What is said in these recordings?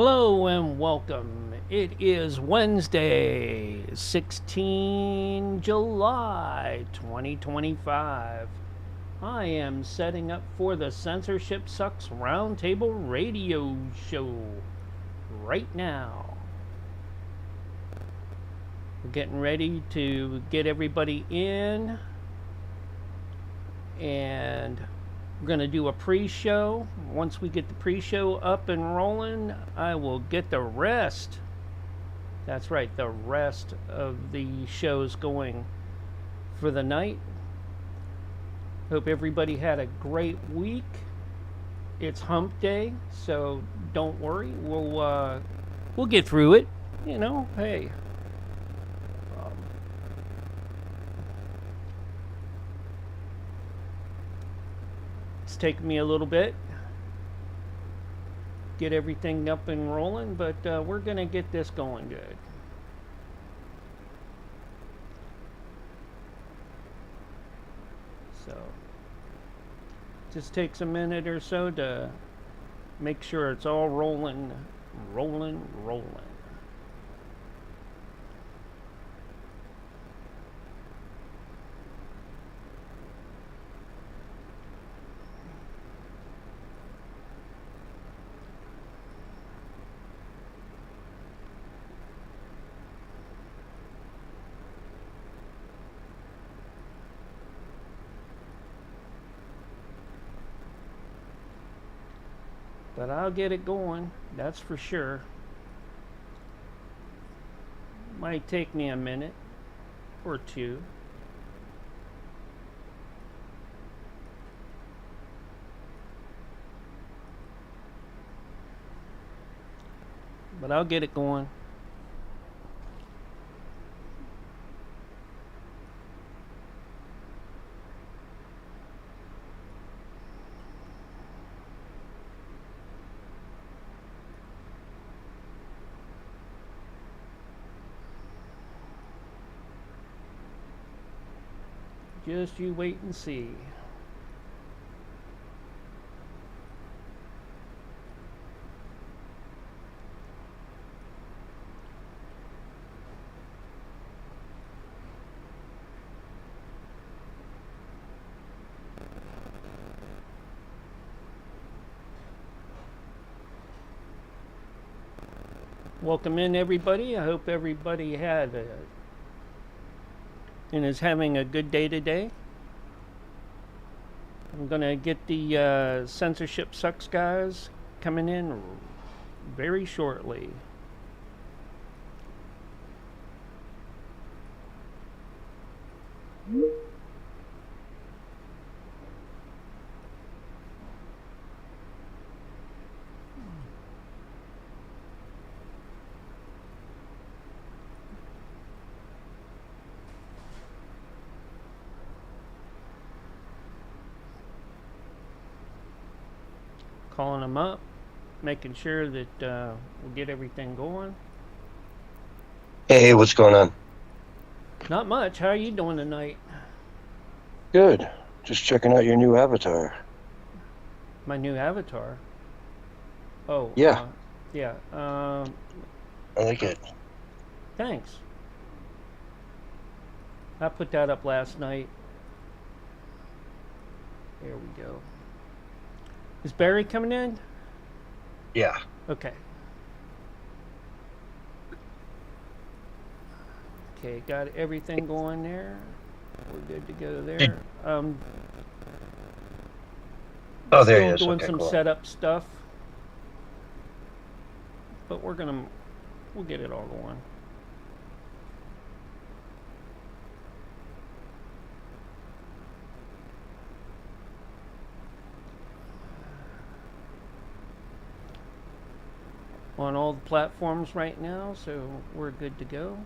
Hello and welcome. It is Wednesday, 16 July 2025. I am setting up for the Censorship Sucks Roundtable Radio Show right now. We're getting ready to get everybody in, and we're going to do a pre-show. Once we get the pre-show up and rolling, I will get the rest. That's right, the rest of the shows going for the night. Hope everybody had a great week. It's hump day, so don't worry. We'll get through it. You know, hey. It's taken me a little bit get everything up and rolling, but we're gonna get this going good. So just takes a minute or so to make sure it's all rolling. But I'll get it going, that's for sure. Might take me a minute or two. But I'll get it going. Just you wait and see. Welcome in, everybody. I hope everybody had and is having a good day today. I'm gonna get the Censorship Sucks guys coming in very shortly. Calling them up, making sure that we'll get everything going. Hey, what's going on? Not much. How are you doing tonight? Good. Just checking out your new avatar. My new avatar? Oh, yeah. Yeah. I like it. Thanks. I put that up last night. There we go. Is Barry coming in? Yeah. Okay. Okay, got everything going there. We're good to go there. Oh, there he is. Still doing okay, some cool. setup stuff, but we'll get it all going. On all the platforms right now, so we're good to go.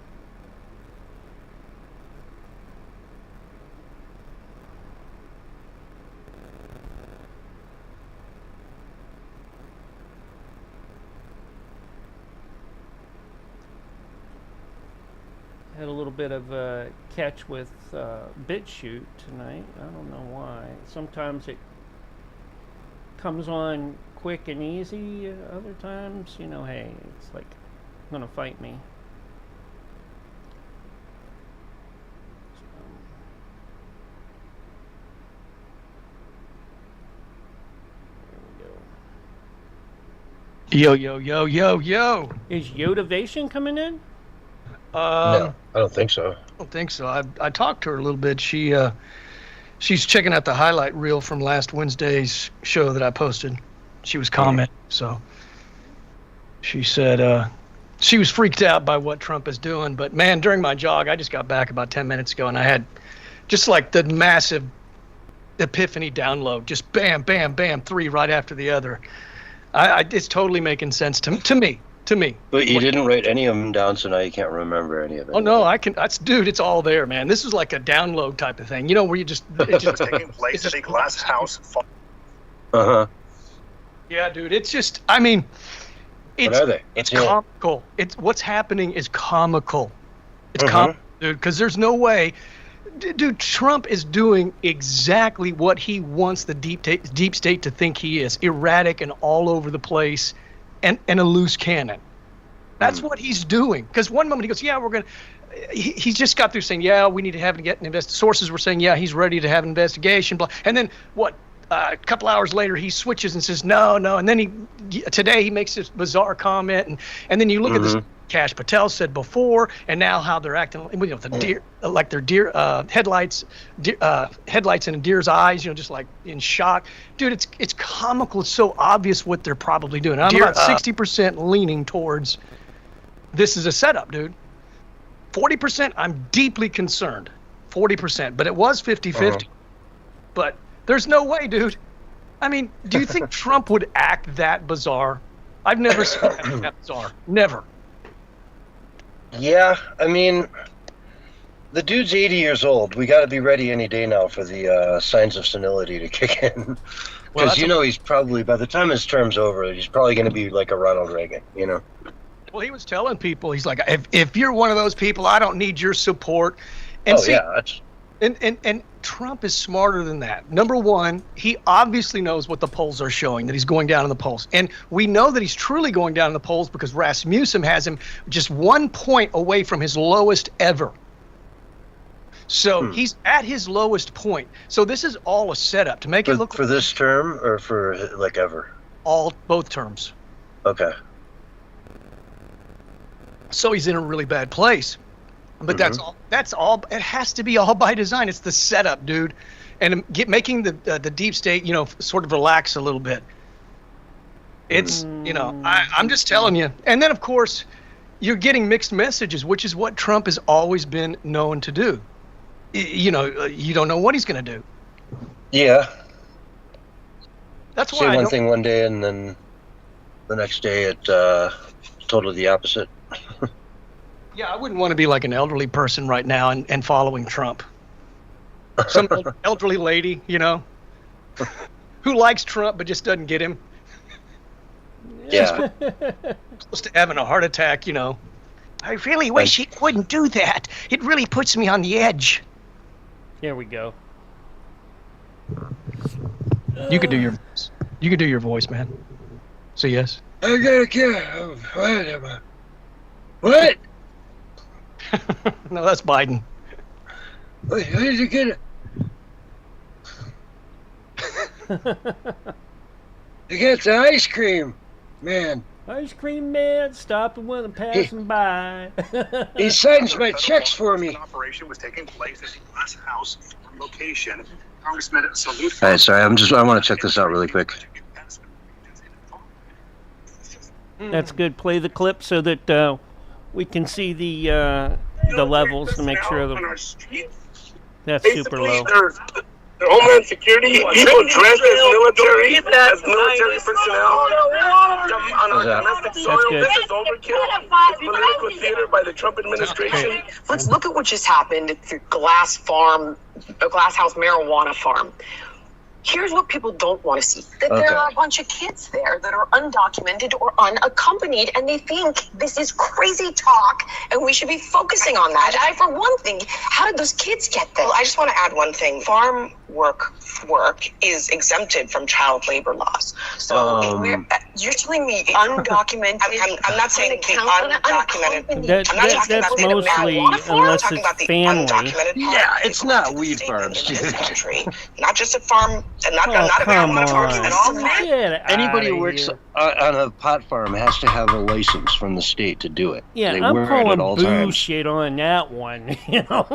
Had a little bit of a catch with BitChute tonight. I don't know why. Sometimes it comes on quick and easy. Other times, you know, hey, it's like gonna fight me. Yo, yo, yo, yo, yo. Is Yodavation coming in? No, I don't think so. I don't think so. I talked to her a little bit. She's checking out the highlight reel from last Wednesday's show that I posted. She was commenting, so she said she was freaked out by what Trump is doing. But man, during my jog, I just got back about 10 minutes ago, and I had just like the massive epiphany download, just bam, bam, bam, 3 right after the other. It's totally making sense to me. But you didn't write any of them down, so now you can't remember any of it. Oh no, I can. Dude, it's all there, man. This is like a download type of thing. You know, where you just it's taking place at a glass house. Yeah, dude. It's just. I mean, what are they? It's comical. It's what's happening is comical. It's comical, dude. Because there's no way. Dude, Trump is doing exactly what he wants the deep state to think he is: erratic and all over the place, and a loose cannon. That's what he's doing. Because one moment he goes, "Yeah, we're gonna." He's just got through saying, "Yeah, we need to have get an investigation." Sources were saying, "Yeah, he's ready to have an investigation." Blah. And then what? A couple hours later, he switches and says, "No, no." And then today he makes this bizarre comment, and then you look at this. Kash Patel said before, and now how they're acting, you know, the deer, like their deer headlights in a deer's eyes, you know, just like in shock. Dude, it's comical. It's so obvious what they're probably doing. I'm about 60% leaning towards this is a setup, dude. 40%, I'm deeply concerned. 40%, but it was 50-50. But there's no way, dude. I mean, do you think Trump would act that bizarre? I've never seen him that bizarre. Never. Yeah, I mean, the dude's 80 years old. We got to be ready any day now for the signs of senility to kick in. Because, you know, he's probably, by the time his term's over, he's probably going to be like a Ronald Reagan, you know? Well, he was telling people, he's like, if you're one of those people, I don't need your support. And and Trump is smarter than that. Number one, he obviously knows what the polls are showing, that he's going down in the polls. And we know that he's truly going down in the polls because Rasmussen has him just 1 point away from his lowest ever. So he's at his lowest point. So this is all a setup to make it look for this term or for like ever? Both terms. Okay. So he's in a really bad place. But that's all. It has to be all by design. It's the setup, dude, and making the deep state, you know, sort of relax a little bit. It's, you know, I'm just telling you. And then of course, you're getting mixed messages, which is what Trump has always been known to do. You know, you don't know what he's going to do. Yeah. That's why say one thing one day and then the next day it's totally the opposite. Yeah, I wouldn't want to be like an elderly person right now and following Trump. Some elderly lady, you know, who likes Trump but just doesn't get him. Yeah. Close to having a heart attack, you know. I really wish he wouldn't do that. It really puts me on the edge. Here we go. You could do your voice, man. So yes. I gotta care. What? No, that's Biden. Wait, how did you get it? You got the ice cream, man. Ice cream man, stopping when I'm passing by. He signs my checks for me. An operation was taking place at the glass house location. Congressman Salute. Hey, sorry, I want to check this out really quick. That's good. Play the clip so that we can see the levels to make sure that's super low. Their Homeland Security, people dressed as military personnel on domestic soil. This is overkill. Political theater by the Trump administration. Let's look at what just happened at the glass house marijuana farm. Here's what people don't want to see. That there are a bunch of kids there that are undocumented or unaccompanied, and they think this is crazy talk, and we should be focusing on that. For one thing, how did those kids get there? Well, I just want to add one thing. Farm work is exempted from child labor laws. So you're telling me undocumented? I'm not saying the undocumented. I'm not talking about the mostly marijuana farm. I'm unless talking it's about the family. undocumented. Yeah, it's not weed state farms, in this dude. country. Not just a farm, not Oh, a come marijuana farm. on. At all. Get Anybody outta who works here. on a pot farm has to have a license from the state to do it. Yeah, they I'm wear it calling at all times. bullshit on that one. You know,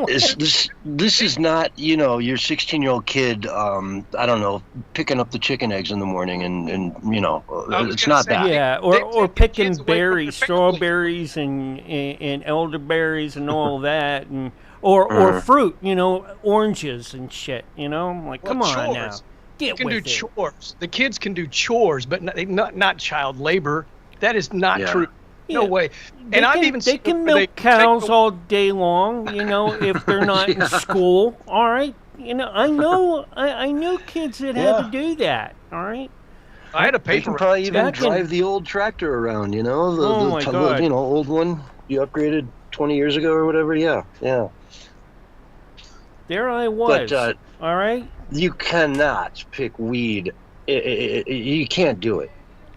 This is not, you know, your 16-year-old kid, I don't know, picking up the chicken eggs in the morning and you know, it's not that. yeah, They or take picking kids away from berries, the family. strawberries and elderberries and all that, and or fruit, you know, oranges and shit. You know, I'm like, come on now, You get can with do it. chores. The kids can do chores, but not child labor. That is not Yeah. true. No Yeah. way. They And I've can, even they seen can where milk they cows take all day long, you know, if they're not in school. All right, you know, I know kids that had to do that. All right. I had a They can paper. probably even Back in- drive the old tractor around, you know, Oh my God. you know, old one you upgraded 20 years ago or whatever. Yeah. There I was. But all right. you cannot pick weed. You can't do it.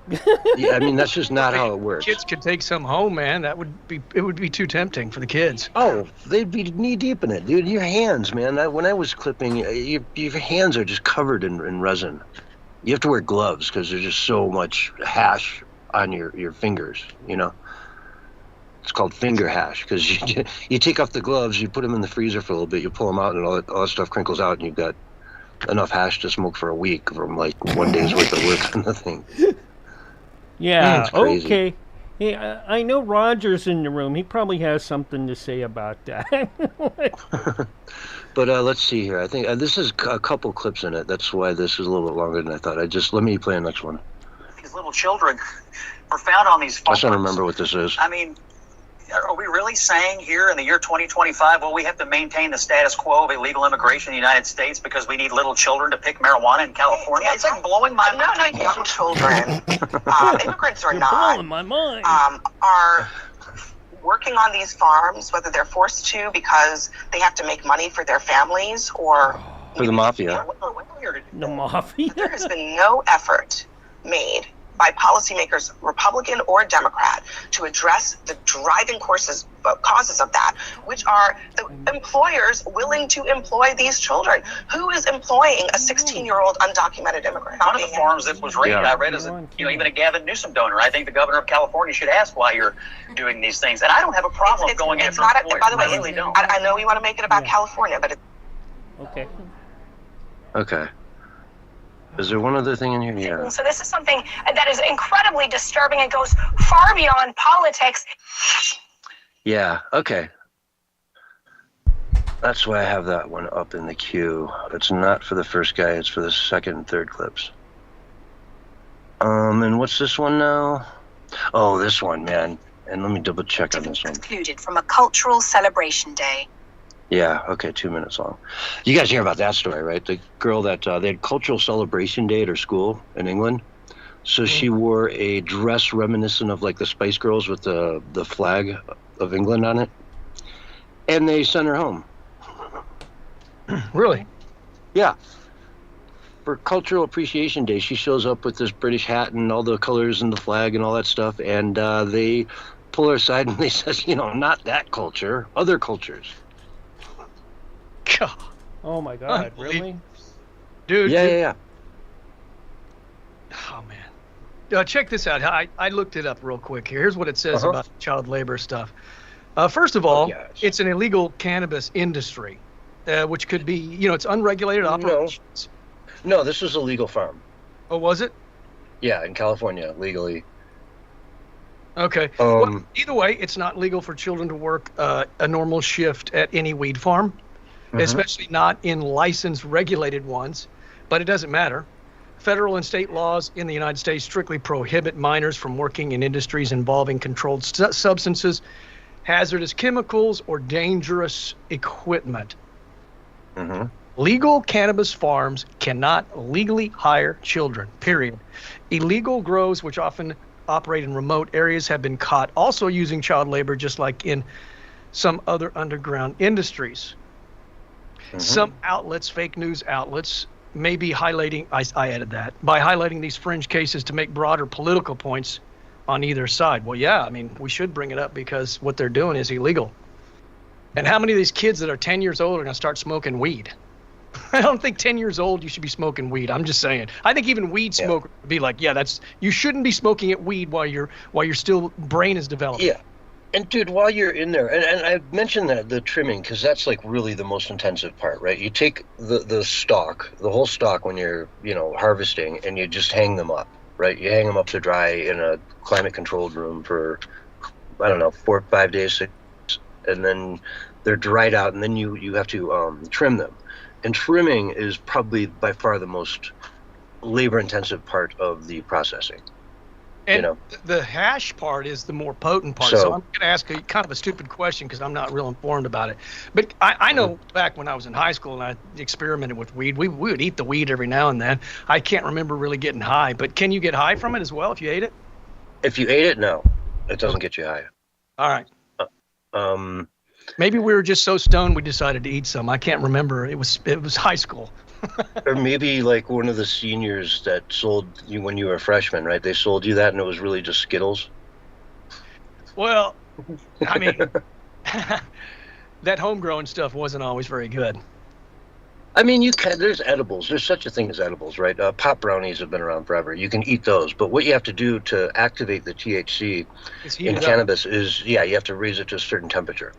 I mean, that's just not how it works. Kids could take some home, man. It would be too tempting for the kids. Oh, they'd be knee deep in it, dude. Your hands, man. When I was clipping, your hands are just covered in resin. You have to wear gloves because there's just so much hash on your fingers, you know. It's called finger hash because you take off the gloves, you put them in the freezer for a little bit, you pull them out, and all that stuff crinkles out, and you've got enough hash to smoke for a week from like 1 day's worth of work on the thing. Yeah. It's crazy. Okay. Hey, I know Roger's in the room. He probably has something to say about that. But let's see here. I think this is a couple clips in it. That's why this is a little bit longer than I thought. Let me play the next one. These little children were found on these I farms. just don't remember what this is. I mean, are we really saying here in the year 2025, well, we have to maintain the status quo of illegal immigration in the United States because we need little children to pick marijuana in California? It's like blowing my mind. No, young children, immigrants or You're not, blowing my mind. are working on these farms, whether they're forced to because they have to make money for their families or For the mafia. The mafia. There has been no effort made by policymakers, Republican or Democrat, to address the driving causes of that, which are the employers willing to employ these children. Who is employing a 16-year-old undocumented immigrant? One of the farms that was raided, Yeah. I read, is even a Gavin Newsom donor. I think the governor of California should ask why you're doing these things. And I don't have a problem going it's after not. employers. By the way, I really don't. I know you want to make it about California, but Okay. Okay. Is there one other thing in here? Yeah. So this is something that is incredibly disturbing and goes far beyond politics. Yeah, okay. That's why I have that one up in the queue. It's not for the first guy, it's for the second and third clips. And what's this one now? Oh, this one, man. And let me double check on this one. Excluded from a cultural celebration day. Yeah, okay, 2 minutes long. You guys hear about that story, right? The girl that they had cultural celebration day at her school in England. So she wore a dress reminiscent of like the Spice Girls with the flag of England on it. And they sent her home. Really? Yeah. For Cultural Appreciation Day, she shows up with this British hat and all the colors and the flag and all that stuff. And they pull her aside and they says, you know, not that culture, other cultures. God. Oh my God! Really? Unbelievable. Dude. Yeah. Oh, man. Check this out. I looked it up real quick here. Here's what it says about child labor stuff. First of all, it's an illegal cannabis industry, which could be, you know, it's unregulated operations. No, this was a legal farm. Oh, was it? Yeah, in California, legally. Okay. Well, either way, it's not legal for children to work a normal shift at any weed farm, especially not in licensed regulated ones, but it doesn't matter. Federal and state laws in the United States strictly prohibit minors from working in industries involving controlled substances, hazardous chemicals, or dangerous equipment. Legal cannabis farms cannot legally hire children, period. Illegal grows, which often operate in remote areas, have been caught also using child labor, just like in some other underground industries. Some outlets, fake news outlets, may be highlighting, I added that, by highlighting these fringe cases to make broader political points on either side. Well, yeah, I mean, we should bring it up because what they're doing is illegal. And how many of these kids that are 10 years old are going to start smoking weed? I don't think 10 years old you should be smoking weed. I'm just saying. I think even weed smoker would be like, yeah, you shouldn't be smoking it weed while your brain is developing. Yeah. And dude, while you're in there, and I mentioned that the trimming, because that's like really the most intensive part, right? You take the stalk, the whole stalk when you're, harvesting, and you just hang them up, right? You hang them up to dry in a climate controlled room for, I don't know, 4 or 5 days, 6, and then they're dried out, and then you have to trim them. And trimming is probably by far the most labor intensive part of the processing. And the hash part is the more potent part. So I'm going to ask a kind of a stupid question because I'm not real informed about it. But I know back when I was in high school and I experimented with weed, we would eat the weed every now and then. I can't remember really getting high. But can you get high from it as well if you ate it? If you ate it, no. It doesn't get you high. All right. Maybe we were just so stoned we decided to eat some. I can't remember. It was high school. Or maybe like one of the seniors that sold you when you were a freshman, right? They sold you that and it was really just Skittles. Well, I mean, that homegrown stuff wasn't always very good. I mean, there's edibles. There's such a thing as edibles, right? Pop brownies have been around forever. You can eat those. But what you have to do to activate the THC in cannabis is, you have to raise it to a certain temperature.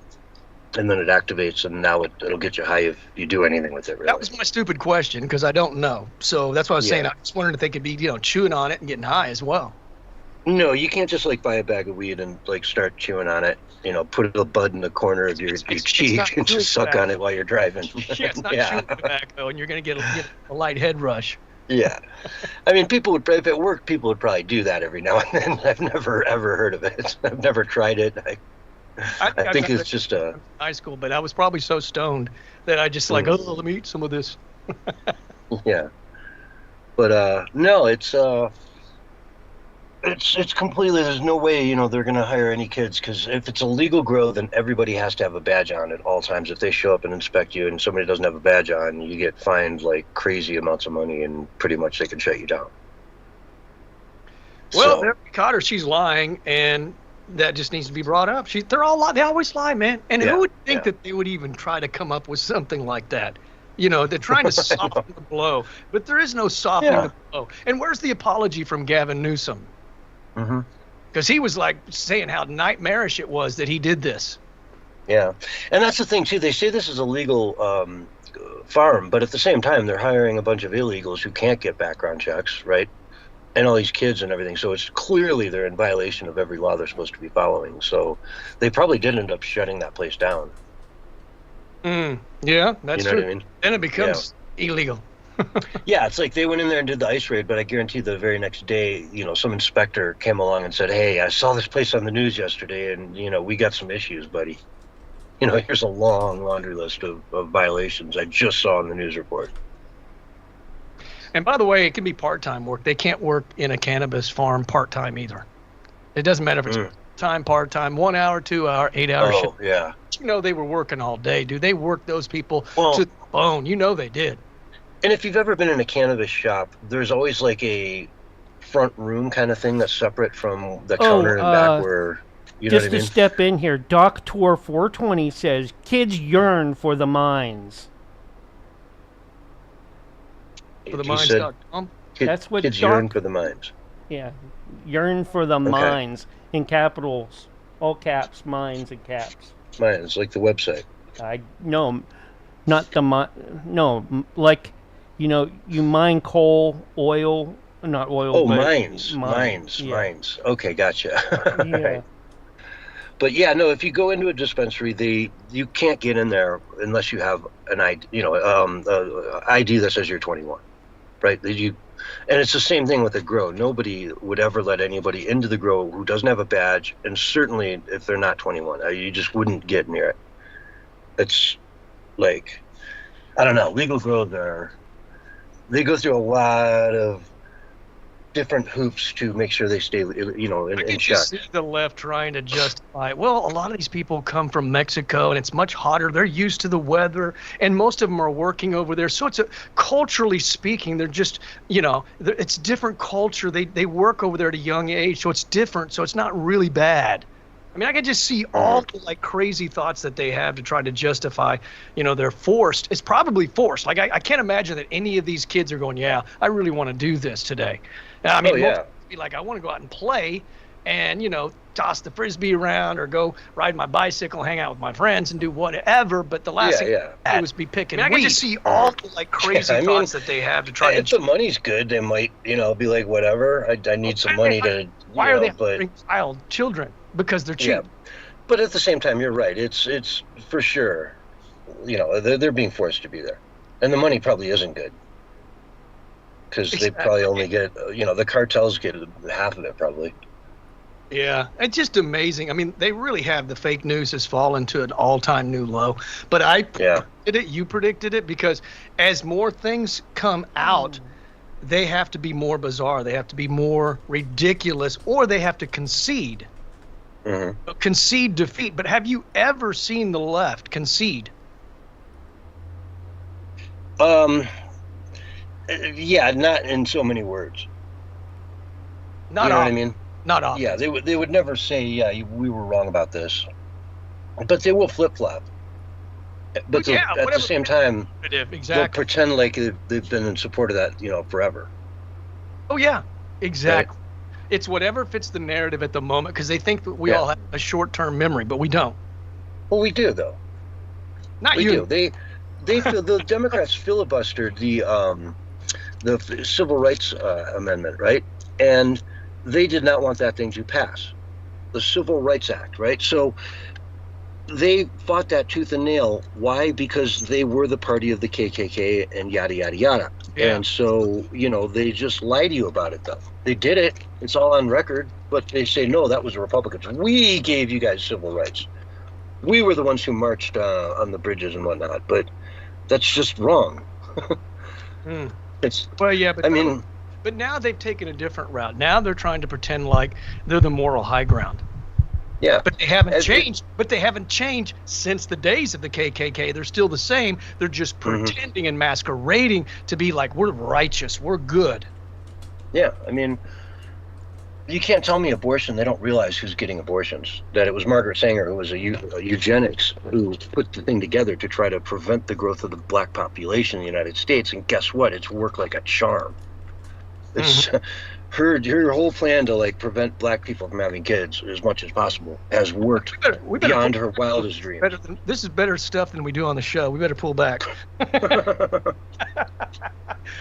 And then it activates, and now it'll get you high if you do anything with it, really. That was my stupid question, because I don't know. So that's what I was saying. I just wondered if they could be, chewing on it and getting high as well. No, you can't just, buy a bag of weed and, start chewing on it. Put a bud in the corner of your cheek and just suck on it while you're driving. Yeah, it's not chewing tobacco, and you're going to get a light head rush. Yeah. I mean, if it worked, people would probably do that every now and then. I've never, ever heard of it. I've never tried it. I think it's just high school, but I was probably so stoned that I just let me eat some of this. Yeah, but no, it's completely. There's no way they're gonna hire any kids, because if it's a legal grow, then everybody has to have a badge on at all times. If they show up and inspect you and somebody doesn't have a badge on, you get fined like crazy amounts of money, and pretty much they can shut you down. Well, we caught her. She's lying, and that just needs to be brought up. They always lie, man. And who would think that they would even try to come up with something like that? They're trying to soften the blow, but there is no softening the blow. And where's the apology from Gavin Newsom? Because he was saying how nightmarish it was that he did this. Yeah, and that's the thing too. They say this is a legal farm, but at the same time, they're hiring a bunch of illegals who can't get background checks, right? And all these kids and everything. So it's clearly they're in violation of every law they're supposed to be following. So they probably did end up shutting that place down. Yeah, that's true. What I mean? Then it becomes illegal. Yeah, it's like they went in there and did the ice raid, but I guarantee the very next day, some inspector came along and said, "Hey, I saw this place on the news yesterday, and we got some issues, buddy. Here's a long laundry list of violations I just saw in the news report." And by the way, it can be part-time work. They can't work in a cannabis farm part-time either. It doesn't matter if it's time, part-time, 1 hour, 2 hour, 8 hour shift. Oh, yeah. They were working all day, dude. They worked those people to the bone. They did. And if you've ever been in a cannabis shop, there's always like a front room kind of thing that's separate from the counter and back where, just to step in here, Doc Tour 420 says, kids yearn for the mines. For the mines.com? That's what kids yearn for the mines. Yeah, yearn for the mines in capitals, all caps, mines and caps. Mines, like the website. No, not the no, like you mine coal, oil, not oil. Oh, but mines. Okay, gotcha. Yeah. Right. But yeah, no. If you go into a dispensary, you can't get in there unless you have an ID, ID that says you're 21. Right? And it's the same thing with a grow. Nobody would ever let anybody into the grow who doesn't have a badge, and certainly if they're not 21, you just wouldn't get near it. It's like, I don't know, legal grows they go through a lot of different hoops to make sure they stay, you know, in check. Just see the left trying to justify, well, a lot of these people come from Mexico and it's much hotter. They're used to the weather, and most of them are working over there. So it's culturally speaking, they're just, you know, it's different culture. They work over there at a young age, so it's different. So it's not really bad. I mean, I can just see all the like crazy thoughts that they have to try to justify, you know, they're forced. It's probably forced. Like I can't imagine that any of these kids are going, yeah, I really want to do this today. I mean, most be like, I want to go out and play and, you know, toss the frisbee around or go ride my bicycle, hang out with my friends and do whatever. But the last thing I was be picking. I can just see all the like crazy thoughts that they have to try if to. If the money's good, they might, you know, be like, whatever. I need some money to. Why are they hiring children? Because they're cheap. Yeah, but at the same time, you're right. It's for sure, you know, they're being forced to be there, and the money probably isn't good because they probably only get, you know, the cartels get half of it probably. Yeah, it's just amazing. I mean, they really have, the fake news has fallen to an all-time new low. But I predicted it, you predicted it, because as more things come out, they have to be more bizarre. They have to be more ridiculous, or they have to concede. Concede defeat. But have you ever seen the left concede? Yeah, not in so many words. Not you know often. What I mean? Not often. Yeah, they would never say, yeah, we were wrong about this, but they will flip flop. But at the same time, they'll pretend like they've been in support of that, you know, forever. Oh yeah, exactly. Right? It's whatever fits the narrative at the moment, because they think that we all have a short-term memory, but we don't. Well, we do though. Not we you. Do. They the Democrats filibustered the Civil Rights Amendment, right? And they did not want that thing to pass, the Civil Rights Act, right? So they fought that tooth and nail. Why? Because they were the party of the KKK and yada, yada, yada. Yeah. And so, you know, they just lie to you about it, though. They did it. It's all on record. But they say, no, that was the Republicans. We gave you guys civil rights. We were the ones who marched on the bridges and whatnot. But that's just wrong. It's, well, yeah, but but now they've taken a different route. Now they're trying to pretend like they're the moral high ground. Yeah, but they haven't changed. But they haven't changed since the days of the KKK. They're still the same. They're just pretending and masquerading to be like, we're righteous, we're good. Yeah, I mean, you can't tell me abortion. They don't realize who's getting abortions. That it was Margaret Sanger, who was a eugenics, who put the thing together to try to prevent the growth of the black population in the United States. And guess what? It's worked like a charm. It's her whole plan to like prevent black people from having kids as much as possible has worked beyond her wildest dreams. This is better stuff than we do on the show. We better pull back.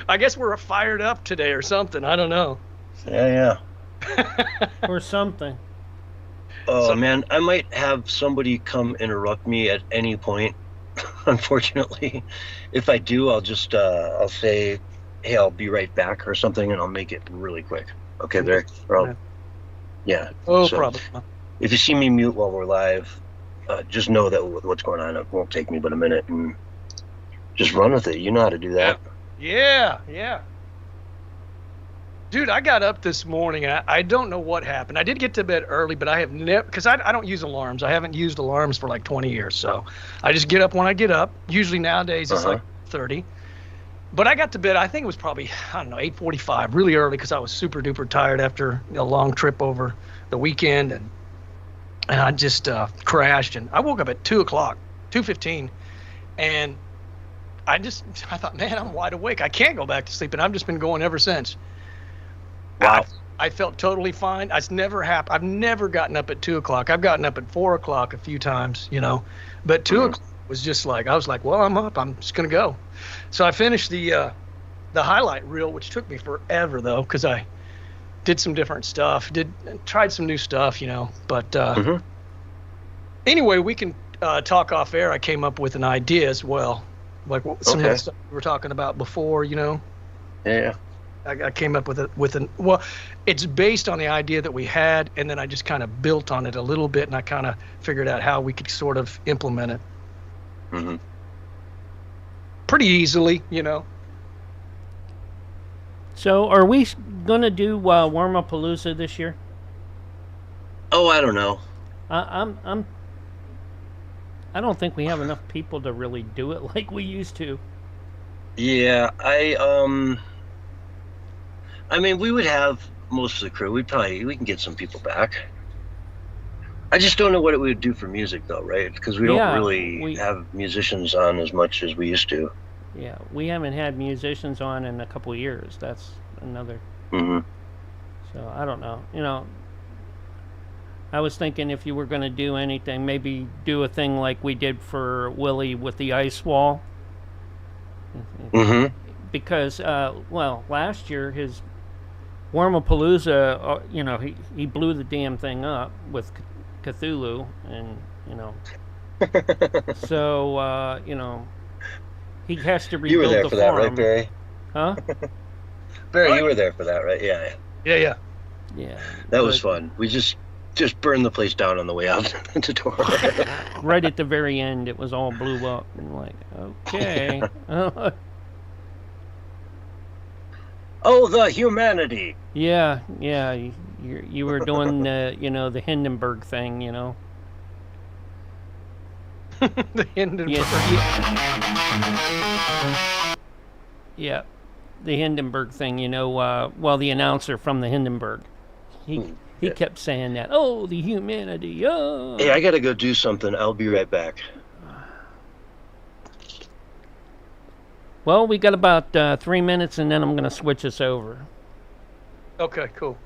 I guess we're fired up today or something. I don't know. Yeah. Or something. Oh man, I might have somebody come interrupt me at any point. Unfortunately, if I do, I'll just I'll say, hey, I'll be right back or something, and I'll make it really quick. Okay, there. Yeah. Oh, so problem. If you see me mute while we're live, just know that what's going on. It won't take me but a minute, and just run with it. You know how to do that. Yeah. Dude, I got up this morning, and I don't know what happened. I did get to bed early, but I have never, because I don't use alarms. I haven't used alarms for like 20 years, so I just get up when I get up. Usually nowadays it's like 30. But I got to bed, I think it was probably, 8:45, really early, because I was super duper tired after a long trip over the weekend, and I just crashed, and I woke up at 2 o'clock, 2:15, and I thought, man, I'm wide awake. I can't go back to sleep, and I've just been going ever since. Wow. I felt totally fine. It's never happened. I've never gotten up at 2 o'clock. I've gotten up at 4 o'clock a few times, but 2 o'clock was just like, I was like, well, I'm up. I'm just going to go. So I finished the highlight reel, which took me forever, though, because I did some different stuff, tried some new stuff, But anyway, we can talk off air. I came up with an idea as well, like some of the stuff we were talking about before, Yeah. I came up well, it's based on the idea that we had, and then I just kind of built on it a little bit, and I kind of figured out how we could sort of implement it. Pretty easily, So, are we gonna do Warmapalooza this year? Oh, I don't know. I don't think we have enough people to really do it like we used to. Yeah, I mean, we would have most of the crew. We can get some people back. I just don't know what it would do for music, though, right? Because we don't really have musicians on as much as we used to. Yeah, we haven't had musicians on in a couple of years. That's another. Mm-hmm. So I don't know. You know, I was thinking if you were going to do anything, maybe do a thing like we did for Willie with the ice wall. Mm-hmm. Because, well, last year his Warmapalooza, you know, he blew the damn thing up with Cthulhu, and you know, so you know, he has to rebuild the farm. You were there for that, right, Barry? Huh? Barry, you were there for that, right? Yeah. Yeah. That was fun. We just burned the place down on the way out the door. Right at the very end, it was all blew up, and like, okay. Oh, the humanity. Yeah. You were doing you know, the Hindenburg thing, you know. The Hindenburg. Yeah, the Hindenburg thing, you know. Well, the announcer from the Hindenburg, he kept saying that. Oh, the humanity. Oh. Hey, I gotta go do something. I'll be right back. Well, we got about 3 minutes, and then I'm going to switch us over. Okay, cool.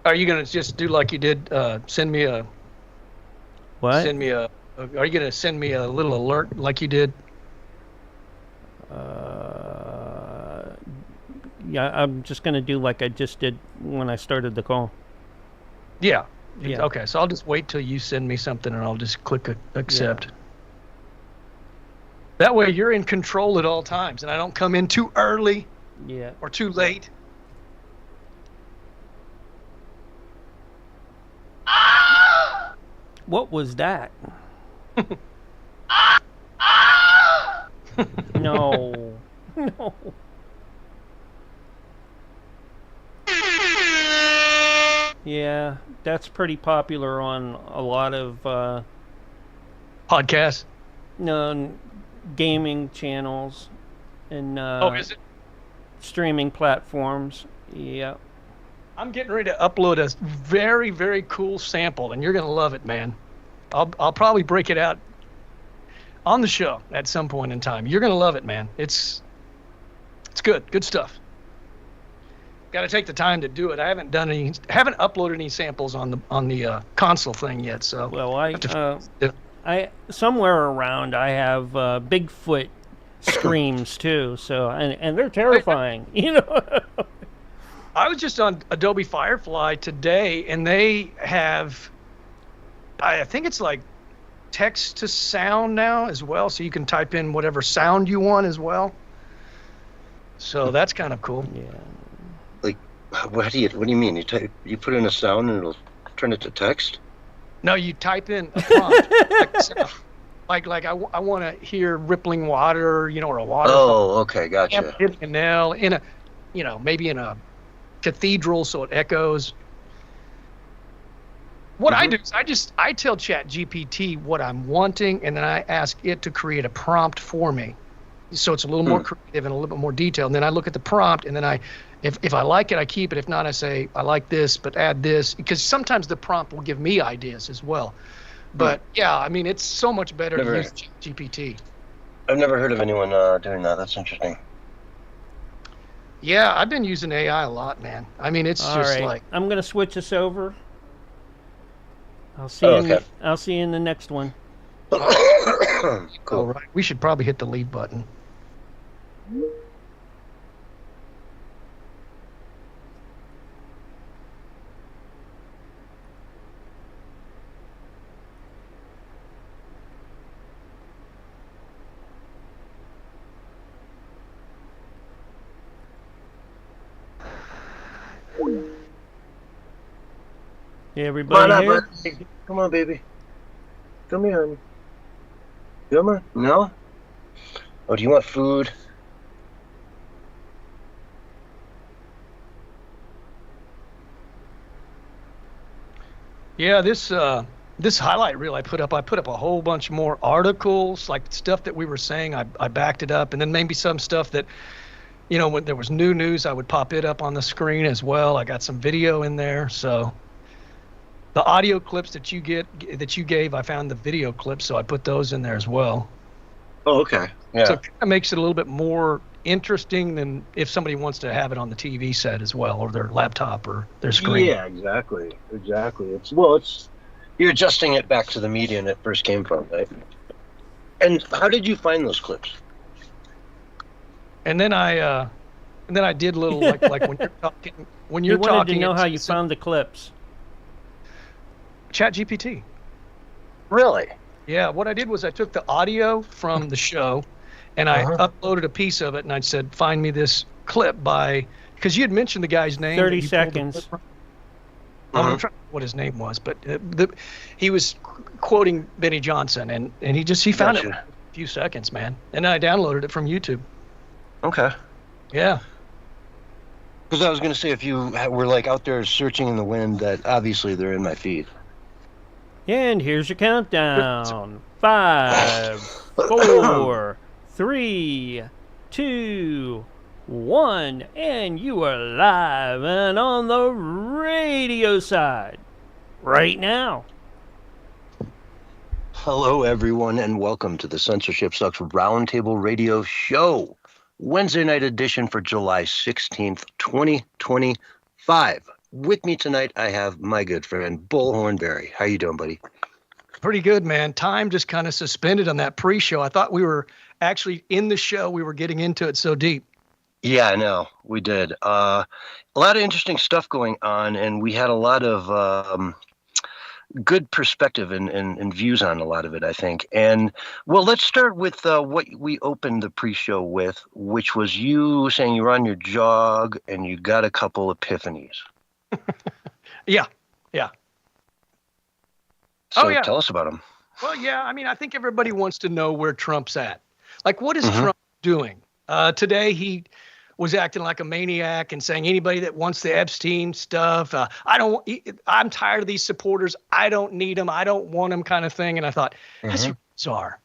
Are you going to just do like you did? Send me a. What? Send me a. Are you going to send me a little alert like you did? Yeah, I'm just going to do like I just did when I started the call. Yeah. Yeah. Okay, so I'll just wait till you send me something, and I'll just click accept. Yeah. That way, you're in control at all times, and I don't come in too early. Yeah. Or too late. What was that? No. No. Yeah, that's pretty popular on a lot of podcasts. No, gaming channels and Is it? Streaming platforms. Yeah. I'm getting ready to upload a very, very cool sample, and you're gonna love it, man. I'll probably break it out on the show at some point in time. You're gonna love it, man. It's good stuff. Got to take the time to do it. I haven't uploaded any samples on the console thing yet. So well, I somewhere around I have Bigfoot screams too. So and they're terrifying, you know. I was just on Adobe Firefly today, and they have, I think it's like text to sound now as well, so you can type in whatever sound you want as well. So that's kind of cool. Yeah. Like, what do you mean? You put in a sound and it'll turn it to text? No, you type in a prompt. like I want to hear rippling water, you know, or a waterfall. Oh, okay, gotcha. Hit a canal in a, you know, maybe in a cathedral, so it echoes. What I do is I tell ChatGPT what I'm wanting, and then I ask it to create a prompt for me, so it's a little more creative and a little bit more detailed. And then I look at the prompt, and then if I like it, I keep it. If not, I say I like this, but add this, because sometimes the prompt will give me ideas as well. But yeah, I mean, it's so much better to use GPT. I've never heard of anyone doing that. That's interesting. Yeah, I've been using AI a lot, man. I mean, it's All just right. like. I'm gonna switch us over. I'll see you in the next one. Cool. All right. We should probably hit the leave button. Hey, everybody here? Come on, baby. Come here, honey. Come on. No? Oh, do you want food? Yeah, this highlight reel I put up a whole bunch more articles, like stuff that we were saying. I backed it up, and then maybe some stuff that, when there was new news, I would pop it up on the screen as well. I got some video in there, so the audio clips that you gave, I found the video clips, so I put those in there as well. Oh, okay. Yeah. So it kind of makes it a little bit more interesting than if somebody wants to have it on the TV set as well, or their laptop or their screen. Yeah, exactly. It's you're adjusting it back to the medium it first came from, right? And how did you find those clips? And then I did a little like when you're talking. When you're wanted talking, to know how you found the clips. ChatGPT. Really? Yeah. What I did was I took the audio from the show, and I uploaded a piece of it, and I said, "Find me this clip because you had mentioned the guy's name." 30 seconds. I'm trying to remember what his name was, but he was quoting Benny Johnson, and he found it in a few seconds, man. And then I downloaded it from YouTube. Okay. Yeah. Because I was going to say, if you were like out there searching in the wind, that obviously they're in my feed. And here's your countdown. 5, 4, 3, 2, 1, and you are live and on the radio side right now. Hello, everyone, and welcome to the Censorship Sucks Roundtable Radio Show, Wednesday night edition for July 16th, 2025. With me tonight, I have my good friend, Bull Hornberry. How you doing, buddy? Pretty good, man. Time just kind of suspended on that pre-show. I thought we were actually in the show. We were getting into it so deep. Yeah, I know. We did. A lot of interesting stuff going on, and we had a lot of good perspective and views on a lot of it, I think. And, well, let's start with what we opened the pre-show with, which was you saying you were on your jog and you got a couple epiphanies. Yeah. So tell us about them. Well, yeah, I mean, I think everybody wants to know where Trump's at. Like, what is Trump doing? Today, he was acting like a maniac and saying anybody that wants the Epstein stuff, I'm tired of these supporters. I don't need them. I don't want them, kind of thing. And I thought, that's bizarre.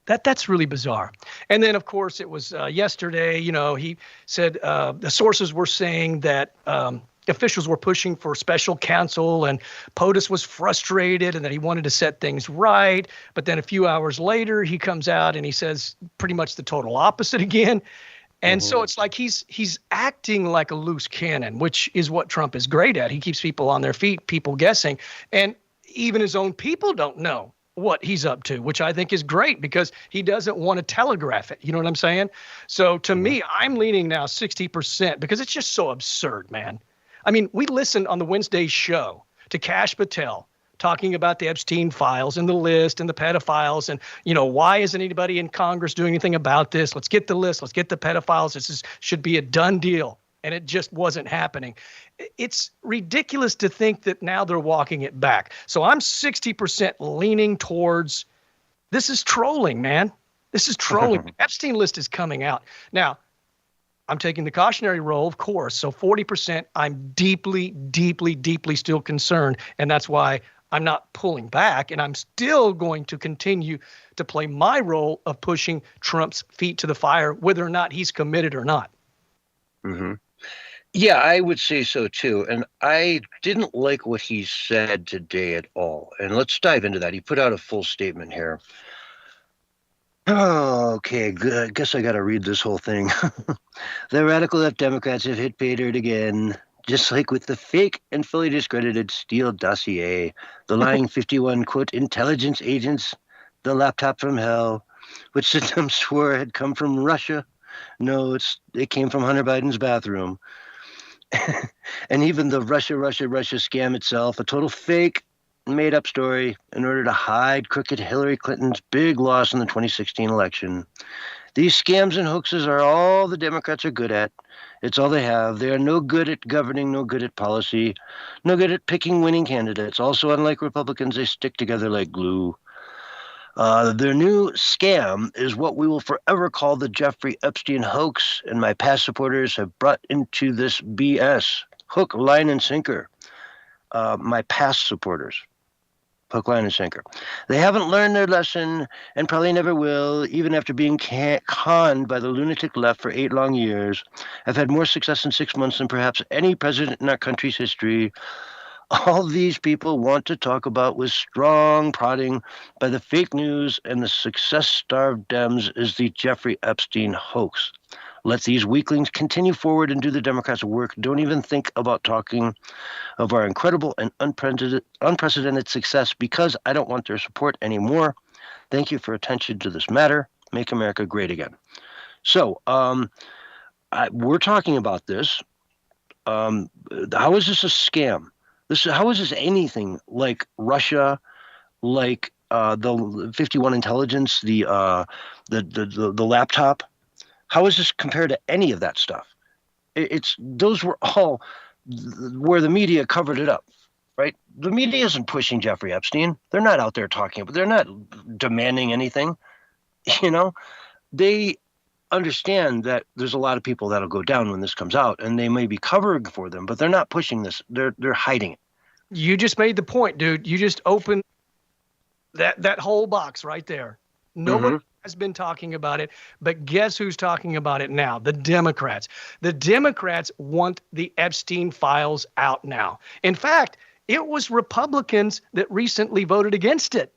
That's really bizarre. And then, of course, it was yesterday, he said the sources were saying that officials were pushing for special counsel, and POTUS was frustrated and that he wanted to set things right. But then a few hours later, he comes out and he says pretty much the total opposite again. And so it's like he's acting like a loose cannon, which is what Trump is great at. He keeps people on their feet, people guessing. And even his own people don't know what he's up to, which I think is great because he doesn't want to telegraph it. You know what I'm saying? So to me, I'm leaning now 60% because it's just so absurd, man. I mean, we listened on the Wednesday show to Kash Patel talking about the Epstein files and the list and the pedophiles and, why isn't anybody in Congress doing anything about this? Let's get the list. Let's get the pedophiles. Should be a done deal. And it just wasn't happening. It's ridiculous to think that now they're walking it back. So I'm 60% leaning towards this is trolling, man. This is trolling. The Epstein list is coming out. Now, I'm taking the cautionary role, of course. So 40%, I'm deeply, deeply, deeply still concerned. And that's why I'm not pulling back. And I'm still going to continue to play my role of pushing Trump's feet to the fire, whether or not he's committed or not. Yeah, I would say so, too. And I didn't like what he said today at all. And let's dive into that. He put out a full statement here. Oh, okay, good. I guess I got to read this whole thing. The radical left Democrats have hit pay dirt again, just like with the fake and fully discredited Steele dossier, the lying 51, quote, intelligence agents, the laptop from hell, which Saddam swore had come from Russia. No, it came from Hunter Biden's bathroom. And even the Russia scam itself, a total fake, made-up story in order to hide crooked Hillary Clinton's big loss in the 2016 election. These scams and hoaxes are all the Democrats are good at. It's all they have. They are no good at governing, no good at policy, no good at picking winning candidates. Also, unlike Republicans, they stick together like glue. Their new scam is what we will forever call the Jeffrey Epstein hoax, and my past supporters have brought into this BS. Hook, line, and sinker. My past supporters. Hook, line, and sinker. They haven't learned their lesson and probably never will, even after being conned by the lunatic left for 8 long years. I've had more success in 6 months than perhaps any president in our country's history. All these people want to talk about with strong prodding by the fake news and the success-starved Dems is the Jeffrey Epstein hoax. Let these weaklings continue forward and do the Democrats' work. Don't even think about talking of our incredible and unprecedented success because I don't want their support anymore. Thank you for attention to this matter. Make America great again. So we're talking about this. How is this a scam? How is this anything like Russia, like the 51 Intelligence, the laptop? How is this compared to any of that stuff? Those were all where the media covered it up, right? The media isn't pushing Jeffrey Epstein. They're not out there talking, but they're not demanding anything. You know, they understand that there's a lot of people that'll go down when this comes out, and they may be covering for them, but they're not pushing this. They're hiding it. You just made the point, dude. You just opened that whole box right there. Nobody has been talking about it, but guess who's talking about it now? The Democrats. The Democrats want the Epstein files out now. In fact, it was Republicans that recently voted against it.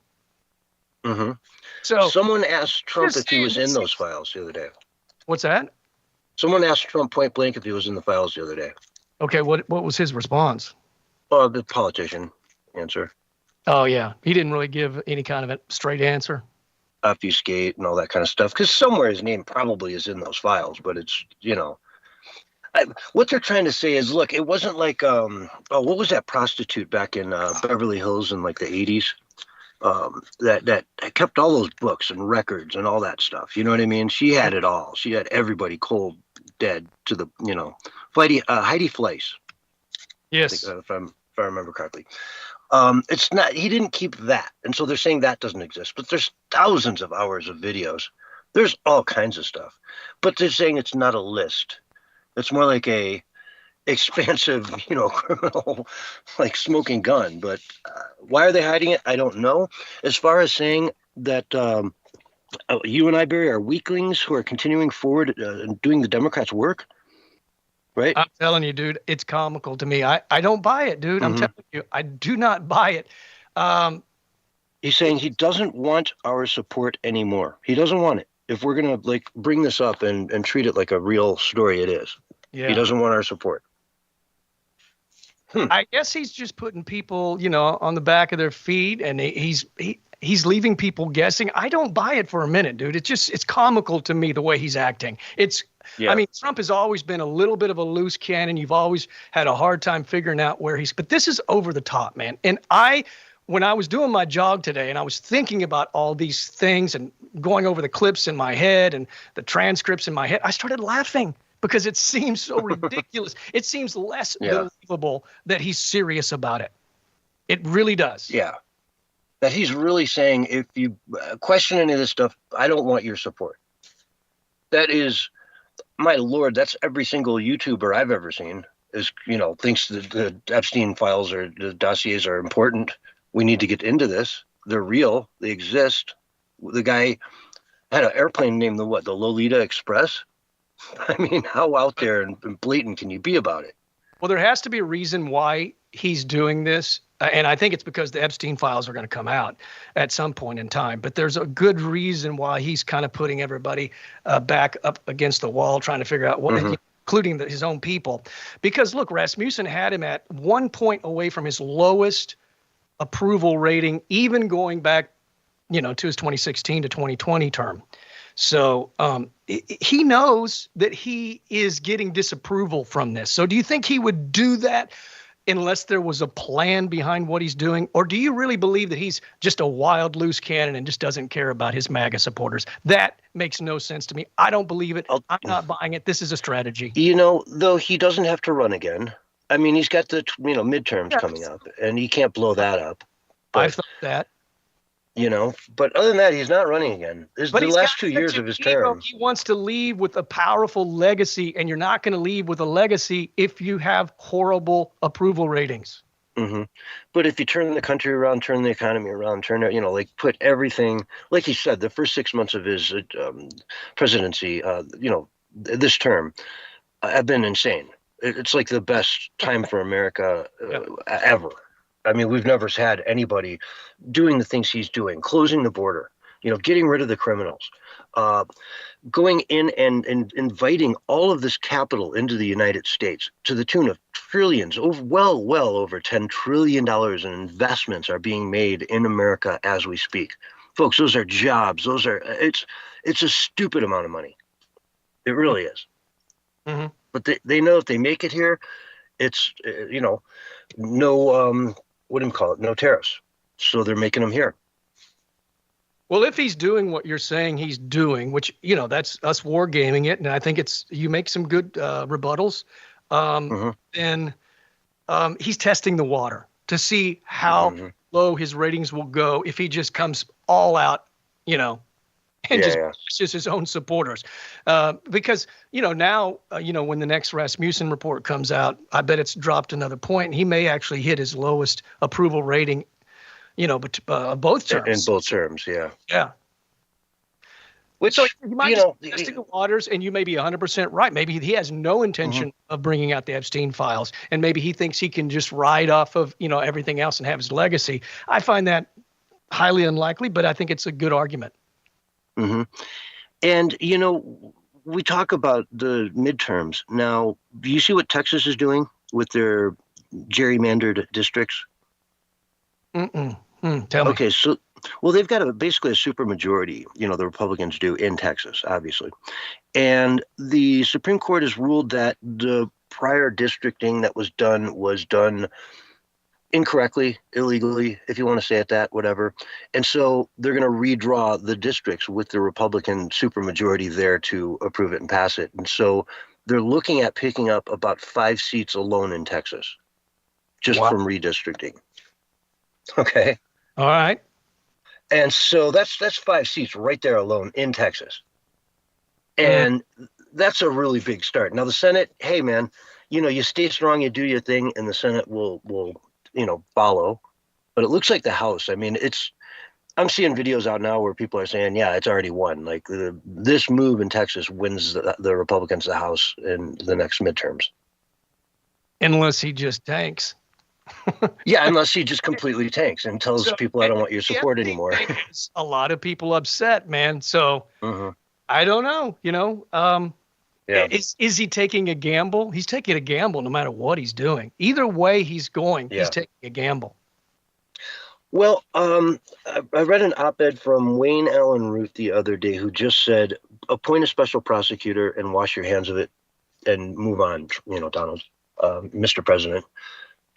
So someone asked Trump if he was in those files the other day. What's that? Someone asked Trump point blank if he was in the files the other day. Okay, what was his response? Well, the politician answer. Oh, yeah. He didn't really give any kind of a straight answer. Obfuscate and all that kind of stuff, because somewhere his name probably is in those files, but it's, you know, what they're trying to say is, look, it wasn't like, what was that prostitute back in Beverly Hills in like the 80s that kept all those books and records and all that stuff, you know what I mean? She had it all. She had everybody cold dead to the, you know, Heidi Fleiss. Yes. If I remember correctly. It's not, he didn't keep that. And so they're saying that doesn't exist, but there's thousands of hours of videos. There's all kinds of stuff, but they're saying it's not a list. It's more like a expansive, you know, criminal, like smoking gun. But why are they hiding it? I don't know. As far as saying that you and I, Barry, are weaklings who are continuing forward and doing the Democrats' work. Right. I'm telling you, dude, it's comical to me. I don't buy it, dude. I'm telling you, I do not buy it. He's saying he doesn't want our support anymore. He doesn't want it. If we're going to like bring this up and treat it like a real story, it is. Yeah. He doesn't want our support. I guess he's just putting people, you know, on the back of their feet, and he's leaving people guessing. I don't buy it for a minute, dude. It's comical to me the way he's acting. I mean, Trump has always been a little bit of a loose cannon. You've always had a hard time figuring out where but this is over the top, man. And when I was doing my jog today and I was thinking about all these things and going over the clips in my head and the transcripts in my head, I started laughing because it seems so ridiculous. It seems less believable that he's serious about it. It really does. Yeah. That he's really saying, if you question any of this stuff, I don't want your support. That is, my Lord, that's every single YouTuber I've ever seen is, you know, thinks that the Epstein files or the dossiers are important. We need to get into this. They're real. They exist. The guy had an airplane named the Lolita Express. I mean, how out there and blatant can you be about it? Well, there has to be a reason why he's doing this. And I think it's because the Epstein files are going to come out at some point in time. But there's a good reason why he's kind of putting everybody back up against the wall, trying to figure out what, including his own people. Because, look, Rasmussen had him at 1 point away from his lowest approval rating, even going back, you know, to his 2016 to 2020 term. So he knows that he is getting disapproval from this. So do you think he would do that unless there was a plan behind what he's doing? Or do you really believe that he's just a wild, loose cannon and just doesn't care about his MAGA supporters? That makes no sense to me. I don't believe it. I'm not buying it. This is a strategy. You know, though, he doesn't have to run again. I mean, he's got the midterms coming up, and he can't blow that up. I thought that. But other than that, he's not running again. But The he's last got 2 years such of his an ego. term. He wants to leave with a powerful legacy, and you're not going to leave with a legacy if you have horrible approval ratings. Mm-hmm. But if you turn the country around, turn the economy around, put everything, like he said, the first 6 months of his presidency, this term, have been insane. It's like the best time for America ever. I mean, we've never had anybody doing the things he's doing, closing the border, getting rid of the criminals, going in and inviting all of this capital into the United States to the tune of trillions, well over $10 trillion in investments are being made in America as we speak. Folks, those are jobs. It's a stupid amount of money. It really is. Mm-hmm. But they know if they make it here, it's, no, what do you call it? No tariffs. So they're making them here. Well, if he's doing what you're saying he's doing, which, that's us wargaming it, and I think you make some good rebuttals, then he's testing the water to see how low his ratings will go if he just comes all out, and just his own supporters. Because, now, when the next Rasmussen report comes out, I bet it's dropped another point, and he may actually hit his lowest approval rating, but both terms. In both terms, yeah. Yeah. Which, so he might be testing the waters, and you may be 100% right. Maybe he has no intention of bringing out the Epstein files, and maybe he thinks he can just ride off of, everything else and have his legacy. I find that highly unlikely, but I think it's a good argument. Mm-hmm. And, we talk about the midterms. Now, do you see what Texas is doing with their gerrymandered districts? Tell me. Okay, so, they've got basically a supermajority, the Republicans do in Texas, obviously. And the Supreme Court has ruled that the prior districting that was done incorrectly, illegally, if you want to say it that, whatever. And so they're going to redraw the districts with the Republican supermajority there to approve it and pass it. And so they're looking at picking up about 5 seats alone in Texas, just from redistricting. Okay. All right. And so that's 5 seats right there alone in Texas. And that's a really big start. Now the Senate, hey man, you stay strong, you do your thing, and the Senate will follow. But it looks like the House, I mean, I'm seeing videos out now where people are saying, yeah, it's already won. Like this move in Texas wins the Republicans the House in the next midterms. Unless he just tanks. Yeah, unless he just completely tanks and tells people I don't want your support anymore. A lot of people upset, man. So I don't know, Is he taking a gamble? He's taking a gamble no matter what he's doing. Either way he's going, he's taking a gamble. Well, I read an op-ed from Wayne Allen Root the other day who just said, appoint a special prosecutor and wash your hands of it and move on, Donald, Mr. President.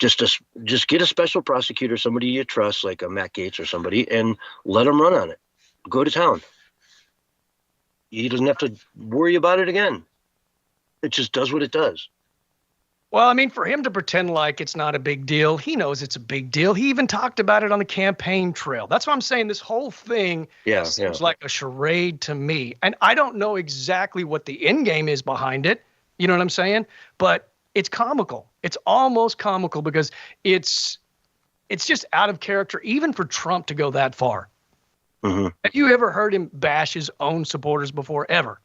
Just get a special prosecutor, somebody you trust, like a Matt Gaetz or somebody, and let him run on it. Go to town. He doesn't have to worry about it again. It just does what it does. Well, I mean, for him to pretend like it's not a big deal, he knows it's a big deal. He even talked about it on the campaign trail. That's why I'm saying this whole thing seems like a charade to me. And I don't know exactly what the end game is behind it. You know what I'm saying? But it's comical. It's almost comical because it's just out of character, even for Trump to go that far. Have you ever heard him bash his own supporters before? Ever?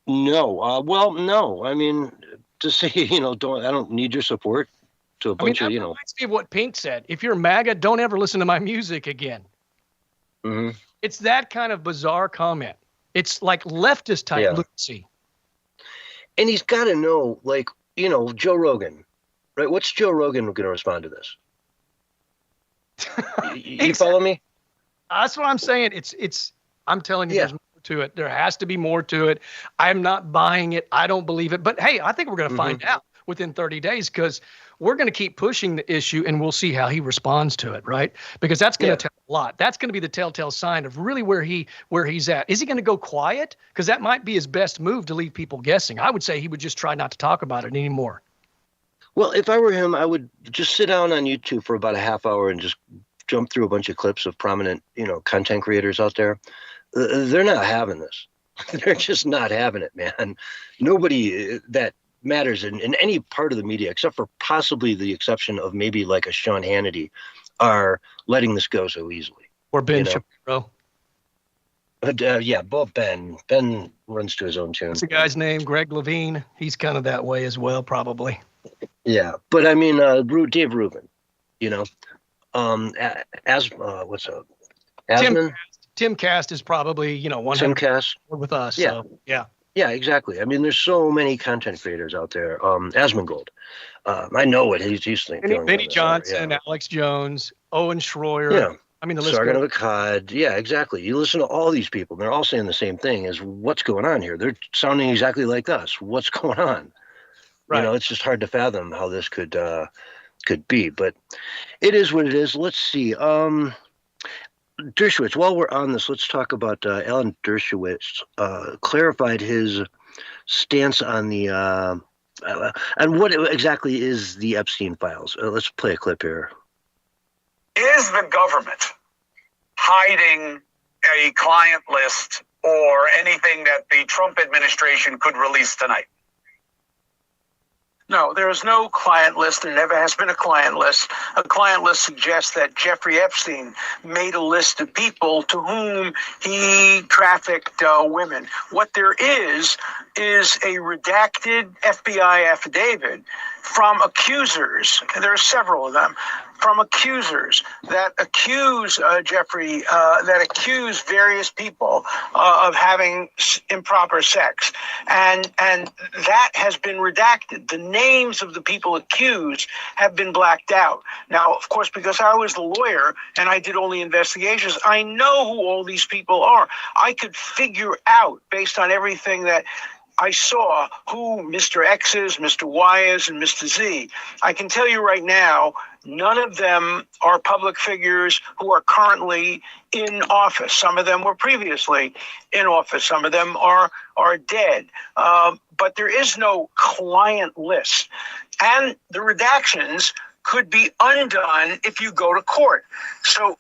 No. No. I mean, to say, I don't need your support to a bunch of, reminds me of what Pink said. If you're MAGA, don't ever listen to my music again. It's that kind of bizarre comment. It's like leftist type lunacy. And he's got to know, like, Joe Rogan, right? What's Joe Rogan going to respond to this? You follow me? That's what I'm saying. I'm telling you, there's more to it. There has to be more to it. I'm not buying it. I don't believe it. But hey, I think we're going to find out within 30 days because we're going to keep pushing the issue and we'll see how he responds to it, right? Because that's going to tell a lot. That's going to be the telltale sign of really where he's at. Is he going to go quiet? Because that might be his best move to leave people guessing. I would say he would just try not to talk about it anymore. Well, if I were him, I would just sit down on YouTube for about a half hour and just jumped through a bunch of clips of prominent, content creators out there. They're not having this. They're just not having it, man. Nobody that matters in any part of the media, except for possibly the exception of maybe like a Sean Hannity, are letting this go so easily. Or Ben Shapiro. But both Ben runs to his own tune. What's the guy's name? Greg Levine. He's kind of that way as well, probably. Yeah, but I mean, Dave Rubin, what's up? Asman? Tim Cast is probably, 100% Tim Cast with us. Yeah. So, yeah. Yeah, exactly. I mean, there's so many content creators out there. Asmongold, I know what he's feeling. Benny Johnson, Alex Jones, Owen Schroyer. Yeah. I mean, the list Sargon goes. of Akkad. Yeah, exactly. You listen to all these people, and they're all saying the same thing: is what's going on here? They're sounding exactly like us. What's going on? Right. It's just hard to fathom how this could be, but it is what it is. Let's see. Dershowitz, while we're on this, let's talk about Alan Dershowitz clarified his stance on the and what exactly is the Epstein files. Let's play a clip here. Is the government hiding a client list or anything that the Trump administration could release tonight? No, there is no client list. There never has been a client list. A client list suggests that Jeffrey Epstein made a list of people to whom he trafficked women. What there is a redacted FBI affidavit from accusers. There are several of them. From accusers that accuse Jeffrey, that accuse various people of having improper sex, and that has been redacted. The names of the people accused have been blacked out. Now, of course, because I was the lawyer and I did all the investigations, I know who all these people are. I could figure out, based on everything that I saw, who Mr. X is, Mr. Y is, and Mr. Z. I can tell you right now, none of them are public figures who are currently in office. Some of them were previously in office. Some of them are dead. But there is no client list. And the redactions could be undone if you go to court. So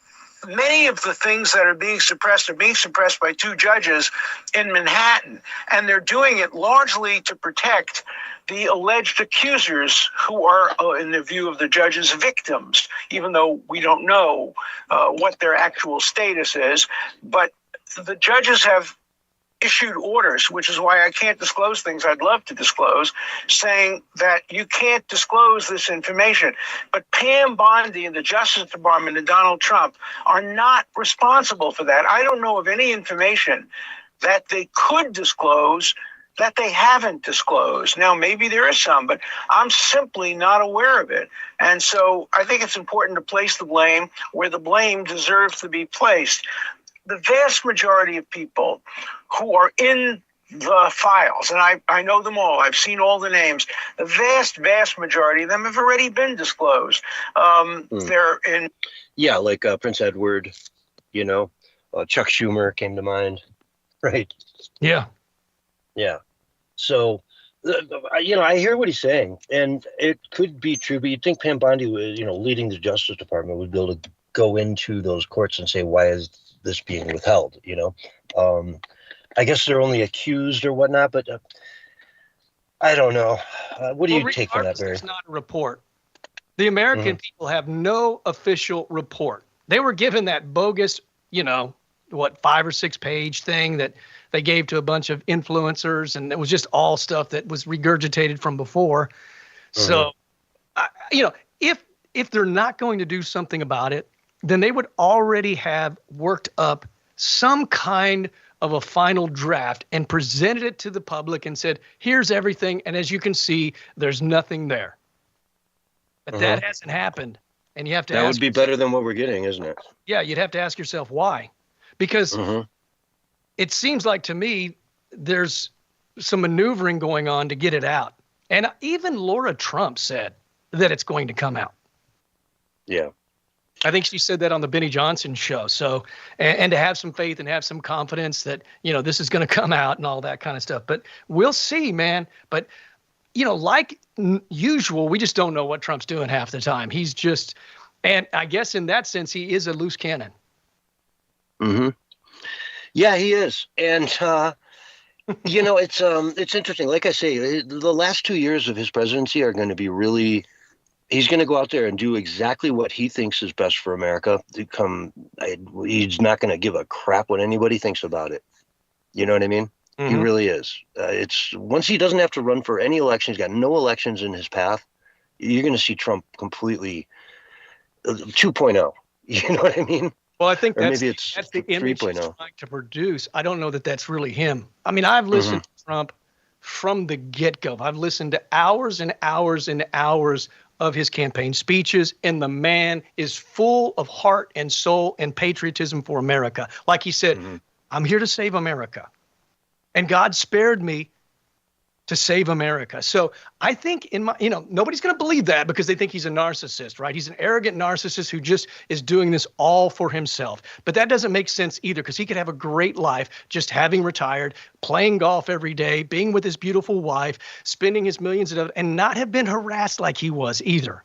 many of the things that are being suppressed by two judges in Manhattan, and they're doing it largely to protect the alleged accusers who are, in the view of the judges, victims, even though we don't know what their actual status is. But the judges have issued orders, which is why I can't disclose things I'd love to disclose, saying that you can't disclose this information. But Pam Bondi and the Justice Department and Donald Trump are not responsible for that. I don't know of any information that they could disclose that they haven't disclosed. Now, maybe there is some, but I'm simply not aware of it. And so I think it's important to place the blame where the blame deserves to be placed. The vast majority of people who are in the files, and I know them all, I've seen all the names, the vast majority of them have already been disclosed. They're in... Yeah, like Prince Edward, Chuck Schumer came to mind, right? Yeah. Yeah. So, I hear what he's saying, and it could be true, but you'd think Pam Bondi, leading the Justice Department, would be able to go into those courts and say, why is this being withheld? I guess they're only accused or whatnot, but I don't know. What do you take from that, Barry? It's not a report. The American people have no official report. They were given that bogus, 5 or 6 page thing that they gave to a bunch of influencers, and it was just all stuff that was regurgitated from before. So, if they're not going to do something about it, then they would already have worked up some kind of a final draft and presented it to the public and said, here's everything. And as you can see, there's nothing there. But that hasn't happened. And you have to That would be better than what we're getting, isn't it? Yeah, you'd have to ask yourself why. Because it seems like to me there's some maneuvering going on to get it out. And even Laura Trump said that it's going to come out. Yeah. I think she said that on the Benny Johnson show. So, and to have some faith and have some confidence that, this is going to come out and all that kind of stuff. But we'll see, man. But, like usual, we just don't know what Trump's doing half the time. He's just, And I guess in that sense, he is a loose cannon. Mm-hmm. Yeah, he is. And, you know, it's interesting. Like I say, the last 2 years of his presidency are going to be really, he's going to go out there and do exactly what he thinks is best for America. He's not going to give a crap what anybody thinks about it. You know what I mean? Mm-hmm. He really is. It's once he doesn't have to run for any election, he's got no elections in his path. You're going to see Trump completely 2.0. You know what I mean? Well, I think that's the image he's trying to produce. I don't know that that's really him. I mean, I've listened to Trump from the get-go. I've listened to hours and hours and hours of his campaign speeches, and the man is full of heart and soul and patriotism for America. Like he said, I'm here to save America. And God spared me to save America. So I think nobody's going to believe that because they think he's a narcissist, right? He's an arrogant narcissist who just is doing this all for himself. But that doesn't make sense either, because he could have a great life just having retired, playing golf every day, being with his beautiful wife, spending his millions of dollars, and not have been harassed like he was either.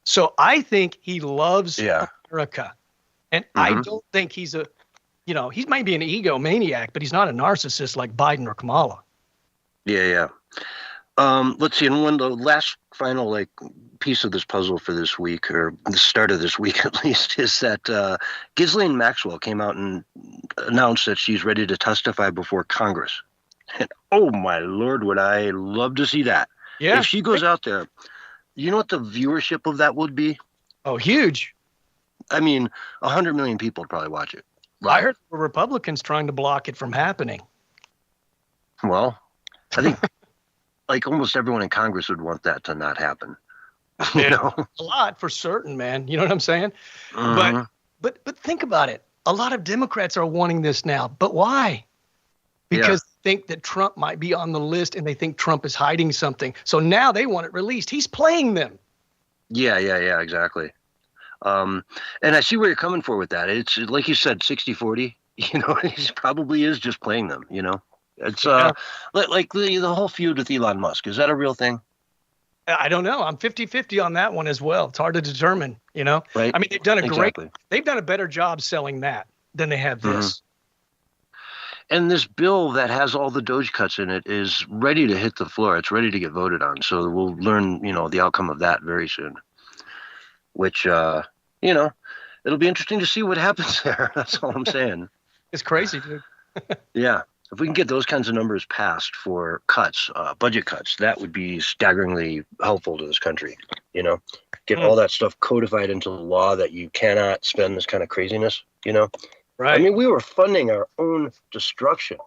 So I think he loves America. And I don't think he's he might be an egomaniac, but he's not a narcissist like Biden or Kamala. Yeah. Let's see. And the last final piece of this puzzle for this week, or the start of this week at least, is that Ghislaine Maxwell came out and announced that she's ready to testify before Congress. And oh my Lord, would I love to see that? Yeah. If she goes out there, you know what the viewership of that would be? Oh, huge. I mean, 100 million people would probably watch it. Right. I heard the Republicans trying to block it from happening. Well, I think almost everyone in Congress would want that to not happen. You know? A lot for certain, man. You know what I'm saying? But think about it. A lot of Democrats are wanting this now. But why? Because they think that Trump might be on the list and they think Trump is hiding something. So now they want it released. He's playing them. Yeah, exactly. And I see where you're coming for with that. It's like you said, 60-40. You know, he probably is just playing them, you know? It's like the whole feud with Elon Musk. Is that a real thing? I don't know. I'm 50-50 on that one as well. It's hard to determine, you know? Right. I mean, they've done a better job selling that than they have this. And this bill that has all the DOGE cuts in it is ready to hit the floor. It's ready to get voted on. So we'll learn, the outcome of that very soon, which, it'll be interesting to see what happens there. That's all I'm saying. It's crazy, dude. Yeah. If we can get those kinds of numbers passed for cuts, budget cuts, that would be staggeringly helpful to this country. Get all that stuff codified into law that you cannot spend this kind of craziness, Right. I mean, we were funding our own destruction.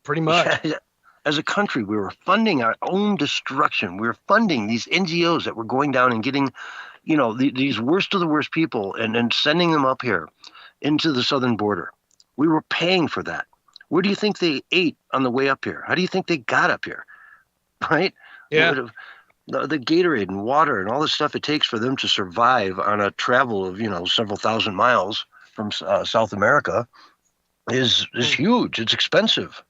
Pretty much. As a country, we were funding our own destruction. We were funding these NGOs that were going down and getting, these worst of the worst people and sending them up here into the southern border. We were paying for that. Where do you think they ate on the way up here? How do you think they got up here? Right? Yeah. The Gatorade and water and all the stuff it takes for them to survive on a travel of, several thousand miles from South America is huge. It's expensive.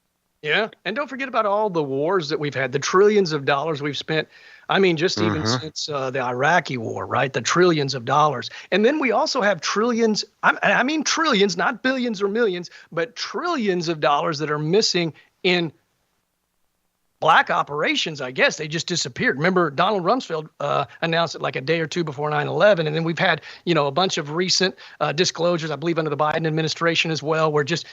Yeah. And don't forget about all the wars that we've had, the trillions of dollars we've spent. I mean, just even since the Iraqi war, right? The trillions of dollars. And then we also have trillions, I mean trillions, not billions or millions, but trillions of dollars that are missing in black operations, I guess. They just disappeared. Remember, Donald Rumsfeld announced it like a day or two before 9/11. And then we've had, a bunch of recent disclosures, I believe under the Biden administration as well, where just,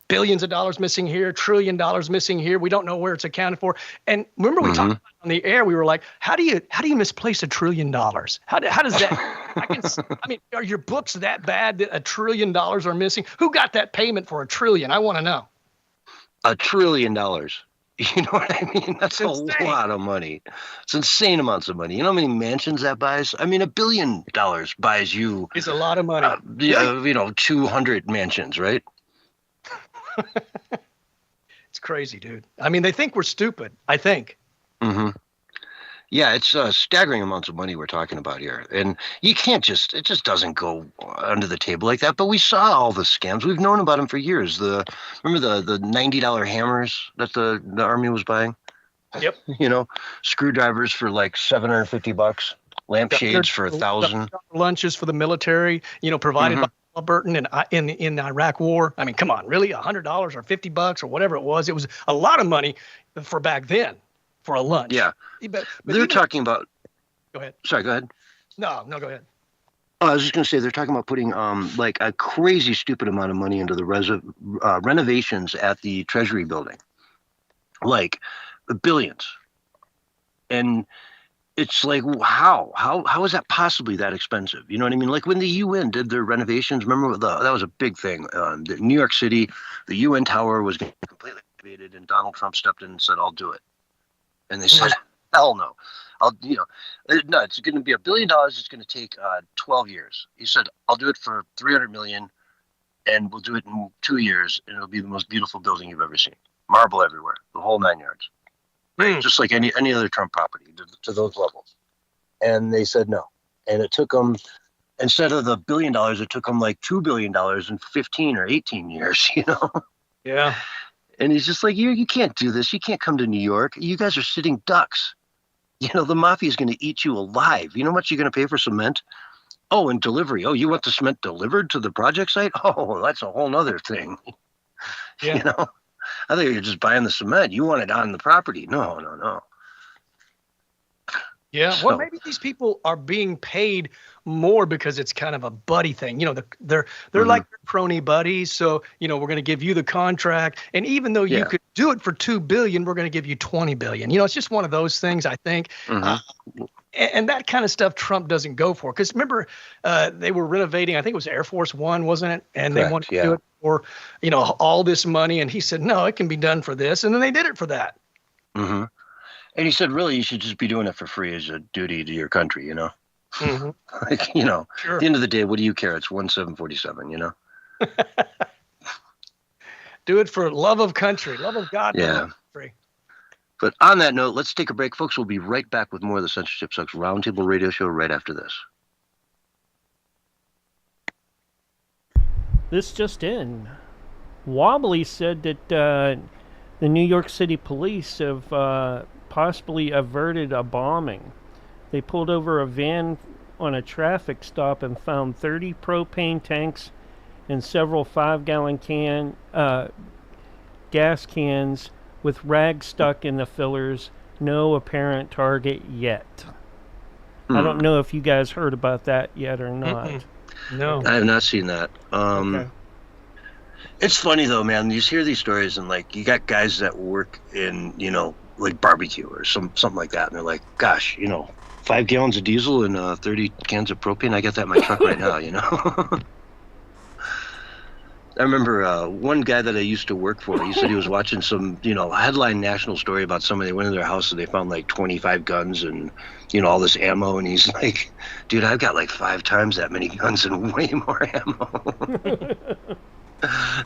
billions of dollars missing here, $1 trillion missing here. We don't know where it's accounted for. And remember we talked about it on the air, we were like, how do you misplace $1 trillion? How does that, are your books that bad that $1 trillion are missing? Who got that payment for $1 trillion? I want to know. $1 trillion. You know what I mean? That's a lot of money. It's insane amounts of money. You know how many mansions that buys? I mean, $1 billion buys you. It's a lot of money. 200 mansions, right? It's crazy, dude. I mean, they think we're stupid, I think. Yeah, it's staggering amounts of money we're talking about here. And you can't it just doesn't go under the table like that. But we saw all the scams. We've known about them for years. Remember the $90 hammers that the Army was buying? Yep. Screwdrivers for like $750. Lampshades for $1,000. Lunches for the military, provided by Burton in the Iraq War. I mean, come on, really? $100 or $50 or whatever it was. It was a lot of money for back then for a lunch. Yeah. But they're talking about. Go ahead. Sorry, go ahead. No, go ahead. Oh, I was just going to say they're talking about putting like a crazy stupid amount of money into the renovations at the Treasury building, like billions. And it's like, how is that possibly that expensive? You know what I mean? Like when the UN did their renovations, remember that was a big thing. New York City, the UN tower was going to be completely renovated, and Donald Trump stepped in and said, "I'll do it." And they said, "Hell no." No, it's going to be $1 billion. It's going to take 12 years. He said, "I'll do it for $300 million, and we'll do it in 2 years, and it'll be the most beautiful building you've ever seen. Marble everywhere, the whole 9 yards, right? Just like any other Trump property to those levels." And they said no, and it took them, instead of the $1 billion, it took them like $2 billion in 15 or 18 years. Yeah. And he's just like, you can't do this. You can't come to New York. You guys are sitting ducks. The mafia is going to eat you alive. You know how much you're going to pay for cement? Oh, and delivery. Oh, you want the cement delivered to the project site? Oh, that's a whole nother thing. Yeah. I thought you were just buying the cement. You want it on the property. No. Yeah. Well, maybe these people are being paid more because it's kind of a buddy thing. They're like crony buddies. So, we're going to give you the contract. And even though you could do it for $2 billion, we're going to give you $20 billion. It's just one of those things, I think. And that kind of stuff Trump doesn't go for. Because remember, they were renovating, I think it was Air Force One, wasn't it? And Correct, they wanted to do it for, all this money. And he said, no, it can be done for this. And then they did it for that. Mm-hmm. And he said, really, you should just be doing it for free as a duty to your country, Mm-hmm. Like, Sure. At the end of the day, what do you care? It's 1747, Do it for love of country, love of God, love of country. But on that note, let's take a break, folks. We'll be right back with more of the Censorship Sucks Roundtable Radio Show right after this. This just in. Wobbly said that the New York City police have possibly averted a bombing. They pulled over a van on a traffic stop and found 30 propane tanks and several 5-gallon gas cans with rags stuck in the fillers. No apparent target yet. I don't know if you guys heard about that yet or not. No. I have not seen that. Okay. It's funny, though, man. You hear these stories, and, like, you got guys that work in, like barbecue or something like that, and they're like, gosh, 5 gallons of diesel and 30 cans of propane. I got that in my truck right now, I remember one guy that I used to work for, he said he was watching some, headline national story about somebody. They went in their house and they found like 25 guns and, all this ammo. And he's like, dude, I've got like 5 times that many guns and way more ammo.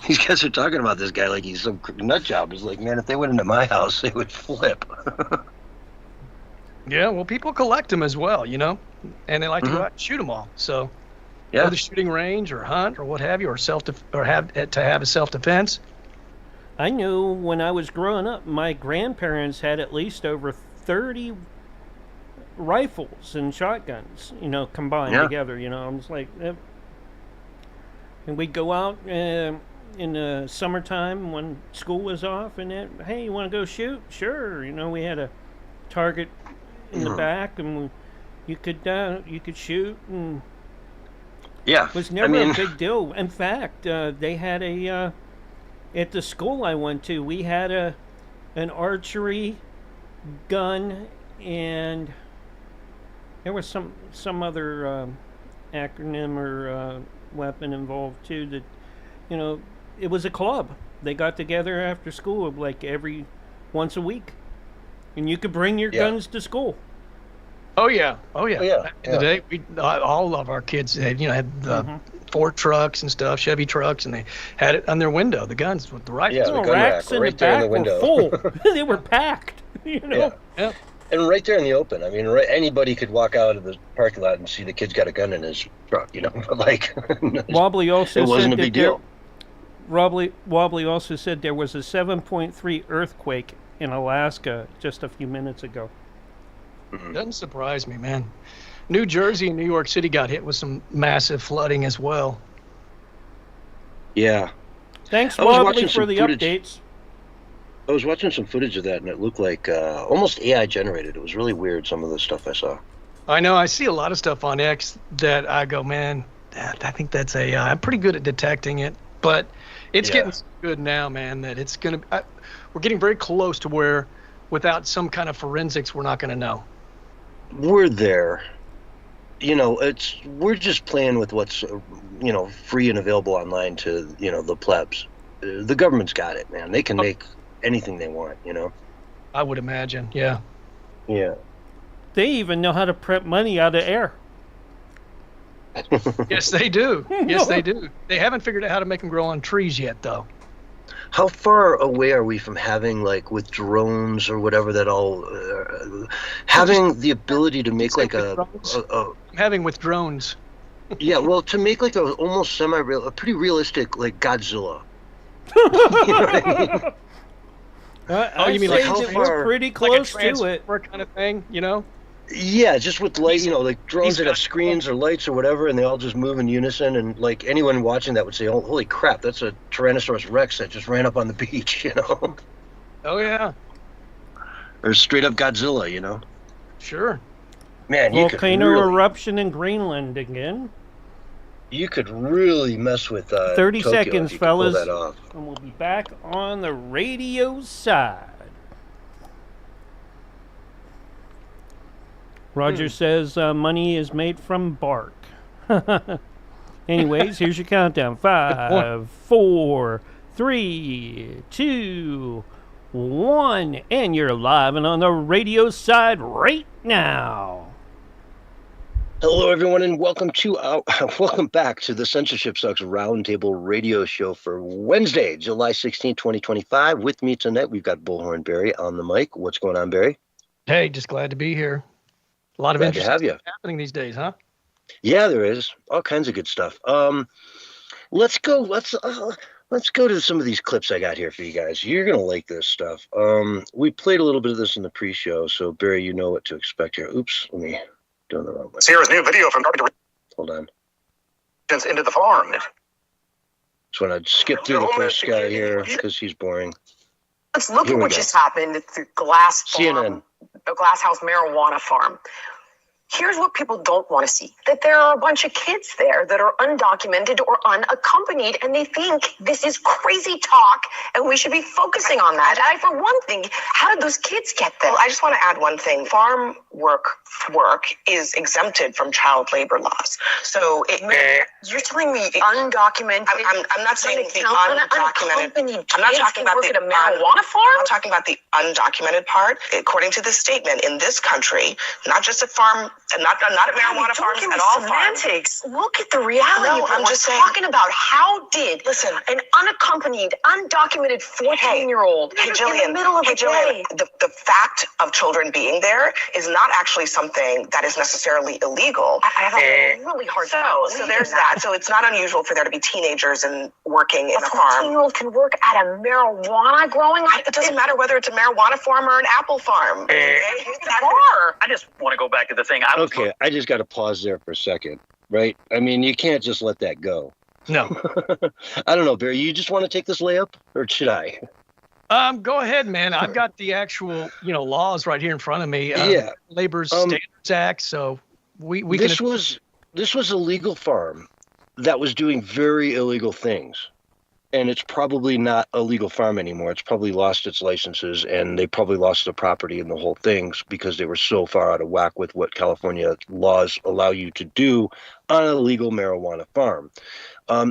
These guys are talking about this guy like he's some nut job. He's like, man, if they went into my house, they would flip. Yeah, well, people collect them as well, and they like to go out and shoot them all. So, go to the shooting range or hunt or what have you, or have a self-defense. I knew when I was growing up, my grandparents had at least over 30 rifles and shotguns, combined together. I was like, and we'd go out in the summertime when school was off, and hey, you want to go shoot? Sure. We had a target in the back, and you could shoot, and it was never a big deal. In fact, they had at the school I went to, we had an archery gun, and there was some other acronym or weapon involved too. That it was a club. They got together after school like once a week, and you could bring your guns to school. Oh yeah. Back in the day, all of our kids had Ford trucks and stuff, Chevy trucks, and they had it on their window, the guns with the rifles. Yeah, the gun racks rack, in right the there in back the window. were full. They were packed. Yeah. And right there in the open. I mean, anybody could walk out of the parking lot and see the kid's got a gun in his truck. But like, Wobbly also it wasn't a big deal. Wobbly also said there was a 7.3 earthquake in Alaska just a few minutes ago. Doesn't surprise me, man. New Jersey and New York City got hit with some massive flooding as well. Yeah. Thanks, I was Wobbly, watching for some the footage. updates. I was watching some footage of that, and it looked like almost AI generated. It was really weird, some of the stuff I saw. I know. I see a lot of stuff on X that I go, man, I think that's AI. I'm pretty good at detecting it, but it's getting so good now, man, that it's going to we're getting very close to where without some kind of forensics, we're not going to know. We're there. You know, we're just playing with what's, free and available online to, the plebs. The government's got it, man. They can make anything they want, I would imagine, yeah. Yeah. They even know how to prep money out of air. Yes, they do. Yes, they do. They haven't figured out how to make them grow on trees yet, though. How far away are we from having, like, with drones or whatever that all, having the ability to make, like, I'm having with drones. Yeah, well, to make, like, a almost a pretty realistic, like, Godzilla. You know what I mean? I'd you mean say like that how we're far- pretty Like a close to it. transfer kind of thing, Yeah, just with light, like drones that have got- screens or lights or whatever, and they all just move in unison. And like anyone watching that would say, "Oh, holy crap, that's a Tyrannosaurus Rex that just ran up on the beach," Oh, yeah. or straight up Godzilla, Sure. Man, you could Volcano really, eruption in Greenland again. you could really mess with 30 Tokyo seconds, if you could pull fellas. that off. And we'll be back on the radio side. Roger says money is made from bark. Anyways, here's your countdown. 5, 4, 3, 2, 1. And you're live and on the radio side right now. Hello, everyone, and welcome back to the Censorship Sucks Roundtable Radio Show for Wednesday, July 16, 2025. With me tonight, we've got Bullhorn Barry on the mic. What's going on, Barry? Hey, just glad to be here. A lot of Glad to interesting have you. stuff happening these days, huh? Yeah, there is all kinds of good stuff. Let's go to some of these clips I got here for you guys. You're gonna like this stuff. We played a little bit of this in the pre-show, so Barry, you know what to expect here. Oops, let me doing the wrong way. Here's new video from Hold on. into the farm. Just want to skip through the first guy here because he's boring. Let's look Here at we what go. just happened at the glass farm, CNN. a glass house marijuana farm. Here's what people don't want to see, that there are a bunch of kids there that are undocumented or unaccompanied, and they think this is crazy talk, and we should be focusing on that. And for one thing, how did those kids get there? Well, I just want to add one thing. Farm work is exempted from child labor laws. So You're telling me undocumented? I'm not saying the unaccompanied undocumented. I'm not kids talking can about work the at a marijuana farm? I'm talking about the undocumented part. According to the statement in this country, not just a farm, not at marijuana farms, Don't give at me all farms. semantics. Look at the reality. No, of what I'm we're just saying- talking about. How did an unaccompanied, undocumented 14-year-old Hey, in Jillian. the middle of Hey, the day? Jillian. The fact of children being there is not actually something that is necessarily illegal. I have a really hard time. So there's that. So it's not unusual for there to be teenagers and working in A a farm. 14-year-old can work at a marijuana growing. It doesn't matter whether it's a marijuana farm or an apple farm. Bar. I just want to go back to the thing. Okay, I just got to pause there for a second, right? I mean, you can't just let that go. No. I don't know, Barry. You just want to take this layup, or should I? Go ahead, man. I've got the actual, laws right here in front of me. Yeah. Labor Standards Act. So we This can. was a legal farm that was doing very illegal things. And it's probably not a legal farm anymore. It's probably lost its licenses, and they probably lost the property and the whole things because they were so far out of whack with what California laws allow you to do on a legal marijuana farm.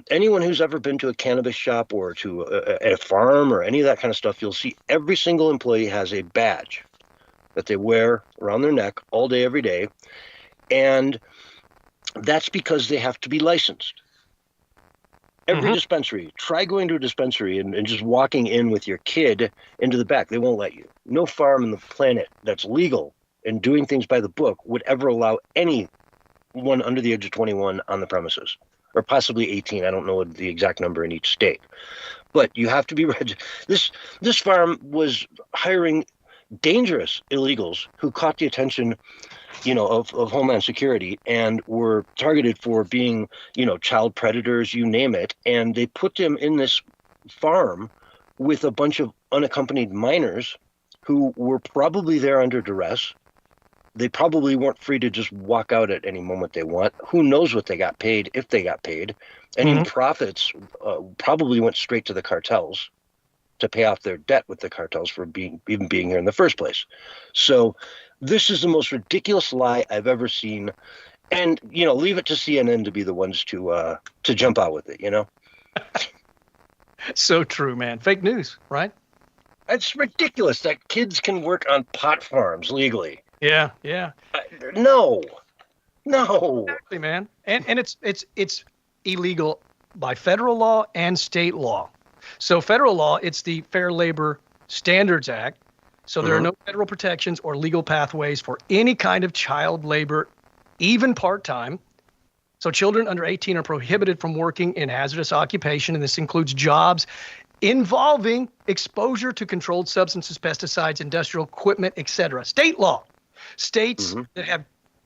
Anyone who's ever been to a cannabis shop or to a farm or any of that kind of stuff, you'll see every single employee has a badge that they wear around their neck all day, every day. And that's because they have to be licensed. Every dispensary, try going to a dispensary and just walking in with your kid into the back. They won't let you. No farm on the planet that's legal and doing things by the book would ever allow anyone under the age of 21 on the premises, or possibly 18. I don't know the exact number in each state. But you have to be registered. This farm was hiring dangerous illegals who caught the attention of Homeland Security, and were targeted for being, child predators, you name it. And they put them in this farm with a bunch of unaccompanied minors who were probably there under duress. They probably weren't free to just walk out at any moment they want. Who knows what they got paid, if they got paid. Any profits probably went straight to the cartels to pay off their debt with the cartels for even being here in the first place. So this is the most ridiculous lie I've ever seen. And, leave it to CNN to be the ones to jump out with it, So true, man. Fake news, right? It's ridiculous that kids can work on pot farms legally. Yeah. No. Exactly, man. And it's illegal by federal law and state law. So federal law, it's the Fair Labor Standards Act. So there are no federal protections or legal pathways for any kind of child labor, even part-time. So children under 18 are prohibited from working in hazardous occupation, and this includes jobs involving exposure to controlled substances, pesticides, industrial equipment, etc. State law. States that have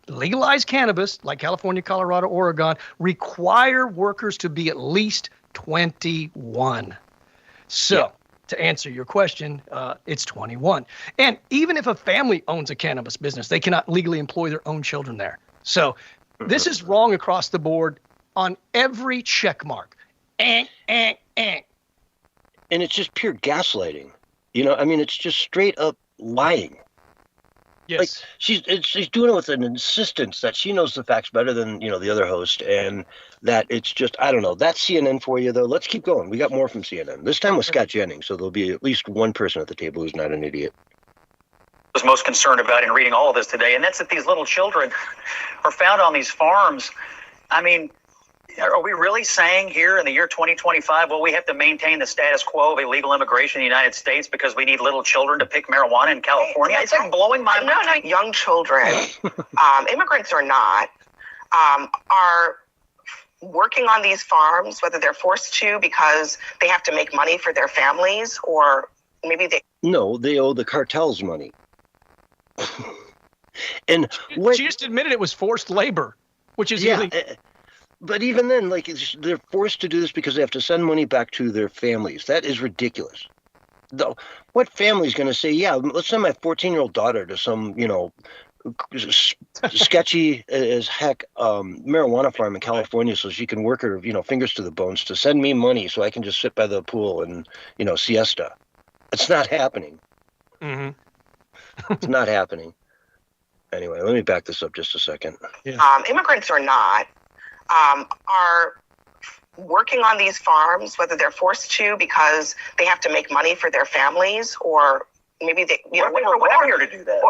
legalized cannabis, like California, Colorado, Oregon, require workers to be at least 21. So, to answer your question, it's 21. And even if a family owns a cannabis business, they cannot legally employ their own children there. So, this is wrong across the board on every check mark. And it's just pure gaslighting. It's just straight up lying. Yes. Like she's doing it with an insistence that she knows the facts better than, the other host, and that it's just, I don't know. That's CNN for you, though. Let's keep going. We got more from CNN. This time with Scott Jennings, so there'll be at least one person at the table who's not an idiot. Was most concerned about in reading all of this today, and that's that these little children are found on these farms. I mean, are we really saying here in the year 2025, well, we have to maintain the status quo of illegal immigration in the United States because we need little children to pick marijuana in California? It's like blowing my mind. No, young children, immigrants or not, are working on these farms, whether they're forced to because they have to make money for their families, or maybe they... No, they owe the cartels money. And she just admitted it was forced labor, which is illegal. But even then, they're forced to do this because they have to send money back to their families. That is ridiculous. Though, what family is going to say, let's send my 14-year-old daughter to some, sketchy as heck marijuana farm in California so she can work her, fingers to the bones to send me money so I can just sit by the pool and, siesta. It's not happening. It's not happening. Anyway, let me back this up just a second. Immigrants or not, are working on these farms, whether they're forced to because they have to make money for their families, or maybe they, whatever here to do that.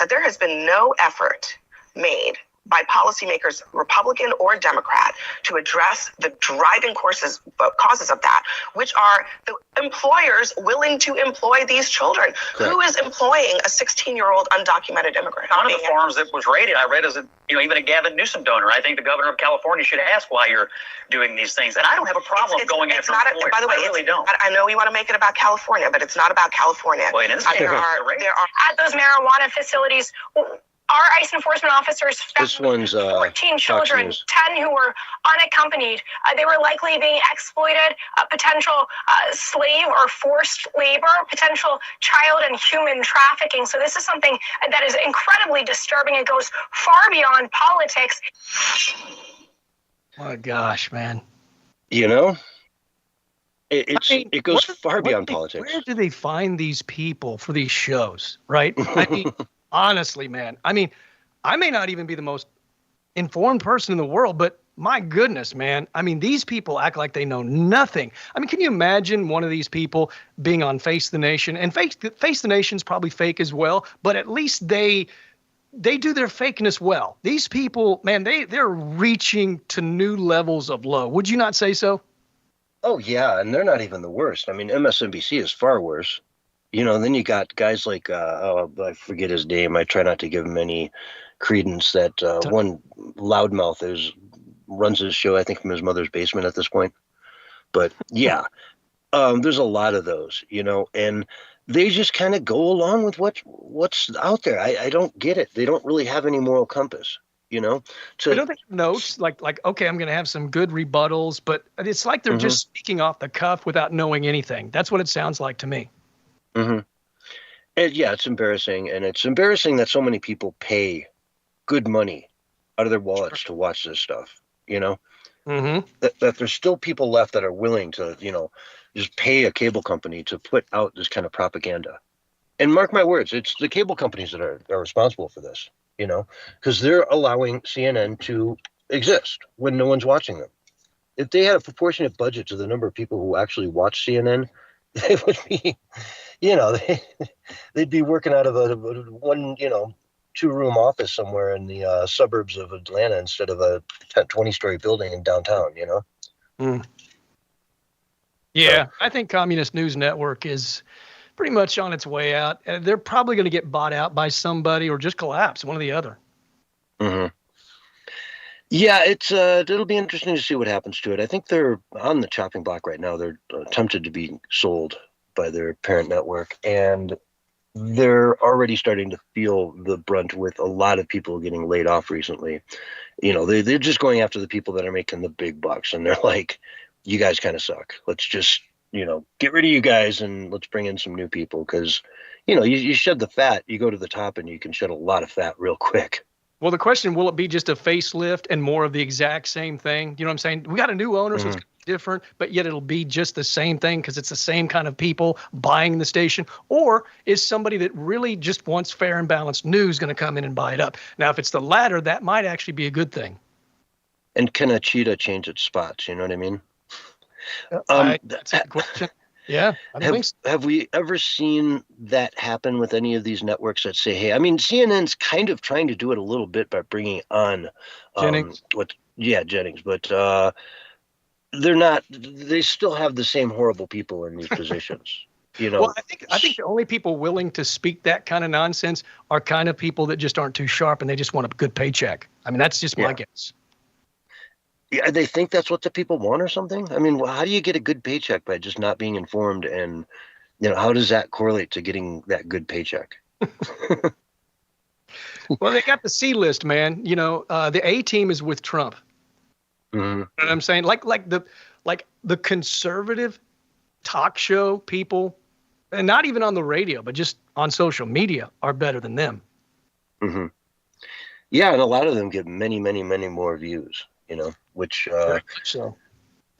There has been no effort made by policymakers, Republican or Democrat, to address the driving causes of that, which are the employers willing to employ these children. Correct. Who is employing a 16-year-old undocumented immigrant? One of the farms that was raided, I read, as even a Gavin Newsom donor. I think the governor of California should ask why you're doing these things. And I don't have a problem going after employers. By the way, I really don't. I know we want to make it about California, but it's not about California. Well, it is. There are at those marijuana facilities. Our ICE enforcement officers found 14 children, 10 who were unaccompanied. They were likely being exploited, potential slave or forced labor, potential child and human trafficking. So this is something that is incredibly disturbing. It goes far beyond politics. Oh, gosh, man. It goes far beyond politics. Where do they find these people for these shows, right? I mean, honestly, man. I mean, I may not even be the most informed person in the world, but my goodness, man. I mean, these people act like they know nothing. I mean, can you imagine one of these people being on Face the Nation? And Face the Nation's probably fake as well, but at least they do their fakeness well. These people, man, they're reaching to new levels of low. Would you not say so? Oh, yeah, and they're not even the worst. I mean, MSNBC is far worse. Then you got guys like, I forget his name. I try not to give him any credence. That one loudmouth runs his show, I think, from his mother's basement at this point. But, yeah, there's a lot of those, and they just kind of go along with what's out there. I don't get it. They don't really have any moral compass, you know. They don't take notes like okay, I'm going to have some good rebuttals, but it's like they're just speaking off the cuff without knowing anything. That's what it sounds like to me. And yeah, it's embarrassing, and it's embarrassing that so many people pay good money out of their wallets to watch this stuff. You know, that there's still people left that are willing to, you know, just pay a cable company to put out this kind of propaganda. And mark my words, it's the cable companies that are responsible for this, you know, because they're allowing CNN to exist when no one's watching them. If they had a proportionate budget to the number of people who actually watch CNN, they would be, you know, they'd be working out of a one, you know, 2-room office somewhere in the suburbs of Atlanta instead of a 20-story building in downtown, you know? Yeah, I think Communist News Network is pretty much on its way out. They're probably going to get bought out by somebody or just collapse, one or the other. Yeah, it'll be interesting to see what happens to it. I think they're on the chopping block right now. They're attempted to be sold by their parent network, and they're already starting to feel the brunt with a lot of people getting laid off recently. You know, they're just going after the people that are making the big bucks, and they're like, you guys kind of suck. Let's just, you know, get rid of you guys and let's bring in some new people, because, you know, you shed the fat, you go to the top and you can shed a lot of fat real quick. Well, the question, will it be just a facelift and more of the exact same thing? You know what I'm saying? We got a new owner, so it's different, but yet it'll be just the same thing because it's the same kind of people buying the station? Or is somebody that really just wants fair and balanced news going to come in and buy it up? Now, if it's the latter, that might actually be a good thing. And can a cheetah change its spots? You know what I mean? That's a good question. Yeah. Have we ever seen that happen with any of these networks that say, hey, I mean, CNN's kind of trying to do it a little bit by bringing on Jennings. Jennings, but they still have the same horrible people in these positions. You know, well, I think the only people willing to speak that kind of nonsense are kind of people that just aren't too sharp and they just want a good paycheck. I mean, that's just my guess. Yeah, they think that's what the people want or something. I mean, how do you get a good paycheck by just not being informed? And, you know, how does that correlate to getting that good paycheck? Well, they got the C list, man. You know, the A team is with Trump. You know what I'm saying? Like the conservative talk show people, and not even on the radio, but just on social media, are better than them. Yeah, and a lot of them get many, many, many more views. You know, which,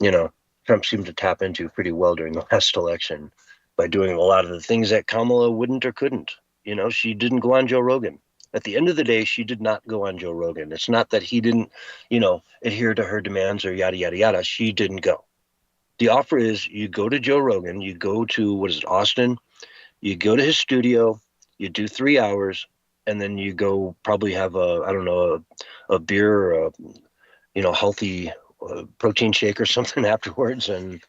you know, Trump seemed to tap into pretty well during the last election by doing a lot of the things that Kamala wouldn't or couldn't. You know, she didn't go on Joe Rogan. At the end of the day, she did not go on Joe Rogan. It's not that he didn't, you know, adhere to her demands or yada, yada, yada. She didn't go. The offer is you go to Joe Rogan, you go to, Austin, you go to his studio, you do 3 hours, and then you go probably have a beer or a, you know, healthy protein shake or something afterwards. And,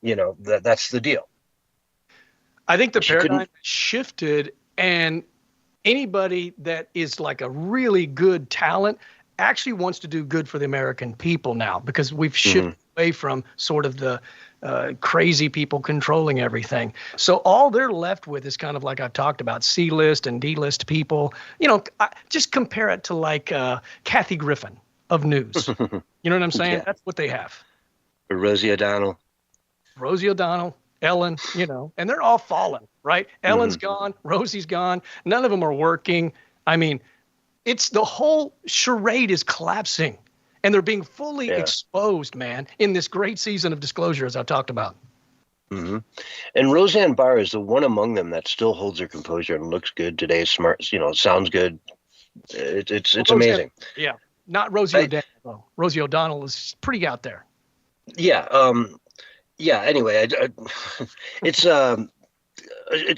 you know, that's the deal. I think the paradigm shifted, and anybody that is like a really good talent actually wants to do good for the American people now, because we've shifted away from sort of the crazy people controlling everything. So all they're left with is kind of like I've talked about, C-list and D-list people. You know, just compare it to like Kathy Griffin of news. You know what I'm saying? Yeah. That's what they have. Rosie O'Donnell, Ellen, you know, and they're all fallen, right? Ellen's gone, Rosie's gone. None of them are working. I mean, it's the whole charade is collapsing, and they're being fully exposed, man, in this great season of disclosure, as I've talked about. And Roseanne Barr is the one among them that still holds her composure and looks good today, smart, you know, sounds good. It's amazing. Yeah. Not Rosie O'Donnell, though. Rosie O'Donnell is pretty out there. Yeah. Anyway, it's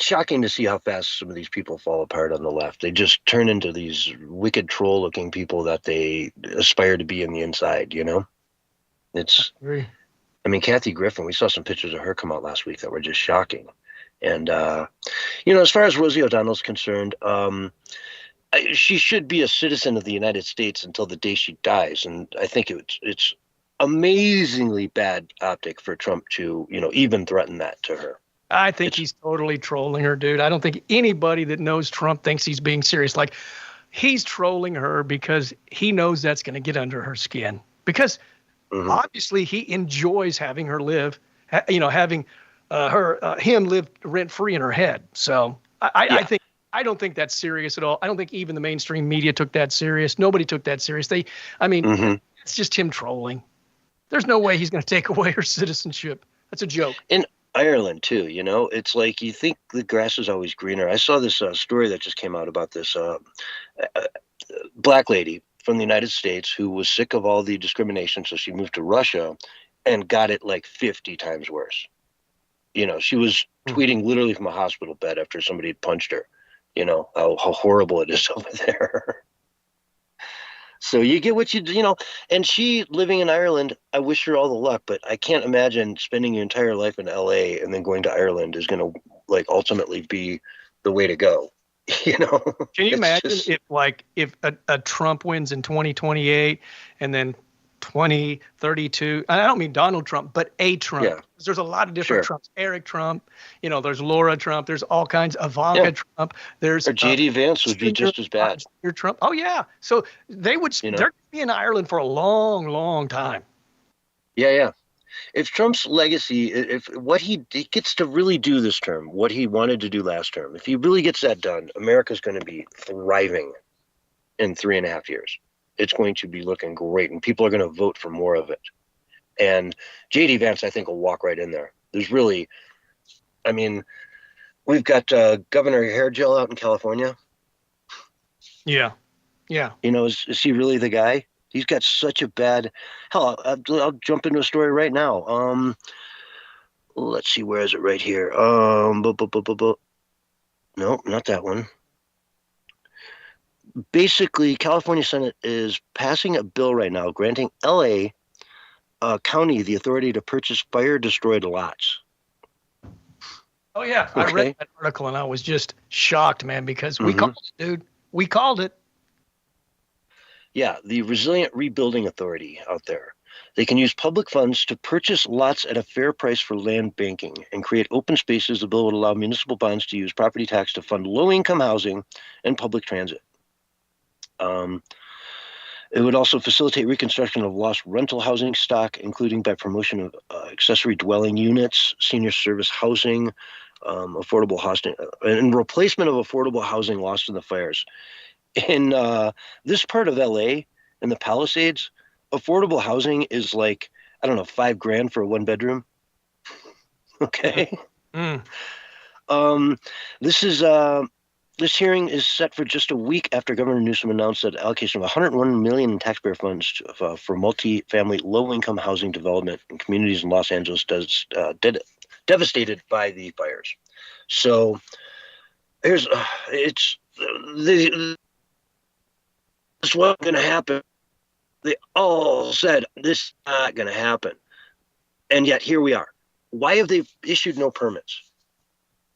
shocking to see how fast some of these people fall apart on the left. They just turn into these wicked troll-looking people that they aspire to be in the inside. You know, I mean, Kathy Griffin. We saw some pictures of her come out last week that were just shocking. And you know, as far as Rosie O'Donnell's concerned, she should be a citizen of the United States until the day she dies. And I think it's amazingly bad optic for Trump to, you know, even threaten that to her. I think he's totally trolling her, dude. I don't think anybody that knows Trump thinks he's being serious. Like, he's trolling her because he knows that's going to get under her skin. Because obviously he enjoys having her live, having him live rent free in her head. So I don't think that's serious at all. I don't think even the mainstream media took that serious. Nobody took that serious. It's just him trolling. There's no way he's going to take away her citizenship. That's a joke. In Ireland too, it's like you think the grass is always greener. I saw this story that just came out about this black lady from the United States who was sick of all the discrimination, so she moved to Russia and got it like 50 times worse. She was tweeting literally from a hospital bed after somebody had punched her. How horrible it is over there. So you get what and she living in Ireland, I wish her all the luck, but I can't imagine spending your entire life in LA and then going to Ireland is going to ultimately be the way to go. Can you imagine if a Trump wins in 2028 and then 2032, and I don't mean Donald Trump, but a Trump. Yeah. There's a lot of different Trumps. Eric Trump, there's Laura Trump, there's all kinds of Ivanka Trump. Or JD Vance would be just as bad. Trump. Oh yeah. So they're going to be in Ireland for a long, long time. Yeah. If Trump's legacy, if what he gets to really do this term, what he wanted to do last term, if he really gets that done, America's going to be thriving in 3.5 years. It's going to be looking great, and people are going to vote for more of it. And JD Vance, I think, will walk right in there. There's really, we've got Governor Hairgel out in California. Yeah. Is he really the guy? He's got such a bad. Hell, I'll jump into a story right now. Let's see, where is it? Right here. No, not that one. Basically, California Senate is passing a bill right now granting LA County the authority to purchase fire-destroyed lots. Oh, yeah. Okay. I read that article, and I was just shocked, man, because we called it, dude. We called it. Yeah, the Resilient Rebuilding Authority out there. They can use public funds to purchase lots at a fair price for land banking and create open spaces. The bill would allow municipal bonds to use property tax to fund low-income housing and public transit. It would also facilitate reconstruction of lost rental housing stock, including by promotion of accessory dwelling units, senior service housing, affordable housing, and replacement of affordable housing lost in the fires. In this part of LA, in the Palisades, affordable housing is like, I don't know, $5,000 for a 1-bedroom. Okay. This hearing is set for just a week after Governor Newsom announced that allocation of $101 million in taxpayer funds for multi-family low-income housing development in communities in Los Angeles devastated by the fires. So this is what's going to happen. They all said this is not going to happen, and yet here we are. Why have they issued no permits?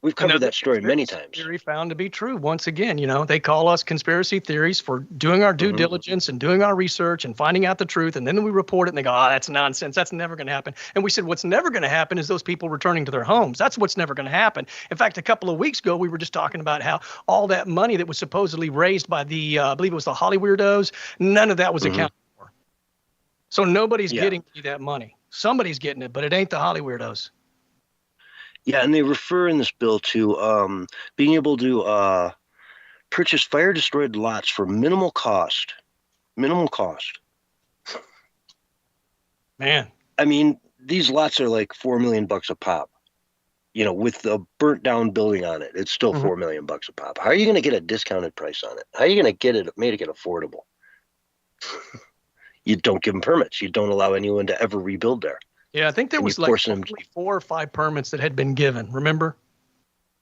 We've covered that story many times. Theory found to be true. Once again, they call us conspiracy theories for doing our due diligence and doing our research and finding out the truth. And then we report it and they go, that's nonsense. That's never going to happen. And we said, what's never going to happen is those people returning to their homes. That's what's never going to happen. In fact, a couple of weeks ago, we were just talking about how all that money that was supposedly raised by the, I believe it was the Hollyweirdos, none of that was accounted for. So nobody's getting that money. Somebody's getting it, but it ain't the Hollyweirdos. Yeah, and they refer in this bill to being able to purchase fire-destroyed lots for minimal cost. Minimal cost. Man. These lots are like $4 million a pop. With a burnt-down building on it, it's still $4 million a pop. How are you going to get a discounted price on it? How are you going to make it affordable? You don't give them permits. You don't allow anyone to ever rebuild there. Yeah, I think there was like 4 or 5 permits that had been given, remember?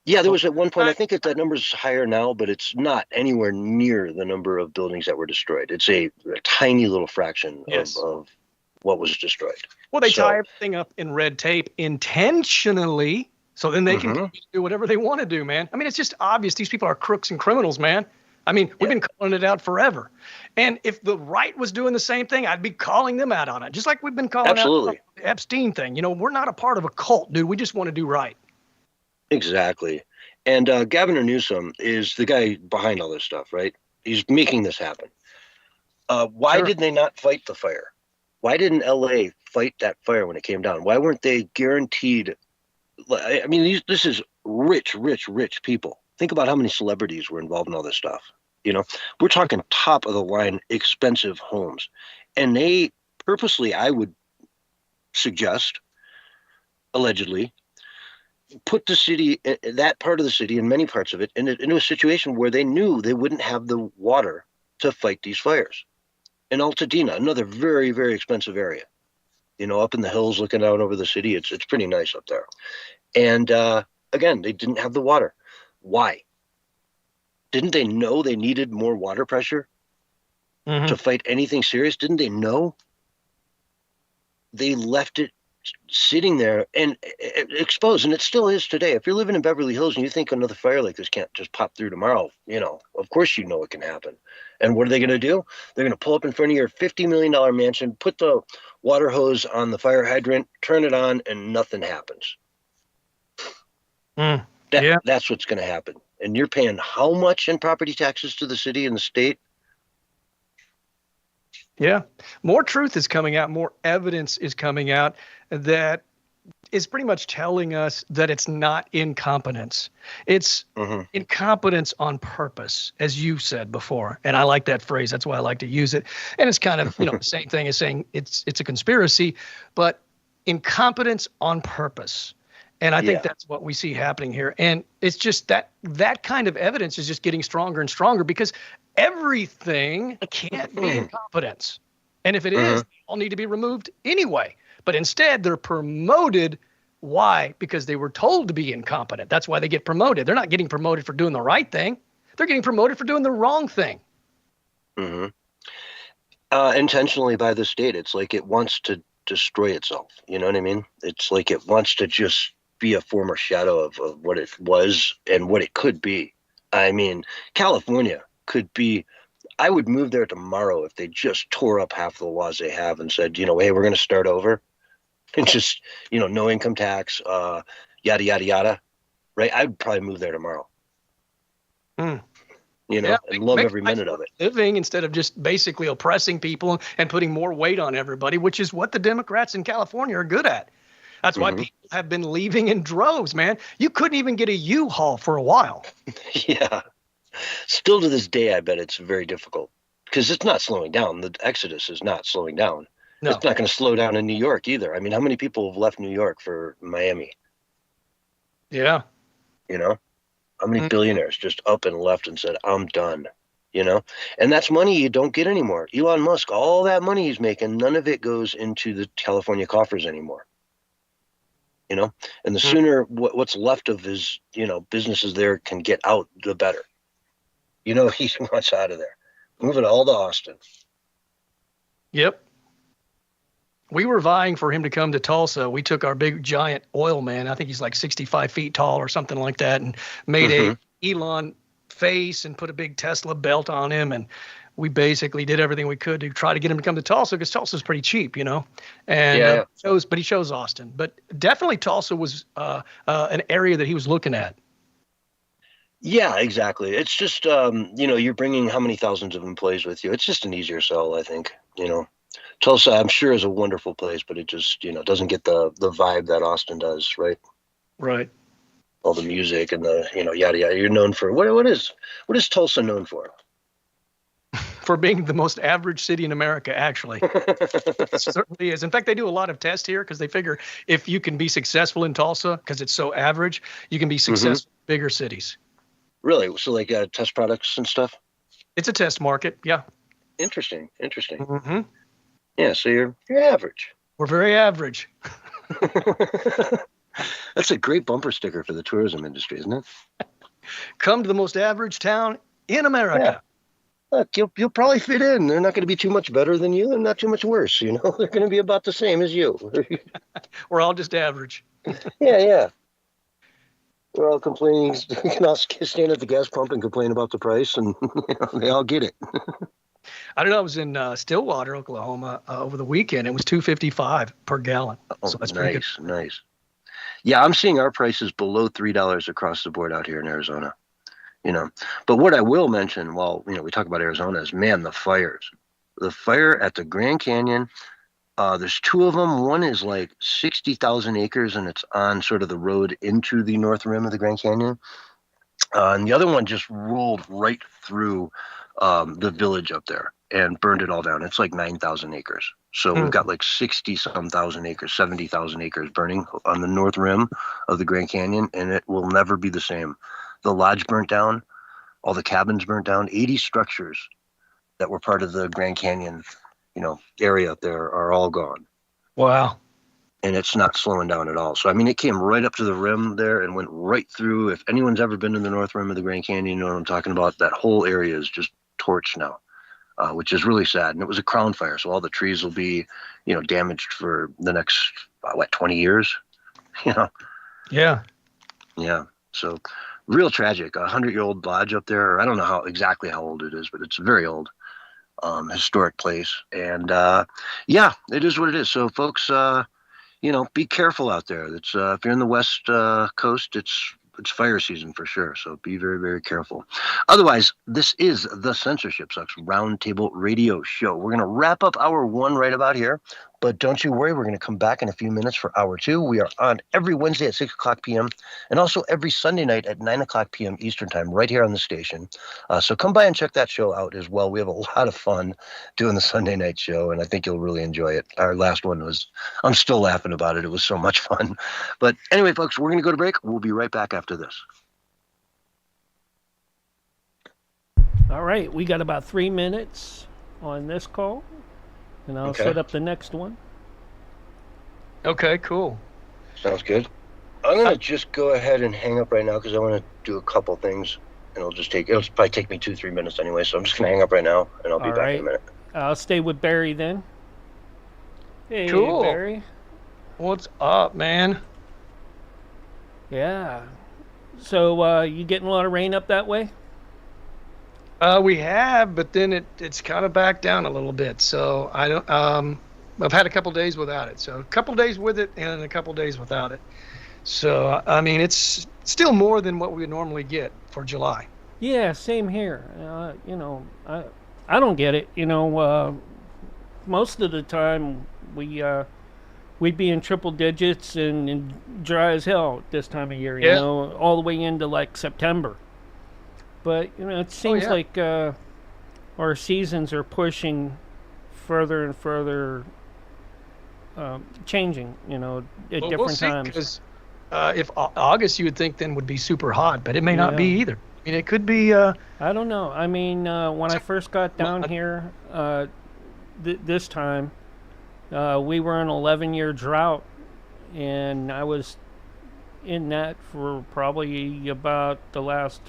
Yeah, there was at one point, I think that number's higher now, but it's not anywhere near the number of buildings that were destroyed. It's a tiny little fraction of what was destroyed. Well, they tie everything up in red tape intentionally, so then they can do whatever they want to do, man. It's just obvious these people are crooks and criminals, man. We've been calling it out forever. And if the right was doing the same thing, I'd be calling them out on it. Just like we've been calling out the Epstein thing. We're not a part of a cult, dude. We just want to do right. Exactly. And Governor Newsom is the guy behind all this stuff, right? He's making this happen. Why did they not fight the fire? Why didn't LA fight that fire when it came down? Why weren't they guaranteed? I mean, this is rich people. Think about how many celebrities were involved in all this stuff. You know, we're talking top of the line, expensive homes. And they purposely, I would suggest, allegedly, put the city, that part of the city and many parts of it, into a situation where they knew they wouldn't have the water to fight these fires. In Altadena, another very, very expensive area, you know, up in the hills looking out over the city. It's pretty nice up there. And again, they didn't have the water. Why? Didn't they know they needed more water pressure to fight anything serious? Didn't they know? They left it sitting there and exposed, and it still is today. If you're living in Beverly Hills and you think another fire like this can't just pop through tomorrow, you know, of course you know it can happen. And what are they going to do? They're going to pull up in front of your $50 million mansion, put the water hose on the fire hydrant, turn it on, and nothing happens. That's what's going to happen. And you're paying how much in property taxes to the city and the state? Yeah. More truth is coming out. More evidence is coming out that is pretty much telling us that it's not incompetence. It's incompetence on purpose, as you said before. And I like that phrase. That's why I like to use it. And it's kind of, you know, the same thing as saying it's a conspiracy, but incompetence on purpose. And I think that's what we see happening here. And it's just that kind of evidence is just getting stronger and stronger because everything can't be incompetence. And if it is, they all need to be removed anyway. But instead, they're promoted. Why? Because they were told to be incompetent. That's why they get promoted. They're not getting promoted for doing the right thing. They're getting promoted for doing the wrong thing. Intentionally by the state. It's like it wants to destroy itself. You know what I mean? It's like it wants to just be a former shadow of what it was and what it could be. I mean, California could be, I would move there tomorrow if they just tore up half the laws they have and said, you know, hey, we're going to start over and just, you know, no income tax, yada, yada, yada. Right. I'd probably move there tomorrow. You know, and love every minute of it. Living instead of just basically oppressing people and putting more weight on everybody, which is what the Democrats in California are good at. That's why people have been leaving in droves, man. You couldn't even get a U-Haul for a while. Yeah. Still to this day, I bet it's very difficult because it's not slowing down. The exodus is not slowing down. No. It's not going to slow down in New York either. I mean, how many people have left New York for Miami? Yeah. You know, how many billionaires just up and left and said, I'm done, you know? And that's money you don't get anymore. Elon Musk, all that money he's making, none of it goes into the California coffers anymore. You know, and the sooner what's left of his, you know, businesses there can get out, the better. You know, he wants out of there. Move it all to Austin. Yep. We were vying for him to come to Tulsa. We took our big giant oil man. I think he's like 65 feet tall or something like that, and made a Elon face and put a big Tesla belt on him. And we basically did everything we could to try to get him to come to Tulsa because Tulsa's pretty cheap, you know. And he chose Austin. But definitely Tulsa was an area that he was looking at. Yeah, exactly. It's just, you know, you're bringing how many thousands of employees with you. It's just an easier sell, I think, you know. Tulsa, I'm sure, is a wonderful place, but it just, you know, doesn't get the vibe that Austin does, right? Right. All the music and the, you know, yada, yada. You're known for, what is Tulsa known for? For being the most average city in America, actually. It certainly is. In fact, they do a lot of tests here because they figure if you can be successful in Tulsa, because it's so average, you can be successful in bigger cities. Really? So like test products and stuff? It's a test market, yeah. Interesting. Yeah, so you're average. We're very average. That's a great bumper sticker for the tourism industry, isn't it? Come to the most average town in America. Yeah. Look, you'll probably fit in. They're not going to be too much better than you and not too much worse, you know? They're going to be about the same as you. We're all just average. Yeah. We're all complaining. We can all stand at the gas pump and complain about the price, and you know, they all get it. I don't know. I was in Stillwater, Oklahoma over the weekend. It was $2.55 per gallon. Oh, so that's pretty good. Nice. Yeah, I'm seeing our prices below $3 across the board out here in Arizona. But what I will mention while we talk about Arizona is, man, the fires. The fire at the Grand Canyon. There's two of them. One is like 60,000 acres, and it's on sort of the road into the north rim of the Grand Canyon. And the other one just rolled right through the village up there and burned it all down. It's like 9,000 acres. So we've got like 60-some thousand acres, 70,000 acres burning on the north rim of the Grand Canyon, and it will never be the same. The lodge burnt down, all the cabins burnt down, 80 structures that were part of the Grand Canyon, area up there are all gone. Wow. And it's not slowing down at all. So, I mean, it came right up to the rim there and went right through. If anyone's ever been to the north rim of the Grand Canyon, you know what I'm talking about. That whole area is just torched now, which is really sad. And it was a crown fire, so all the trees will be, damaged for the next, 20 years, Yeah. Yeah. So real tragic. 100-year-old lodge up there. I don't know exactly how old it is, but it's very old. Historic place. And, it is what it is. So, folks, be careful out there. It's if you're in the West Coast, it's fire season for sure. So be very, very careful. Otherwise, this is the Censorship Sucks Roundtable Radio Show. We're going to wrap up hour 1 right about here. But don't you worry, we're going to come back in a few minutes for hour 2. We are on every Wednesday at 6 o'clock p.m. and also every Sunday night at 9 o'clock p.m. Eastern Time right here on the station. So come by and check that show out as well. We have a lot of fun doing the Sunday night show, and I think you'll really enjoy it. Our last one I'm still laughing about it. It was so much fun. But anyway, folks, we're going to go to break. We'll be right back after this. All right, we got about 3 minutes on this call. And I'll set up the next one. Okay, cool. Sounds good. I'm going to just go ahead and hang up right now because I want to do a couple things. And it'll probably take me 2-3 minutes anyway. So I'm just going to hang up right now, and I'll be back in a minute. I'll stay with Barry then. Hey, cool. Barry. What's up, man? Yeah. So you getting a lot of rain up that way? We have, but then it's kind of backed down a little bit. So I don't. I've had a couple days without it. So a couple days with it and a couple days without it. So I mean, it's still more than what we would normally get for July. Yeah, same here. I don't get it. Most of the time we'd be in triple digits and dry as hell this time of year. You know, all the way into like September. But, it seems like our seasons are pushing further and further, changing, at different times. Because if August, you would think then would be super hot, but it may not be either. I mean, it could be... I don't know. I mean, when I first got down here this time, we were in an 11-year drought, and I was in that for probably about the last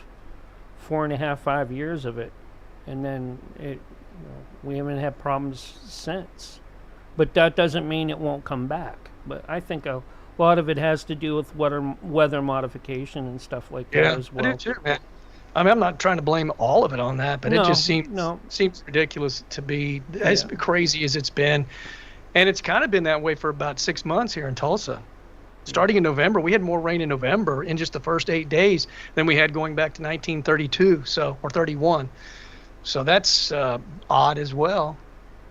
4.5, 5 years of it, and then we haven't had problems since. But that doesn't mean it won't come back. But I think a lot of it has to do with weather modification and stuff like that as well. I do too, man. I mean, I'm not trying to blame all of it on that, but it just seems ridiculous to be as crazy as it's been, and it's kind of been that way for about 6 months here in Tulsa. Starting in November, we had more rain in November in just the first 8 days than we had going back to 1932, or 31. So that's odd as well.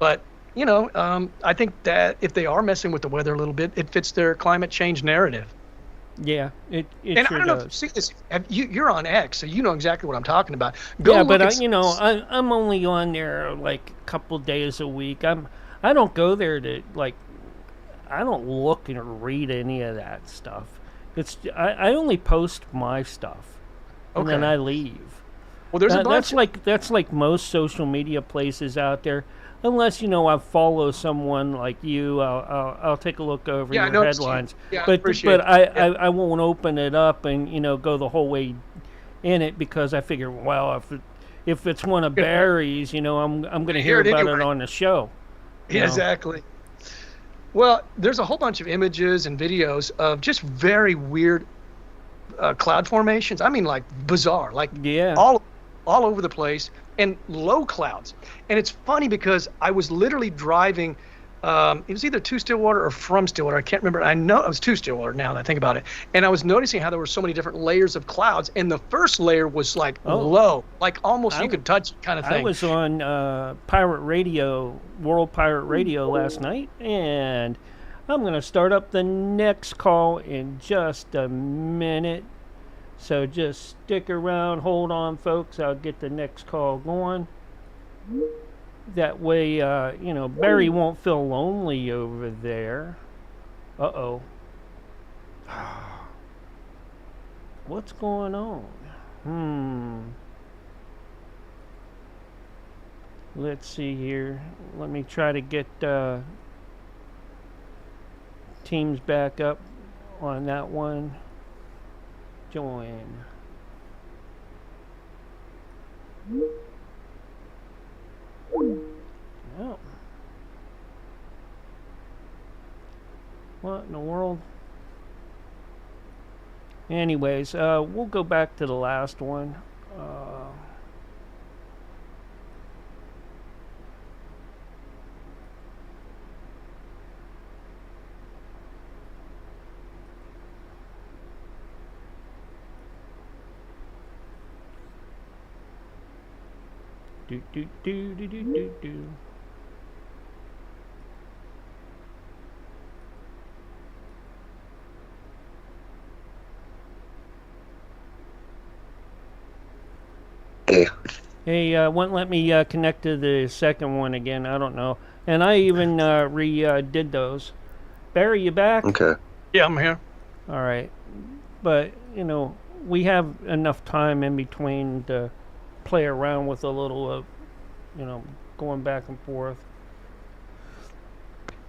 But, I think that if they are messing with the weather a little bit, it fits their climate change narrative. Yeah, it and sure I don't know does. if you see this. You're on X, so you know exactly what I'm talking about. But I'm only on there like a couple days a week. I don't go there to I don't look and read any of that stuff. I only post my stuff, and then I leave. Well, there's a bunch. That's like most social media places out there. Unless I follow someone like you, I'll take a look over your headlines. Yeah, but I I won't open it up and go the whole way in it because I figure, well, if it's one of Barry's, I'm going to hear about it on the show. Exactly. Well, there's a whole bunch of images and videos of just very weird cloud formations. I mean, like bizarre, all over the place, and low clouds. And it's funny because I was literally driving It was either to Stillwater or from Stillwater. I can't remember. I know it was to Stillwater now that I think about it. And I was noticing how there were so many different layers of clouds. And the first layer was like low, like almost you could touch it kind of thing. I was on Pirate Radio, World Pirate Radio last night, and I'm going to start up the next call in just a minute. So just stick around, hold on, folks. I'll get the next call going. That way, you know, Barry won't feel lonely over there. Uh-oh. What's going on? Let's see here. Let me try to get teams back up on that one. Join. Oh. What in the world? Anyways, we'll go back to the last one. Do do do do do do do. Hey, wouldn't let me connect to the second one again. I don't know. And I even did those. Barry, you back? Okay. Yeah, I'm here. All right. But, you know, we have enough time in between to play around with a little, you know, going back and forth.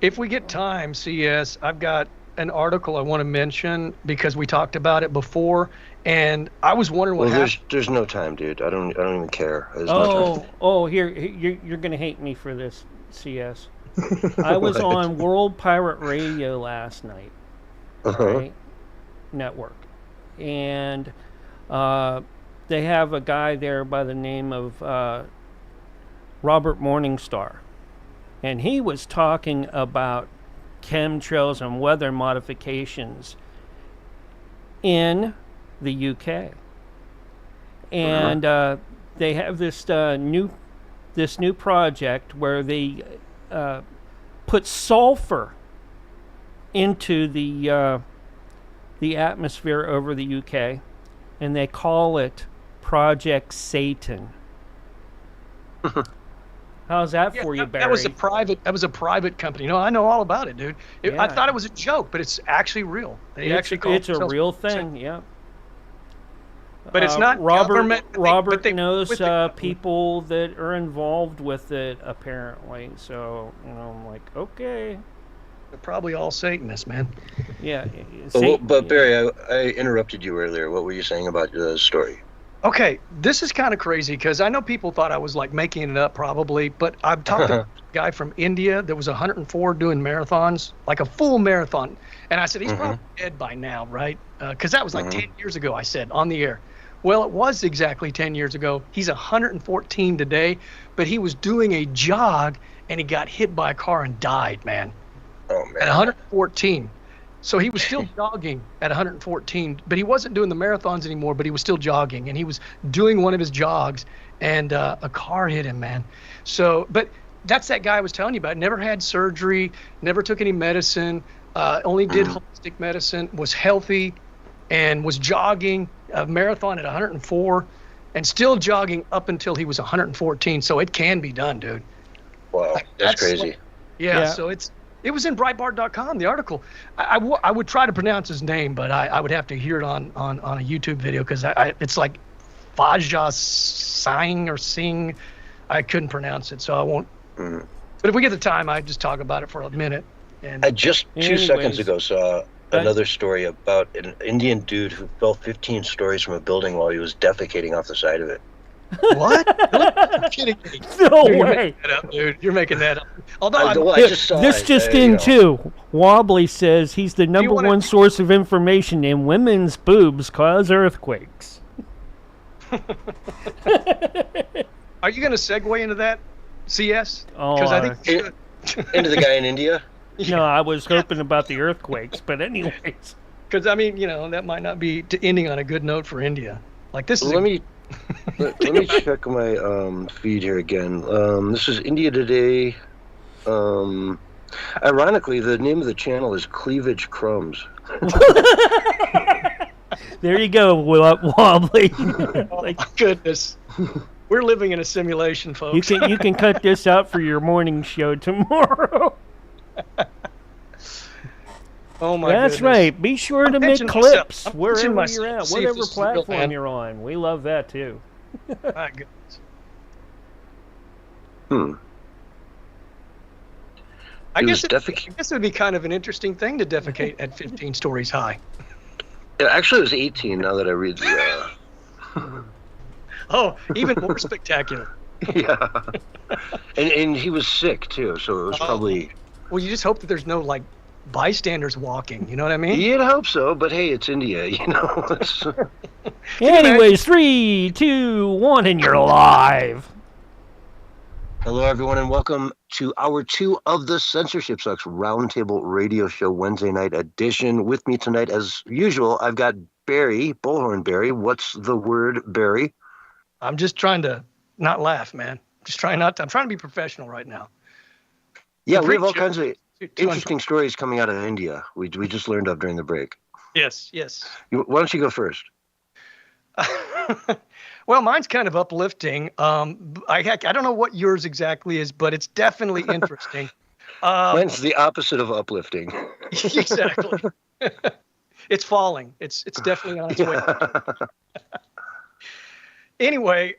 If we get time, CS, I've got an article I want to mention because we talked about it before, and I was wondering what happened. There's no time, dude. I don't even care. There's no time. Here you're gonna hate me for this, CS. I was on World Pirate Radio last night, right? Network, and they have a guy there by the name of Robert Morningstar, and he was talking about chemtrails and weather modifications in the UK, and they have this new project where they put sulfur into the atmosphere over the UK, and they call it Project Satan. How's that for you, Barry? That was a private company. No, I know all about it, dude. I thought it was a joke, but it's actually real. It's a real thing, yeah. But it's not government. Robert knows people that are involved with it, apparently. So, you know, I'm like, okay. They're probably all Satanists, man. Yeah. But Barry, I interrupted you earlier. What were you saying about the story? Okay, this is kind of crazy because I know people thought I was like making it up probably, but I've talked to a guy from India that was 104 doing marathons, like a full marathon. And I said, he's probably dead by now, right? Because that was like 10 years ago, I said, on the air. Well, it was exactly 10 years ago. He's 114 today, but he was doing a jog and he got hit by a car and died, man. Oh, man. At 114. So he was still jogging at 114, but he wasn't doing the marathons anymore, but he was still jogging, and he was doing one of his jogs, and a car hit him, man. So, but that's that guy I was telling you about. Never had surgery, never took any medicine, only did holistic medicine, was healthy, and was jogging a marathon at 104, and still jogging up until he was 114. So it can be done, dude. Wow, that's crazy. Like, yeah, so it was in Breitbart.com, the article. I would try to pronounce his name, but I would have to hear it on a YouTube video because it's like Faja Singh. I couldn't pronounce it, so I won't. But if we get the time, I'd just talk about it for a minute. And I just 2 seconds ago saw another story about an Indian dude who fell 15 stories from a building while he was defecating off the side of it. What? You're kidding me. No way. You're making that up, dude. You're making that up. Although I just saw this it. just in too. Wobbly says he's the number one source of information in women's boobs cause earthquakes. Are you going to segue into that, CS? Oh, because I think Into the guy in India? No, I was hoping about the earthquakes, but anyways. Because, I mean, that might not be ending on a good note for India. Like, this is... Let me check my feed here again. This is India Today. Ironically, the name of the channel is Cleavage Crumbs. There you go, Wobbly. Oh, my goodness. We're living in a simulation, folks. You can cut this out for your morning show tomorrow. Oh my That's goodness. right. Be sure to make clips wherever you're at, whatever platform you're on. We love that too. My goodness. I guess it would be kind of an interesting thing to defecate at 15 stories high. Yeah, actually, it was 18 now that I read the... Oh, even more spectacular. Yeah. And he was sick, too, so it was probably... Well, you just hope that there's no, like, bystanders walking, you know what I mean? You'd hope so, but hey, it's India, Anyways, 3, 2, 1, and you're live. Hello, everyone, and welcome to Hour 2 of the Censorship Sucks Roundtable Radio Show Wednesday night edition. With me tonight, as usual, I've got Barry, Bullhorn Barry. What's the word, Barry? I'm just trying to not laugh, man. I'm trying to be professional right now. Yeah, we have all kinds of interesting stories coming out of India. We just learned of during the break. Yes. Why don't you go first? Well, mine's kind of uplifting. I don't know what yours exactly is, but it's definitely interesting. Mine's the opposite of uplifting. Exactly. It's falling. It's definitely on its way. Anyway,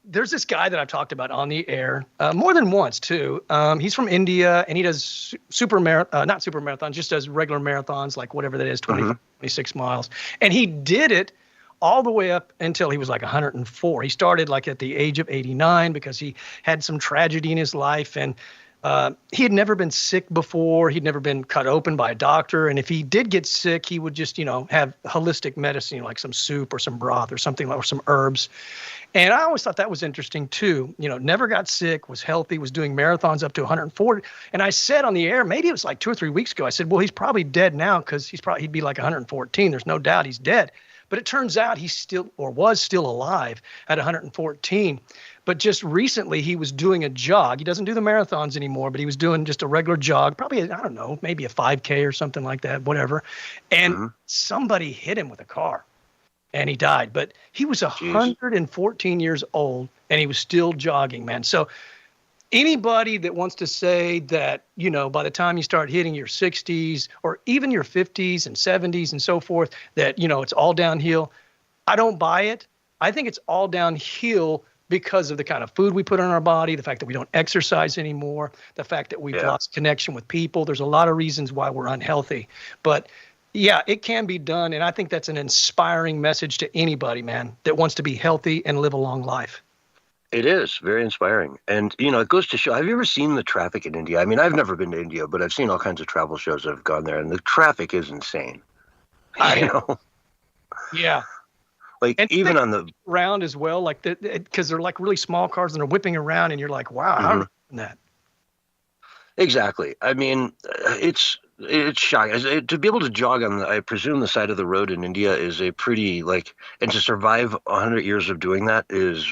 there's this guy that I've talked about on the air more than once too. He's from India and he does not super marathons, just does regular marathons, like whatever that is, 26 miles. And he did it all the way up until he was like 104. He started like at the age of 89 because he had some tragedy in his life, and he had never been sick before. He'd never been cut open by a doctor. And if he did get sick, he would just, have holistic medicine, like some soup or some broth or something, or some herbs. And I always thought that was interesting too. Never got sick, was healthy, was doing marathons up to 140. And I said on the air, maybe it was like 2 or 3 weeks ago, I said, well, he's probably dead now because he'd be like 114. There's no doubt he's dead. But it turns out he was still alive at 114. But just recently he was doing a jog. He doesn't do the marathons anymore, but he was doing just a regular jog, probably, I don't know, maybe a 5K or something like that, whatever. And somebody hit him with a car and he died. But he was 114 years old and he was still jogging, man. So anybody that wants to say that, by the time you start hitting your 60s or even your 50s and 70s and so forth, that, it's all downhill, I don't buy it. I think it's all downhill because of the kind of food we put in our body, the fact that we don't exercise anymore, the fact that we've lost connection with people. There's a lot of reasons why we're unhealthy. But yeah, it can be done. And I think that's an inspiring message to anybody, man, that wants to be healthy and live a long life. It is very inspiring. And, it goes to show, have you ever seen the traffic in India? I mean, I've never been to India, but I've seen all kinds of travel shows that have gone there, and the traffic is insane. Yeah. Like, and even on the... around as well, like, because they're like really small cars and they're whipping around, and you're like, wow, how are they doing that? Exactly. I mean, it's shocking. To be able to jog on, I presume, the side of the road in India is a pretty, and to survive 100 years of doing that is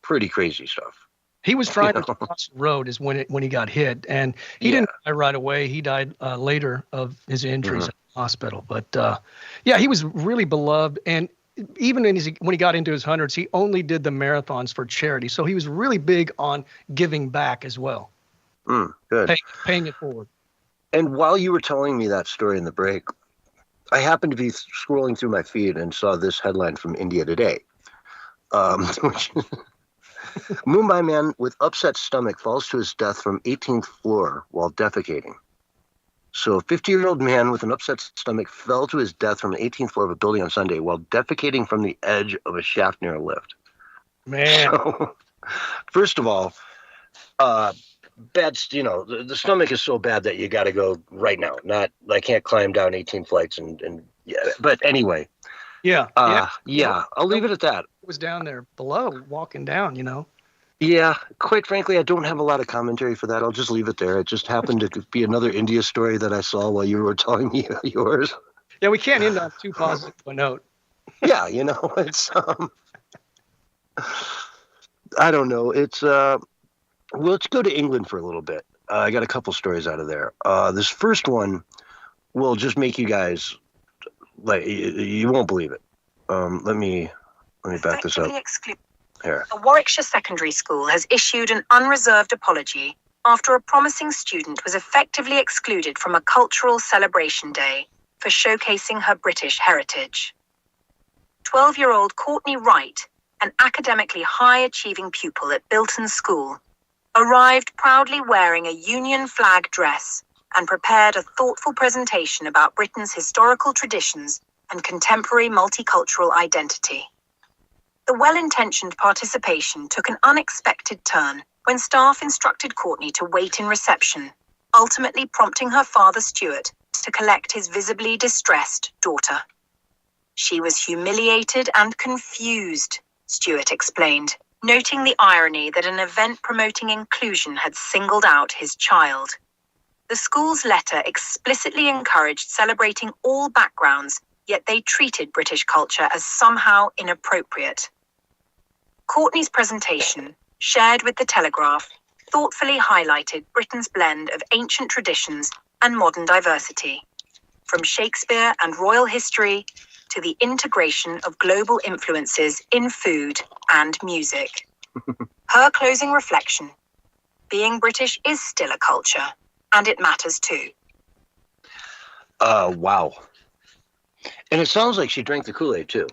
pretty crazy stuff. He was trying to cross the road is when he got hit, and he didn't die right away. He died later of his injuries at the hospital. But he was really beloved, and even when he got into his hundreds, he only did the marathons for charity. So he was really big on giving back as well. Good. Paying it forward. And while you were telling me that story in the break, I happened to be scrolling through my feed and saw this headline from India Today. Which Mumbai man with upset stomach falls to his death from 18th floor while defecating. So a 50-year-old man with an upset stomach fell to his death from the 18th floor of a building on Sunday while defecating from the edge of a shaft near a lift. Man. So, first of all, the stomach is so bad that you got to go right now. I can't climb down 18 flights and but anyway. Yeah. I'll leave it at that. Was down there below walking down, Yeah, quite frankly, I don't have a lot of commentary for that. I'll just leave it there. It just happened to be another India story that I saw while you were telling me yours. Yeah, we can't end on too positive a note. Yeah, it's I don't know. It's well, let's go to England for a little bit. I got a couple stories out of there. This first one will just make you guys like you won't believe it. Let me back this up. Here. A Warwickshire secondary school has issued an unreserved apology after a promising student was effectively excluded from a cultural celebration day for showcasing her British heritage. 12-year-old Courtney Wright, an academically high-achieving pupil at Bilton School, arrived proudly wearing a Union flag dress and prepared a thoughtful presentation about Britain's historical traditions and contemporary multicultural identity. The well-intentioned participation took an unexpected turn when staff instructed Courtney to wait in reception, ultimately prompting her father Stuart to collect his visibly distressed daughter. She was humiliated and confused, Stuart explained, noting the irony that an event promoting inclusion had singled out his child. The school's letter explicitly encouraged celebrating all backgrounds, yet they treated British culture as somehow inappropriate. Courtney's presentation, shared with The Telegraph, thoughtfully highlighted Britain's blend of ancient traditions and modern diversity, from Shakespeare and royal history to the integration of global influences in food and music. Her closing reflection: being British is still a culture, and it matters too. Wow. And it sounds like she drank the Kool-Aid too.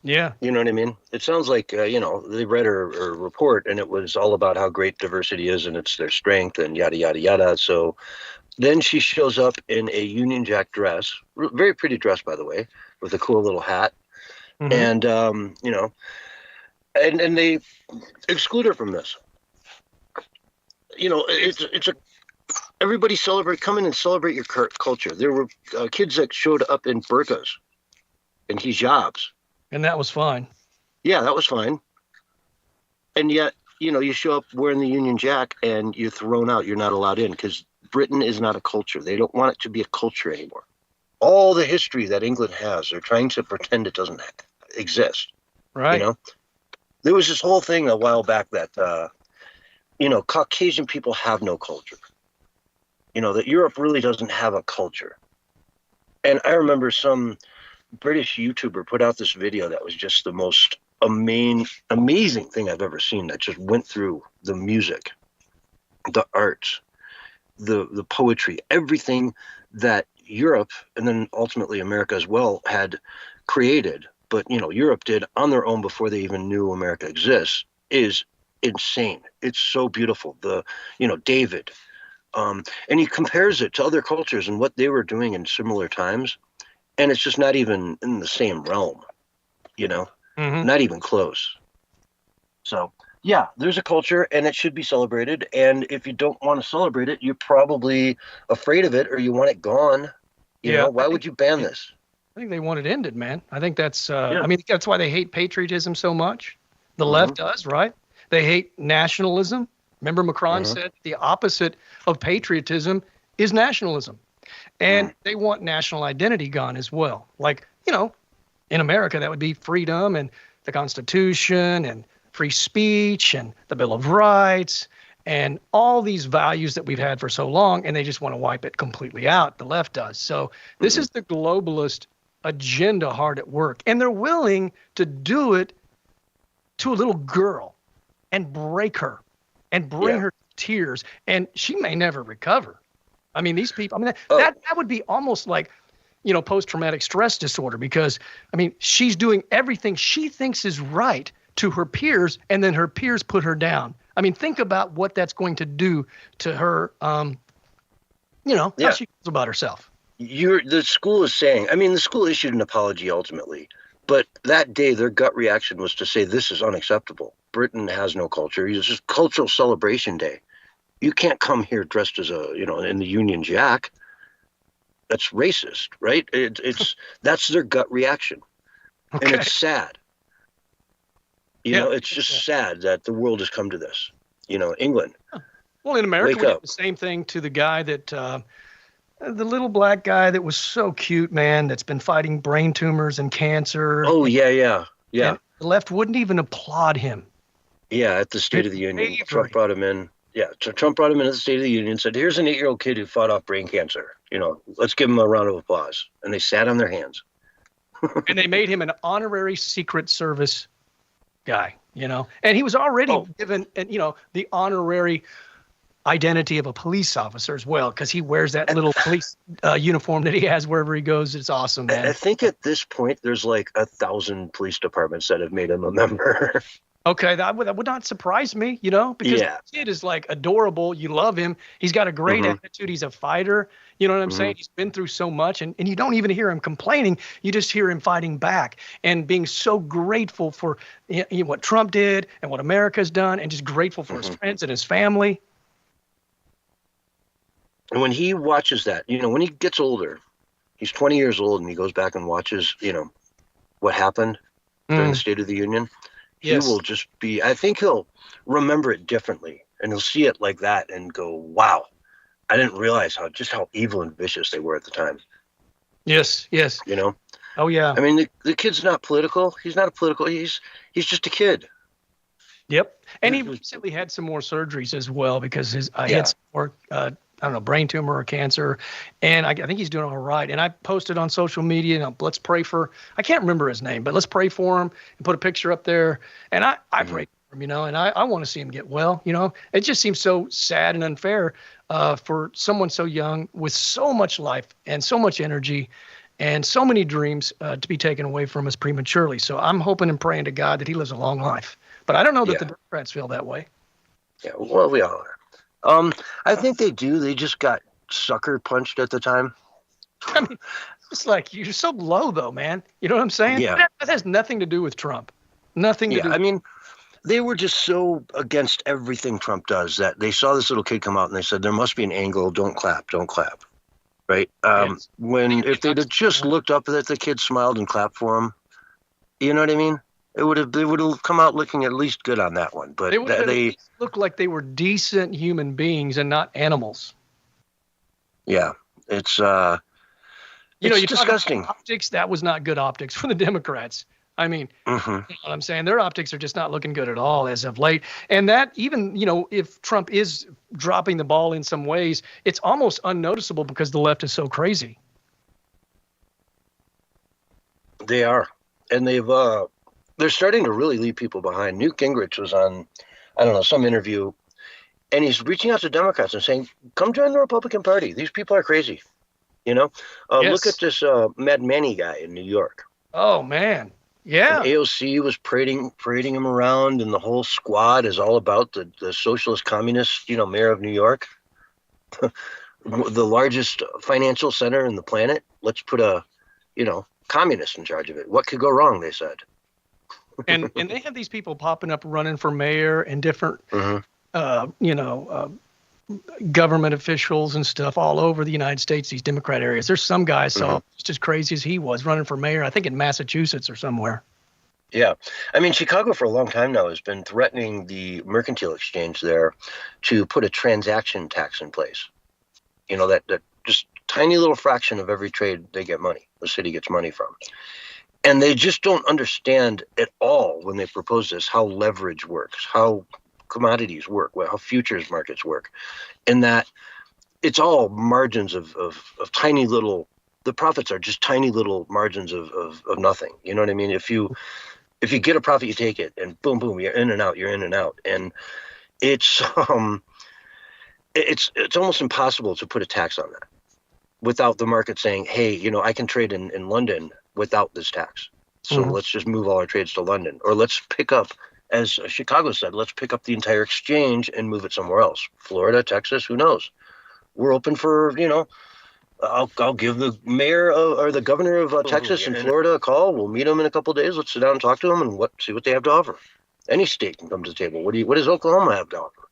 Yeah. You know what I mean? It sounds like, they read her report and it was all about how great diversity is and it's their strength and yada, yada, yada. So then she shows up in a Union Jack dress, very pretty dress, by the way, with a cool little hat. Mm-hmm. And, and they exclude her from this. Everybody come in and celebrate your culture. There were kids that showed up in burqas and hijabs. And that was fine. Yeah, that was fine. And yet, you show up wearing the Union Jack and you're thrown out. You're not allowed in because Britain is not a culture. They don't want it to be a culture anymore. All the history that England has, they're trying to pretend it doesn't exist. Right. There was this whole thing a while back that, Caucasian people have no culture. That Europe really doesn't have a culture. And I remember some British YouTuber put out this video that was just the most amazing thing I've ever seen, that just went through the music, the arts, the poetry, everything that Europe and then ultimately America as well had created, but Europe did on their own before they even knew America exists, is insane. It's so beautiful. David, and he compares it to other cultures and what they were doing in similar times. And it's just not even in the same realm, not even close. So, yeah, there's a culture and it should be celebrated. And if you don't want to celebrate it, you're probably afraid of it or you want it gone. Why would you ban this? I think they want it ended, man. I think that's, that's why they hate patriotism so much. The left does, right? They hate nationalism. Remember Macron said the opposite of patriotism is nationalism. And they want national identity gone as well. Like, in America, that would be freedom and the Constitution and free speech and the Bill of Rights and all these values that we've had for so long. And they just want to wipe it completely out. The left does. So this is the globalist agenda hard at work. And they're willing to do it to a little girl and break her and bring her to tears. And she may never recover. I mean, these people, that would be almost like, post-traumatic stress disorder, because, she's doing everything she thinks is right to her peers, and then her peers put her down. Think about what that's going to do to her, how she feels about herself. The school is saying, the school issued an apology ultimately, but that day their gut reaction was to say this is unacceptable. Britain has no culture. It's just cultural celebration day. You can't come here dressed as in the Union Jack. That's racist, right? It's that's their gut reaction, and it's sad. You know, it's just sad that the world has come to this. You know, England. Well, in America, Wake we up. did the same thing to the guy that, the little black guy that was so cute, man, that's been fighting brain tumors and cancer. Oh, yeah. And the left wouldn't even applaud him. Yeah, at the State of the Union. Trump brought him in. Yeah, Trump brought him into the State of the Union and said, here's an 8-year-old kid who fought off brain cancer. You know, let's give him a round of applause. And they sat on their hands. And they made him an honorary Secret Service guy, you know. And he was already given, you know, the honorary identity of a police officer as well, because he wears that little police uniform that he has wherever he goes. It's awesome, man. I think at this point, there's like 1,000 police departments that have made him a member. Okay, that would not surprise me, you know, because the kid is like adorable. You love him. He's got a great attitude. He's a fighter. You know what I'm saying? He's been through so much, and you don't even hear him complaining. You just hear him fighting back and being so grateful for what Trump did and what America's done, and just grateful for his friends and his family. And when he watches that, you know, when he gets older, he's 20 years old and he goes back and watches, you know, what happened during the State of the Union. He will just be, I think he'll remember it differently, and he'll see it like that and go, wow, I didn't realize how evil and vicious they were at the time. Yes. You know? Oh, yeah. I mean, the kid's not political. He's not a political. He's just a kid. Yep. And he recently had some more surgeries as well, because he had some more, I don't know, brain tumor or cancer. And I think he's doing all right. And I posted on social media, you know, let's pray for, I can't remember his name, but let's pray for him and put a picture up there. And I prayed for him, you know, and I want to see him get well, you know. It just seems so sad and unfair for someone so young with so much life and so much energy and so many dreams to be taken away from us prematurely. So I'm hoping and praying to God that he lives a long life. But I don't know that the Democrats feel that way. Yeah, well, we all are. I think they do. They just got sucker punched at the time. I mean, it's like, you're so low, though, man. You know what I'm saying? Yeah. That has nothing to do with Trump. Nothing to do. I mean, they were just so against everything Trump does that they saw this little kid come out and they said, there must be an angle. Don't clap. Right? If they'd have just looked up at the kid, smiled and clapped for him, you know what I mean? They would have come out looking at least good on that one. But they looked like they were decent human beings and not animals. Yeah, it's disgusting. Optics, that was not good optics for the Democrats. I mean, you know what I'm saying? Their optics are just not looking good at all as of late. And that even, you know, if Trump is dropping the ball in some ways, it's almost unnoticeable because the left is so crazy. They are. And they're starting to really leave people behind. Newt Gingrich was on, I don't know, some interview, and he's reaching out to Democrats and saying, come join the Republican Party. These people are crazy. You know, look at this Mad Manny guy in New York. Oh, man. Yeah. And AOC was parading him around, and the whole squad is all about the socialist communist, you know, mayor of New York, the largest financial center in the planet. Let's put a, you know, communist in charge of it. What could go wrong, they said. and they have these people popping up running for mayor and different, government officials and stuff all over the United States, these Democrat areas. There's some guys just as crazy as he was running for mayor, I think in Massachusetts or somewhere. Yeah. I mean, Chicago for a long time now has been threatening the mercantile exchange there to put a transaction tax in place. You know, that just tiny little fraction of every trade they get money, the city gets money from. And they just don't understand at all when they propose this, how leverage works, how commodities work, how futures markets work, and that it's all margins of tiny little, the profits are just tiny little margins of nothing. You know what I mean? If you get a profit, you take it, and boom, boom, you're in and out. And it's almost impossible to put a tax on that without the market saying, hey, you know, I can trade in London without this tax. So let's just move all our trades to London, or let's pick up, as Chicago said, let's pick up the entire exchange and move it somewhere else. Florida, Texas, who knows? We're open for, you know, I'll give the mayor or the governor of Texas and Florida a call. We'll meet them in a couple of days. Let's sit down and talk to them and see what they have to offer. Any state can come to the table. What does Oklahoma have to offer?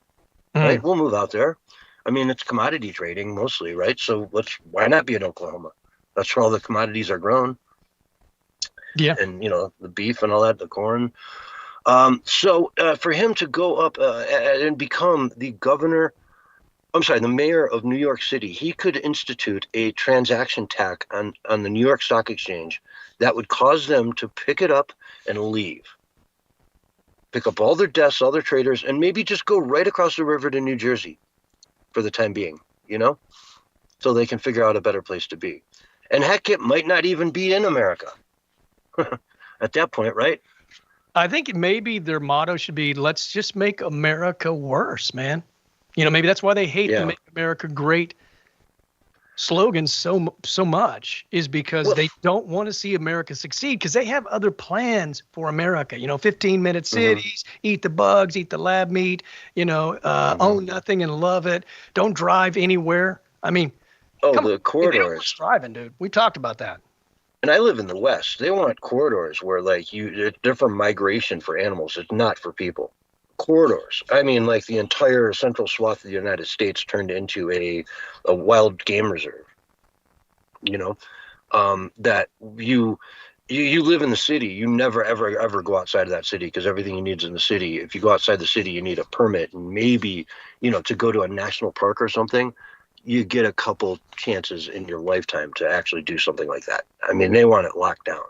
Right? We'll move out there. I mean, it's commodity trading mostly, right? So why not be in Oklahoma? That's where all the commodities are grown. Yeah. And, you know, the beef and all that, the corn. So for him to go up and become the mayor of New York City, he could institute a transaction tax on the New York Stock Exchange that would cause them to pick it up and leave. Pick up all their desks, all their traders, and maybe just go right across the river to New Jersey for the time being, so they can figure out a better place to be. And heck, it might not even be in America at that point, right? I think maybe their motto should be, let's just make America worse, man. Maybe that's why they hate the Make America Great slogan so much, is because they don't want to see America succeed, because they have other plans for America. 15-minute cities, eat the bugs, eat the lab meat, own nothing and love it. Don't drive anywhere. I mean, the corridors. Driving, dude. We talked about that. And I live in the West. They want corridors where, they're for migration for animals. It's not for people. Corridors. I mean, like the entire central swath of the United States turned into a wild game reserve. That you live in the city. You never, ever go outside of that city, because everything you need is in the city. If you go outside the city, you need a permit. And maybe, to go to a national park or something, you get a couple chances in your lifetime to actually do something like that. I mean, they want it locked down.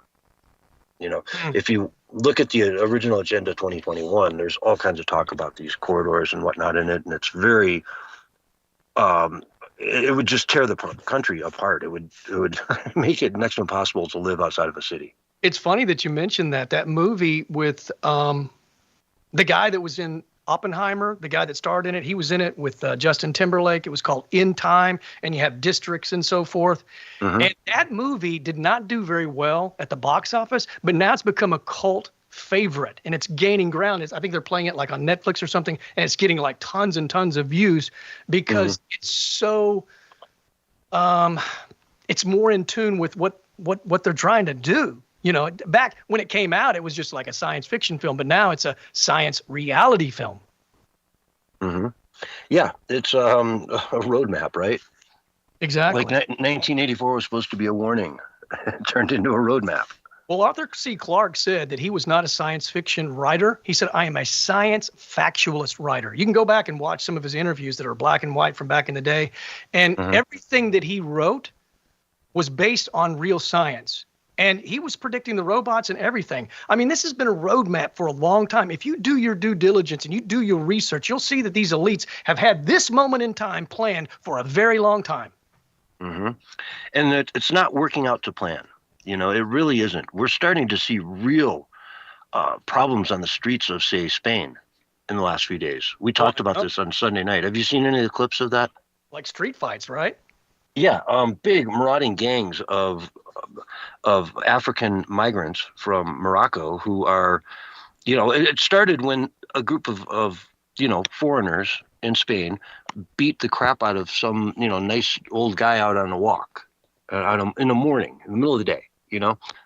If you look at the original Agenda 2021, there's all kinds of talk about these corridors and whatnot in it. And it's very, it would just tear the country apart. It would make it next to impossible to live outside of a city. It's funny that you mentioned that movie with the guy that was in Oppenheimer, the guy that starred in it. He was in it with Justin Timberlake. It was called In Time, and you have districts and so forth. And that movie did not do very well at the box office, but now it's become a cult favorite, and it's gaining ground. I think they're playing it on Netflix or something, and it's getting tons and tons of views because it's so it's more in tune with what they're trying to do. Back when it came out, it was just like a science fiction film, but now it's a science reality film. Yeah, it's a roadmap, right? Exactly. 1984 was supposed to be a warning. It turned into a roadmap. Well, Arthur C. Clarke said that he was not a science fiction writer. He said, I am a science factualist writer. You can go back and watch some of his interviews that are black and white from back in the day. And everything that he wrote was based on real science. And he was predicting the robots and everything. I mean, this has been a roadmap for a long time. If you do your due diligence and you do your research, you'll see that these elites have had this moment in time planned for a very long time. And it's not working out to plan. It really isn't. We're starting to see real problems on the streets of, say, Spain in the last few days. We talked about this on Sunday night. Have you seen any of the clips of that? Like street fights, right? Yeah, big marauding gangs of African migrants from Morocco who are, it started when a group of foreigners in Spain beat the crap out of some, nice old guy out on a walk in the morning, in the middle of the day,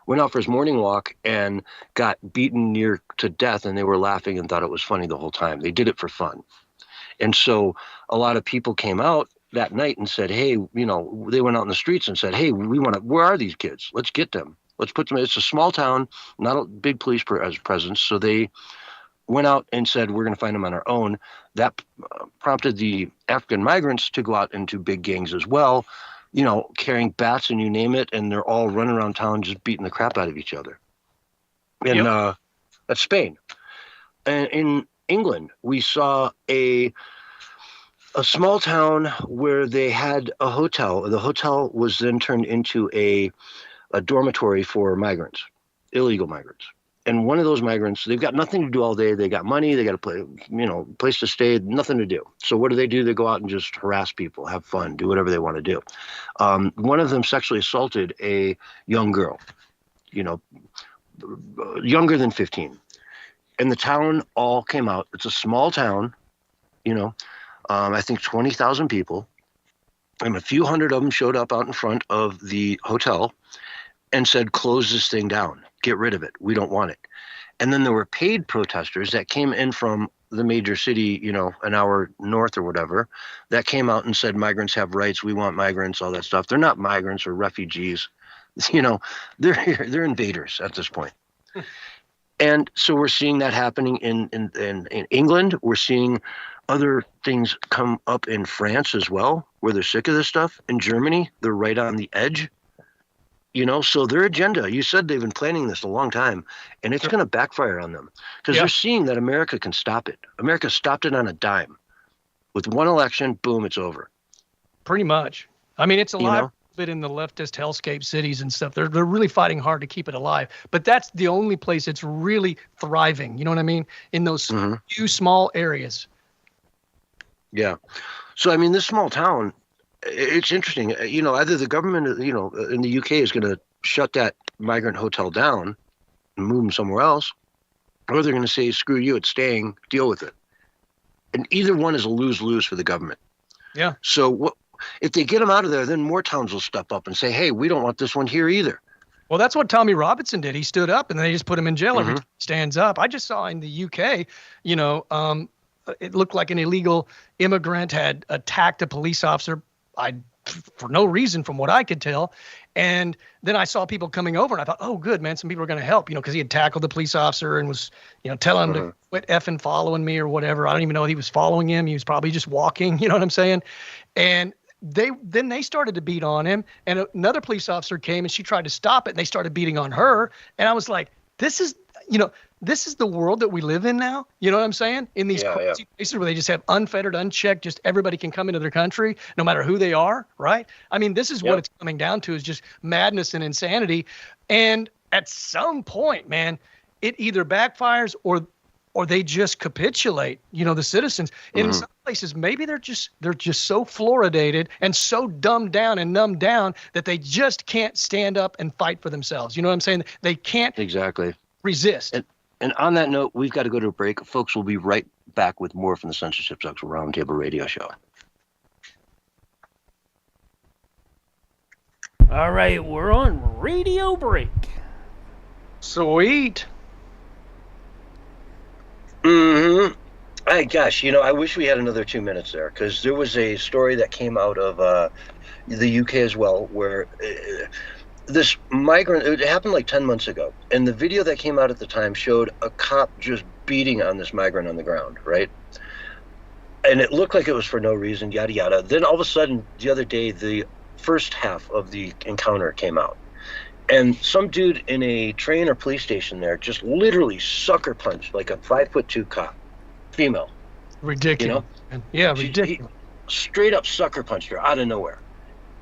went out for his morning walk and got beaten near to death, and they were laughing and thought it was funny the whole time. They did it for fun. And so a lot of people came out that night and said, hey, they went out in the streets and said, hey, where are these kids? Let's get them. Let's put them. It's a small town, not a big police presence. So they went out and said, we're going to find them on our own. That prompted the African migrants to go out into big gangs as well, carrying bats and you name it. And they're all running around town just beating the crap out of each other. And that's Spain. And in England, we saw a small town where they had a hotel. The hotel was then turned into a dormitory for migrants, illegal migrants. And one of those migrants, they've got nothing to do all day. They got money. They got a place to stay, nothing to do. So what do? They go out and just harass people, have fun, do whatever they want to do. One of them sexually assaulted a young girl, younger than 15. And the town all came out. It's a small town, I think 20,000 people, and a few hundred of them showed up out in front of the hotel and said, close this thing down, get rid of it. We don't want it. And then there were paid protesters that came in from the major city, an hour north or whatever, that came out and said, migrants have rights. We want migrants, all that stuff. They're not migrants or refugees. They're invaders at this point. And so we're seeing that happening in England. We're seeing other things come up in France as well, where they're sick of this stuff. In Germany, they're right on the edge. So their agenda, you said they've been planning this a long time, and it's going to backfire on them because they're seeing that America can stop it. America stopped it on a dime. With one election, boom, it's over. Pretty much. I mean, it's alive a bit in the leftist hellscape cities and stuff. They're really fighting hard to keep it alive. But that's the only place it's really thriving. You know what I mean? In those few small areas. Yeah. So, I mean, this small town, it's interesting. Either the government, in the UK is going to shut that migrant hotel down and move them somewhere else, or they're going to say, screw you, it's staying, deal with it. And either one is a lose-lose for the government. Yeah. So if they get them out of there, then more towns will step up and say, hey, we don't want this one here either. Well, that's what Tommy Robinson did. He stood up and they just put him in jail every time he stands up. I just saw in the UK, it looked like an illegal immigrant had attacked a police officer for no reason from what I could tell. And then I saw people coming over and I thought, oh, good, man, some people are going to help, because he had tackled the police officer and was, telling him to quit effing following me or whatever. I don't even know if he was following him. He was probably just walking, you know what I'm saying? And then they started to beat on him, and another police officer came and she tried to stop it and they started beating on her. And I was like, this is the world that we live in now. You know what I'm saying? In these crazy places where they just have unfettered, unchecked, just everybody can come into their country, no matter who they are, right? I mean, this is what it's coming down to, is just madness and insanity. And at some point, man, it either backfires or they just capitulate, the citizens. In some places, maybe they're just so fluoridated and so dumbed down and numbed down that they just can't stand up and fight for themselves. You know what I'm saying? They can't resist. And on that note, we've got to go to a break. Folks, we'll be right back with more from the Censorship Sucks Roundtable Radio Show. All right, we're on radio break. Sweet. Hey, gosh, I wish we had another 2 minutes there, because there was a story that came out of the UK as well, where this migrant, it happened like 10 months ago, and the video that came out at the time showed a cop just beating on this migrant on the ground, right? And it looked like it was for no reason, yada, yada. Then all of a sudden, the other day, the first half of the encounter came out. And some dude in a train or police station there just literally sucker punched like a 5'2" cop, female. Ridiculous. Yeah, ridiculous. He straight up sucker punched her out of nowhere.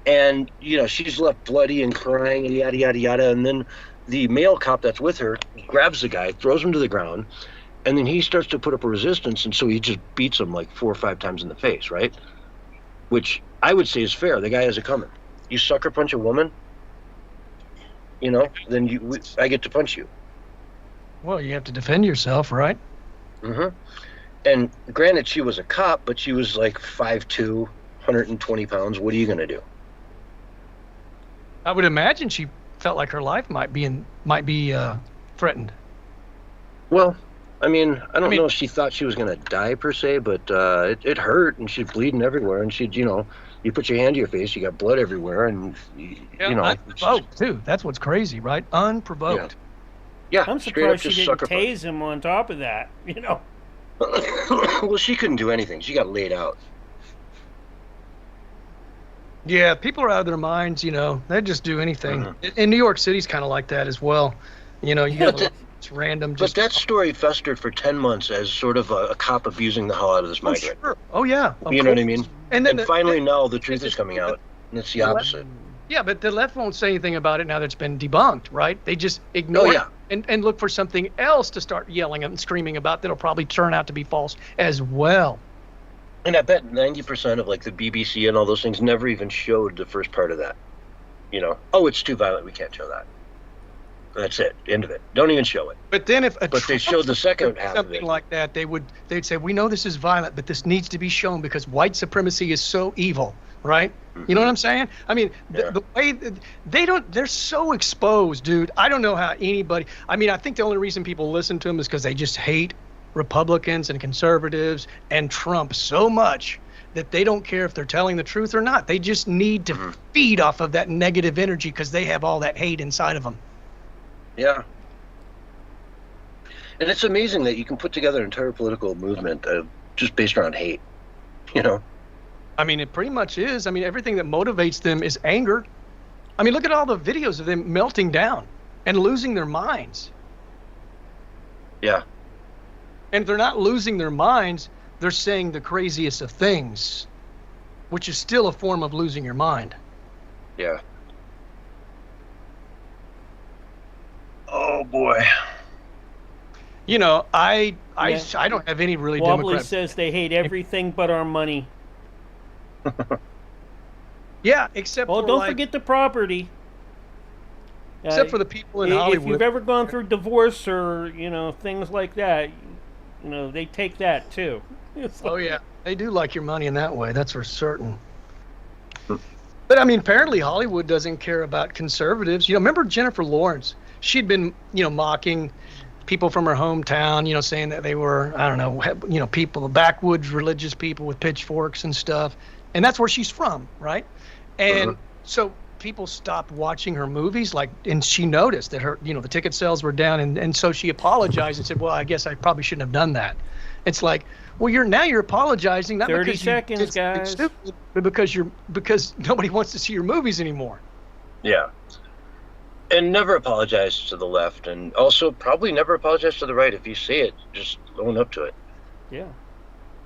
And, she's left bloody and crying and yada, yada, yada. And then the male cop that's with her grabs the guy, throws him to the ground, and then he starts to put up a resistance. And so he just beats him like 4 or 5 times in the face, right? Which I would say is fair. The guy has it coming. You sucker punch a woman, then I get to punch you. Well, you have to defend yourself, right? And granted, she was a cop, but she was like 5'2", 120 pounds. What are you going to do? I would imagine she felt like her life might be threatened. Well, I mean, I don't know if she thought she was going to die per se, but it hurt, and she's bleeding everywhere, and she'd, you put your hand to your face, you got blood everywhere, and unprovoked too. That's what's crazy, right? Unprovoked. Yeah, I'm surprised she didn't tase him on top of that. Well, she couldn't do anything. She got laid out. Yeah, people are out of their minds. They just do anything. In New York City's kind of like that as well. You have it's random. But that story festered for 10 months as sort of a cop abusing the hell out of this migrant. Sure. Oh yeah. You know what I mean? And finally now the truth is coming out, and it's the opposite. Yeah, but the left won't say anything about it now that it's been debunked, right? They just ignore it and look for something else to start yelling and screaming about that'll probably turn out to be false as well. And I bet 90% of like the BBC and all those things never even showed the first part of that. Oh, it's too violent, we can't show that. That's it. End of it. Don't even show it. But then if they showed the second half of it, something like that, they'd say, we know this is violent, but this needs to be shown because white supremacy is so evil, right? You know what I'm saying? I mean, the way they're so exposed, dude. I don't know how anybody. I mean, I think the only reason people listen to them is because they just hate Republicans and conservatives and Trump so much that they don't care if they're telling the truth or not. They just need to feed off of that negative energy because they have all that hate inside of them. Yeah. And it's amazing that you can put together an entire political movement just based around hate, you know? I mean, it pretty much is. I mean, everything that motivates them is anger. I mean, look at all the videos of them melting down and losing their minds. Yeah. And if they're not losing their minds, they're saying the craziest of things, which is still a form of losing your mind. Yeah. Oh, boy. You know, I don't have any really Wobbly Democrat. says they hate everything but our money. Yeah, except well, for don't forget the property. Except for the people in Hollywood. If you've ever gone through divorce or, you know, things like that, you know, they take that too. Oh, yeah. They do like your money in that way. That's for certain. But, I mean, apparently Hollywood doesn't care about conservatives. You know, remember Jennifer Lawrence? She'd been, you know, mocking people from her hometown, you know, saying that they were, I don't know, you know, people, backwoods religious people with pitchforks and stuff. And that's where she's from, right? And so people stopped watching her movies, like, and she noticed that her, you know, the ticket sales were down, and so she apologized and said, well, I guess I probably shouldn't have done that. It's like, well, you're apologizing not 30 because seconds, you did something guys. stupid, but because nobody wants to see your movies anymore. Yeah. And never apologize to the left, and also probably never apologize to the right. If you say it, just own up to it. Yeah.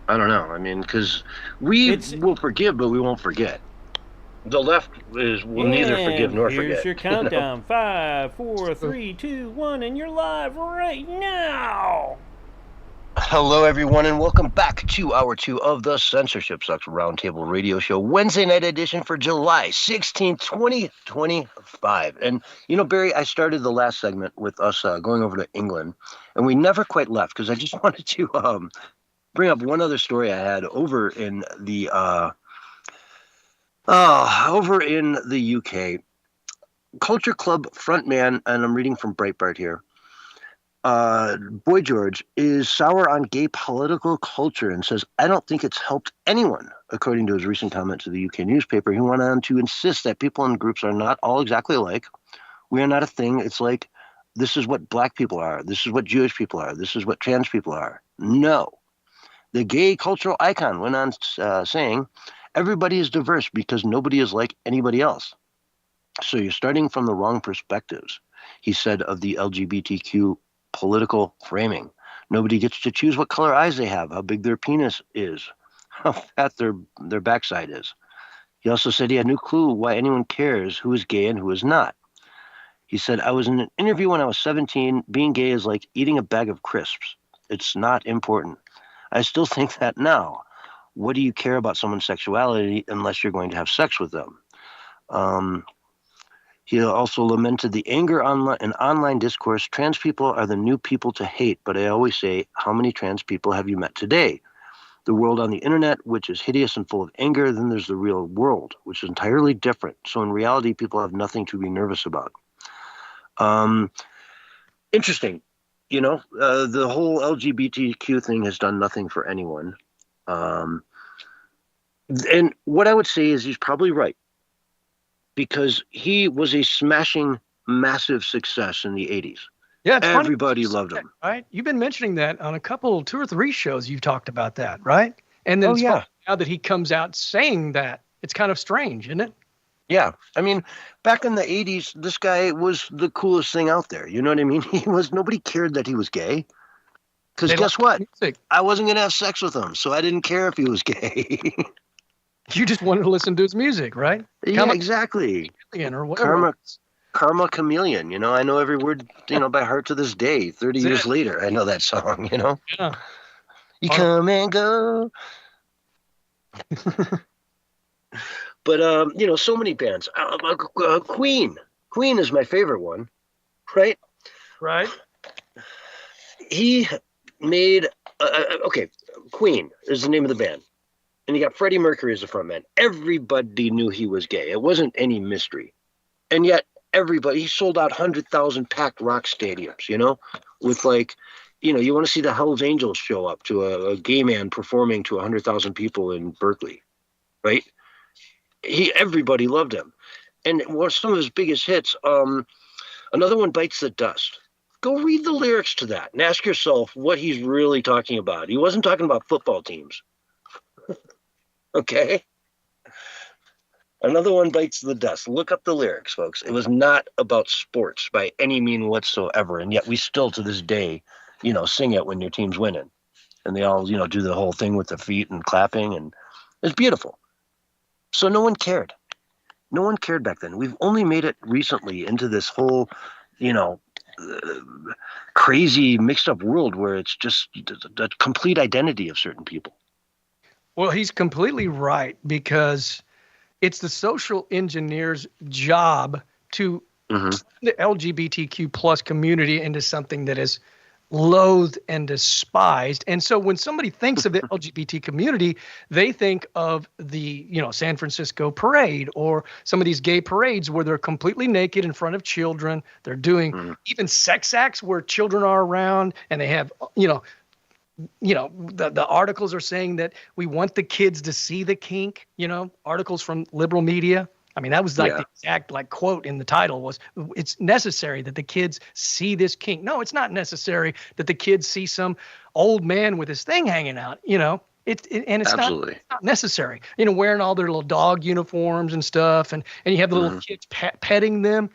I don't know. I mean, because we will forgive, but we won't forget. The left will neither forgive nor forget. Here's your countdown. You know? 5, 4, 3, 2, 1, and you're live right now. Hello, everyone, and welcome back to Hour 2 of the Censorship Sucks Roundtable Radio Show, Wednesday night edition for July 16th, 2025. And, you know, Barry, I started the last segment with us going over to England, and we never quite left because I just wanted to bring up one other story I had over in the UK. Culture Club frontman, and I'm reading from Breitbart here, Boy George is sour on gay political culture and says, I don't think it's helped anyone. According to his recent comment to the UK newspaper, he went on to insist that people in groups are not all exactly alike. We are not a thing. It's like, this is what black people are. This is what Jewish people are. This is what trans people are. No. The gay cultural icon went on saying, everybody is diverse because nobody is like anybody else. So you're starting from the wrong perspectives, he said of the LGBTQ political framing. Nobody gets to choose what color eyes they have, how big their penis is, how fat their backside is. He also said he had no clue why anyone cares who is gay and who is not. He said, I was in an interview when I was 17. Being gay is like eating a bag of crisps. It's not important. I still think that now. What do you care about someone's sexuality unless you're going to have sex with them? He also lamented the anger in online discourse. Trans people are the new people to hate, but I always say, how many trans people have you met today? The world on the internet, which is hideous and full of anger, then there's the real world, which is entirely different. So in reality, people have nothing to be nervous about. Interesting. You know, the whole LGBTQ thing has done nothing for anyone. And what I would say is he's probably right, because he was a smashing, massive success in the 80s. Yeah, it's everybody loved him. Right? You've been mentioning that on a couple, 2 or 3 shows you've talked about that, right? And then now that he comes out saying that, it's kind of strange, isn't it? Yeah. I mean, back in the 80s, this guy was the coolest thing out there. You know what I mean? Nobody cared that he was gay. Because guess what? I wasn't going to have sex with him, so I didn't care if he was gay. You just wanted to listen to his music, right? Yeah, exactly. Or whatever. Karma Chameleon, you know, I know every word, you know, by heart to this day, 30 years later, I know that song, you know? Yeah. You come and go. But, you know, so many bands. Queen. Queen is my favorite one, right? Right. He made, Queen is the name of the band. And you got Freddie Mercury as the frontman. Everybody knew he was gay. It wasn't any mystery. And yet he sold out 100,000 packed rock stadiums, you know, with like, you know, you want to see the Hells Angels show up to a gay man performing to 100,000 people in Berkeley, right? Everybody loved him. And some of his biggest hits, another one, Bites the Dust. Go read the lyrics to that and ask yourself what he's really talking about. He wasn't talking about football teams. Okay? Another one bites the dust. Look up the lyrics, folks. It was not about sports by any mean whatsoever, and yet we still, to this day, sing it when your team's winning. And they all, do the whole thing with the feet and clapping, and it's beautiful. So no one cared. No one cared back then. We've only made it recently into this whole, crazy mixed up world where it's just the complete identity of certain people. Well, he's completely right, because it's the social engineer's job to turn the LGBTQ plus community into something that is loathed and despised. And so when somebody thinks of the LGBT community, they think of the, San Francisco parade or some of these gay parades where they're completely naked in front of children. They're doing even sex acts where children are around, and they have, the articles are saying that we want the kids to see the kink, articles from liberal media. I mean, that was like the exact quote in the title was, it's necessary that the kids see this kink. No, it's not necessary that the kids see some old man with his thing hanging out, It's not necessary, wearing all their little dog uniforms and stuff. And you have the little kids petting them.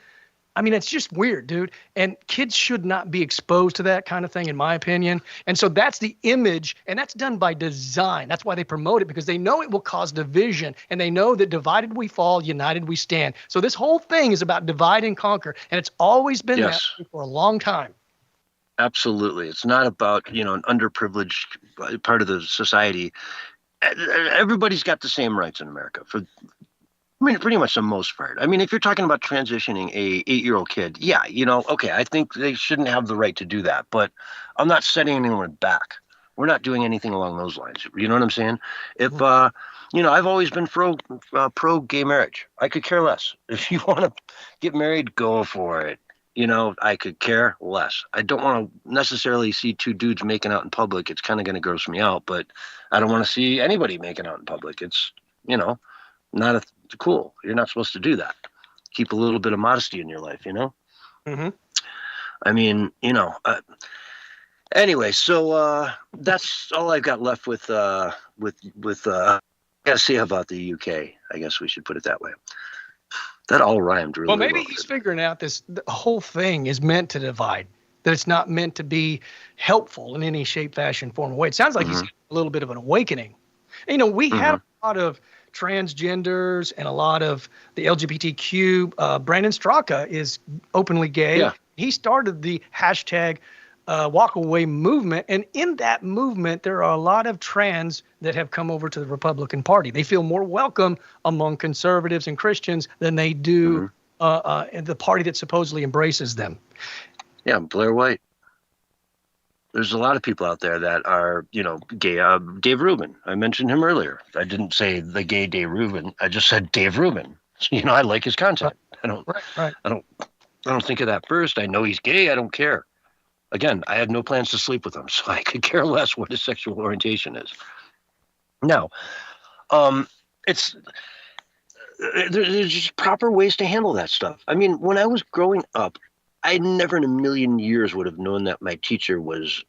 I mean, it's just weird, dude. And kids should not be exposed to that kind of thing, in my opinion. And so that's the image, and that's done by design. That's why they promote it, because they know it will cause division, and they know that divided we fall, united we stand. So this whole thing is about divide and conquer, and it's always been that way for a long time. Absolutely. It's not about, an underprivileged part of the society. Everybody's got the same rights in America pretty much the most part. I mean, if you're talking about transitioning a 8-year-old kid, okay, I think they shouldn't have the right to do that, but I'm not setting anyone back. We're not doing anything along those lines. You know what I'm saying? If, I've always been pro gay marriage. I could care less. If you want to get married, go for it. I could care less. I don't want to necessarily see two dudes making out in public. It's kind of going to gross me out, but I don't want to see anybody making out in public. It's, not cool. You're not supposed to do that. Keep a little bit of modesty in your life, I mean, anyway, so that's all I've got left with I gotta say about the UK. I guess we should put it that way. That all rhymed really well. Well, maybe he's figuring out the whole thing is meant to divide, that it's not meant to be helpful in any shape, fashion, form, or way. It sounds like he's a little bit of an awakening. We had a lot of transgenders and a lot of the LGBTQ. Brandon Straka is openly gay. Yeah. He started the hashtag walkaway movement. And in that movement, there are a lot of trans that have come over to the Republican Party. They feel more welcome among conservatives and Christians than they do in the party that supposedly embraces them. Yeah, Blair White. There's a lot of people out there that are, gay. Dave Rubin, I mentioned him earlier. I didn't say the gay Dave Rubin. I just said Dave Rubin. I like his content. I don't think of that first. I know he's gay. I don't care. Again, I have no plans to sleep with him, so I could care less what his sexual orientation is. Now, there's just proper ways to handle that stuff. I mean, when I was growing up, I never in a million years would have known that my teacher was,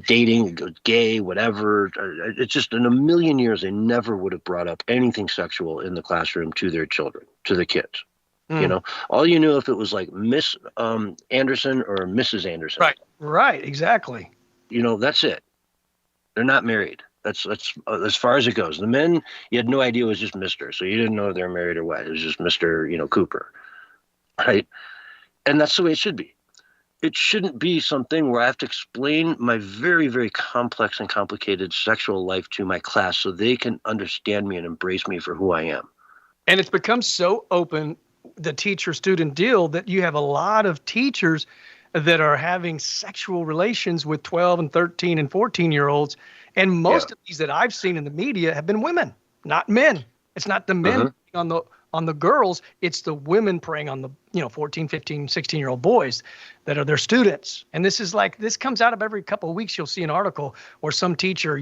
dating, gay, whatever. It's just in a million years, they never would have brought up anything sexual in the classroom to their children, to the kids. All you knew if it was like Miss Anderson or Mrs. Anderson. Right, exactly. That's it. They're not married. That's as far as it goes. The men, you had no idea it was just Mr. So you didn't know if they're married or what. It was just Mr. Cooper, right? And that's the way it should be. It shouldn't be something where I have to explain my very, very complex and complicated sexual life to my class so they can understand me and embrace me for who I am. And it's become so open, the teacher-student deal, that you have a lot of teachers that are having sexual relations with 12 and 13 and 14-year-olds. And most of these that I've seen in the media have been women, not men. It's not the men on the girls, it's the women preying on the 14, 15, 16-year-old boys that are their students. And this comes out of every couple of weeks. You'll see an article where some teacher,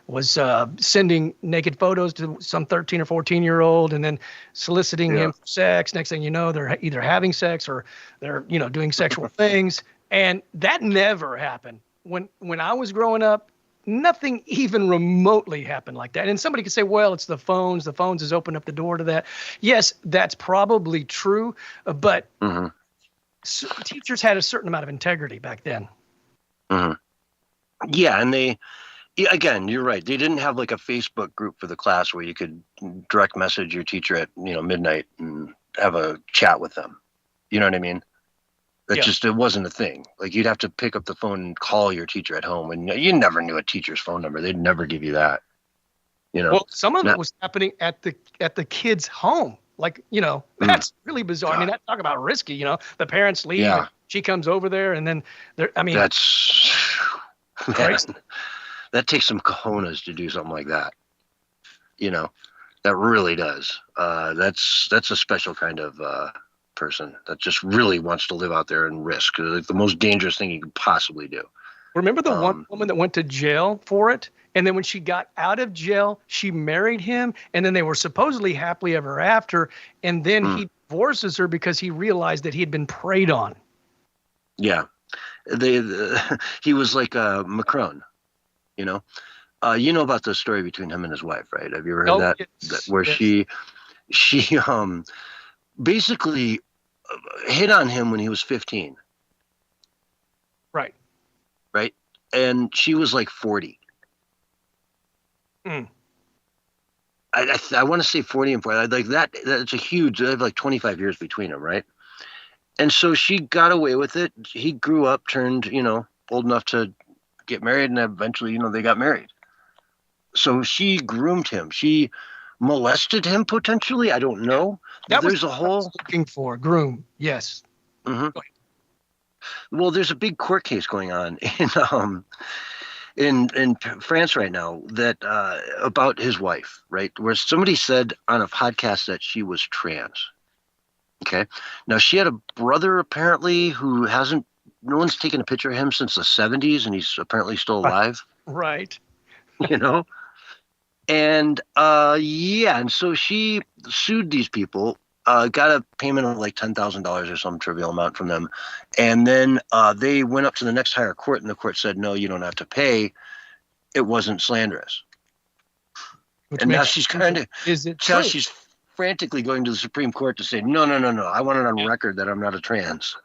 was sending naked photos to some 13 or 14-year-old and then soliciting him for sex. Next thing you know, they're either having sex or they're, doing sexual things. And that never happened. When I was growing up, nothing even remotely happened like that. And somebody could say, well, it's the phones. The phones has opened up the door to that. Yes, that's probably true. But teachers had a certain amount of integrity back then. Yeah, and again, you're right. They didn't have like a Facebook group for the class where you could direct message your teacher at midnight and have a chat with them. You know what I mean? It wasn't a thing. Like you'd have to pick up the phone and call your teacher at home, and you never knew a teacher's phone number. They'd never give you that. Well, some of it was happening at the kid's home. Like, that's really bizarre. God. I mean, talk about risky, the parents leave, and she comes over there, and then that's crazy. That takes some cojones to do something like that. That really does. That's a special kind of person that just really wants to live out there and risk. Like the most dangerous thing you could possibly do. Remember the one woman that went to jail for it? And then when she got out of jail, she married him. And then they were supposedly happily ever after. And then he divorces her because he realized that he had been preyed on. Yeah. He was like Macron, you know about the story between him and his wife, right? Have you ever heard that? Where she basically hit on him when he was 15. Right. Right. And she was like 40. I want to say 40 and 40. Like that's a huge, they have like 25 years between them, right? And so she got away with it. He grew up, turned, old enough to get married, and eventually, they got married. So she groomed him. She molested him potentially. I don't know. There's a whole looking for groom. Yes. Well, there's a big court case going on in France right now that about his wife, right? Where somebody said on a podcast that she was trans. Okay. Now she had a brother apparently who no one's taken a picture of him since the 70s, and he's apparently still alive. Right. And and so she sued these people, got a payment of like $10,000 or some trivial amount from them. And then they went up to the next higher court, and the court said, no, you don't have to pay. It wasn't slanderous. And now she's she's frantically going to the Supreme Court to say, no. I want it on record that I'm not a trans.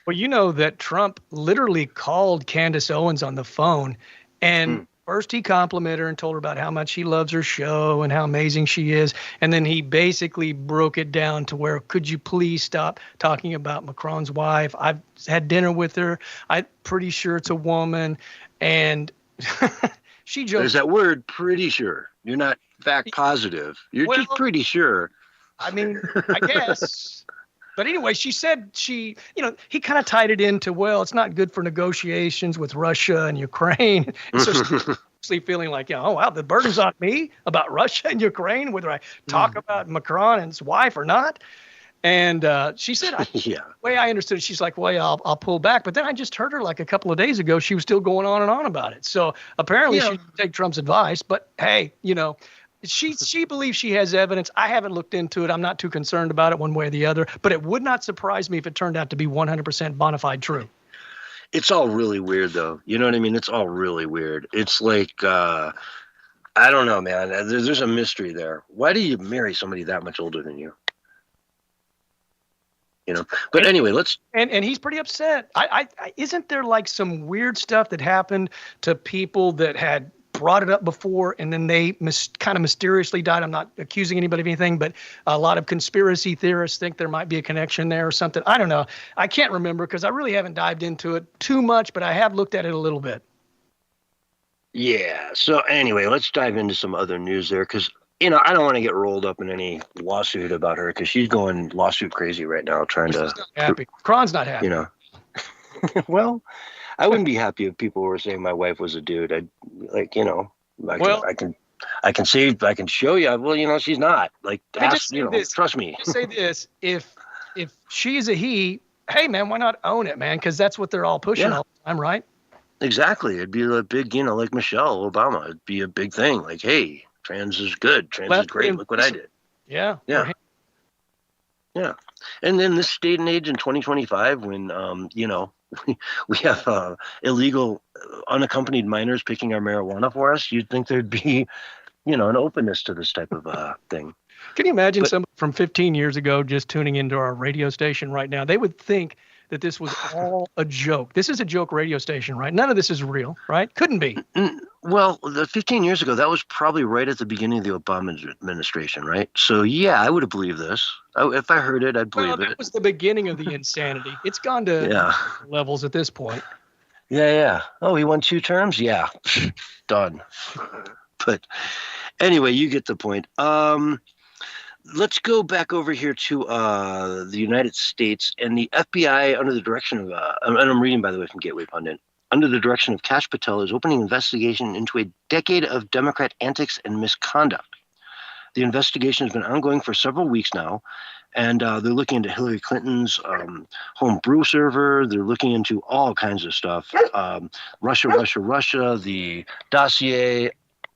Well, you know that Trump literally called Candace Owens on the phone, and first he complimented her and told her about how much he loves her show and how amazing she is. And then he basically broke it down to where, could you please stop talking about Macron's wife? I've had dinner with her. I'm pretty sure it's a woman. And she joked. There's that word, pretty sure. You're not fact positive. You're just pretty sure. I mean, I guess. But anyway, she said he kind of tied it into, well, it's not good for negotiations with Russia and Ukraine. And so she's feeling like, oh, wow, the burden's on me about Russia and Ukraine, whether I talk about Macron and his wife or not. And she said, the way I understood it, she's like, well, I'll pull back. But then I just heard her like a couple of days ago, she was still going on and on about it. So apparently she didn't take Trump's advice. But hey, she believes she has evidence. I haven't looked into it. I'm not too concerned about it one way or the other. But it would not surprise me if it turned out to be 100% bona fide true. It's all really weird, though. You know what I mean? It's all really weird. It's like, I don't know, man. There's a mystery there. Why do you marry somebody that much older than you? But anyway, and he's pretty upset. I isn't there like some weird stuff that happened to people that had brought it up before, and then they kind of mysteriously died? I'm not accusing anybody of anything, but a lot of conspiracy theorists think there might be a connection there or something. I don't know. I can't remember because I really haven't dived into it too much, but I have looked at it a little bit. Yeah. So anyway, let's dive into some other news there, because I don't want to get rolled up in any lawsuit about her, because she's going lawsuit crazy right now, trying to. Not happy. Cron's not happy. Well, I wouldn't be happy if people were saying my wife was a dude. I can show you. Well, she's not. Like, trust me. Just say this: if she's a he, hey man, why not own it, man? Because that's what they're all pushing all the time, right? Exactly. It'd be a big, like Michelle Obama. It'd be a big thing. Like, hey, trans is good. Trans is great. Look what I did. Yeah. And then this state and age in 2025, when we have illegal, unaccompanied minors picking our marijuana for us. You'd think there'd be, an openness to this type of thing. Can you imagine somebody from 15 years ago just tuning into our radio station right now? They would think that this was all a joke. This is a joke radio station, right? None of this is real, right? Couldn't be. Well, 15 years ago, that was probably right at the beginning of the Obama administration, right? So, yeah, I would have believed this. If I heard it, I'd believe it. That was the beginning of the insanity. It's gone to levels at this point. Yeah. Oh, he won 2 terms? Yeah. Done. But anyway, you get the point. Let's go back over here to the United States, and the FBI, under the direction of, and I'm reading, by the way, from Gateway Pundit, under the direction of Kash Patel, is opening investigation into a decade of Democrat antics and misconduct. The investigation has been ongoing for several weeks now, and they're looking into Hillary Clinton's home brew server. They're looking into all kinds of stuff. Russia, the dossier,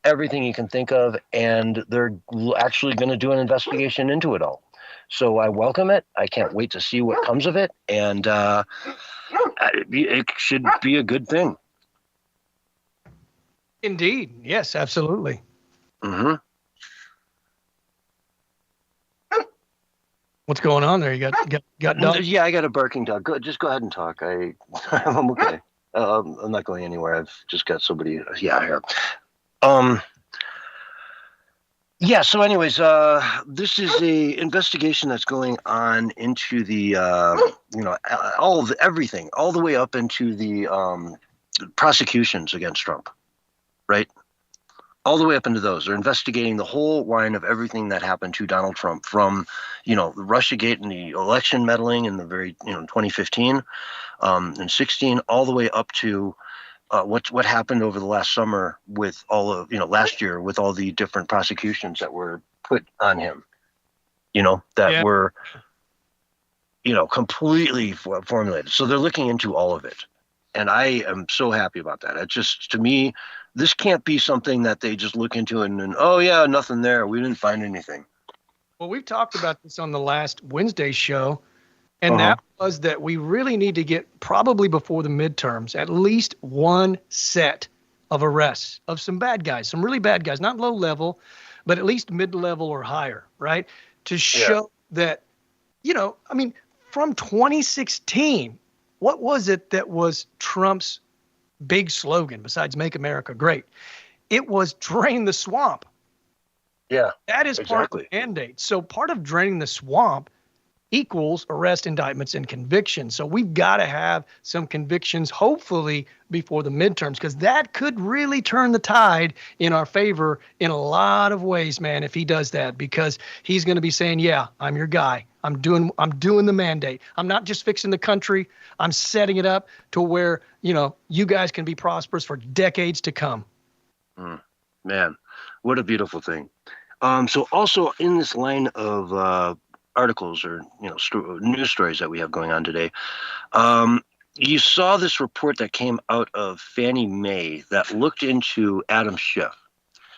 everything you can think of, and they're actually going to do an investigation into it all. So I welcome it. I can't wait to see what comes of it, and it should be a good thing. Indeed. Yes, absolutely. Mm-hmm. What's going on there? You got dogs? Yeah, I got a barking dog. Just go ahead and talk. I'm okay. I'm not going anywhere. I've just got somebody. Yeah, here. Yeah. So, anyways, this is a investigation that's going on into the, everything, all the way up into the prosecutions against Trump, right? All the way up into those. They're investigating the whole line of everything that happened to Donald Trump, from, the Russiagate and the election meddling in the 2015 and 16, all the way up to what happened over the last summer with all of, last year with all the different prosecutions that were put on him, were, completely formulated. So they're looking into all of it. And I am so happy about that. It just, to me, this can't be something that they just look into and oh yeah, nothing there. We didn't find anything. Well, we've talked about this on the last Wednesday show, and that was that we really need to get, probably before the midterms, at least one set of arrests of some bad guys, some really bad guys, not low level, but at least mid-level or higher, right? To show that, from 2016, what was it that was Trump's big slogan besides "Make America Great"? It was "Drain the Swamp." Yeah, that is part of the mandate. So part of draining the swamp equals arrest, indictments, and convictions. So we've got to have some convictions, hopefully, before the midterms, because that could really turn the tide in our favor in a lot of ways, man, if he does that, because he's going to be saying, yeah, I'm your guy. I'm doing the mandate. I'm not just fixing the country. I'm setting it up to where, you guys can be prosperous for decades to come. Man, what a beautiful thing. So also in this line of articles or news stories that we have going on today, you saw this report that came out of Fannie Mae that looked into Adam Schiff,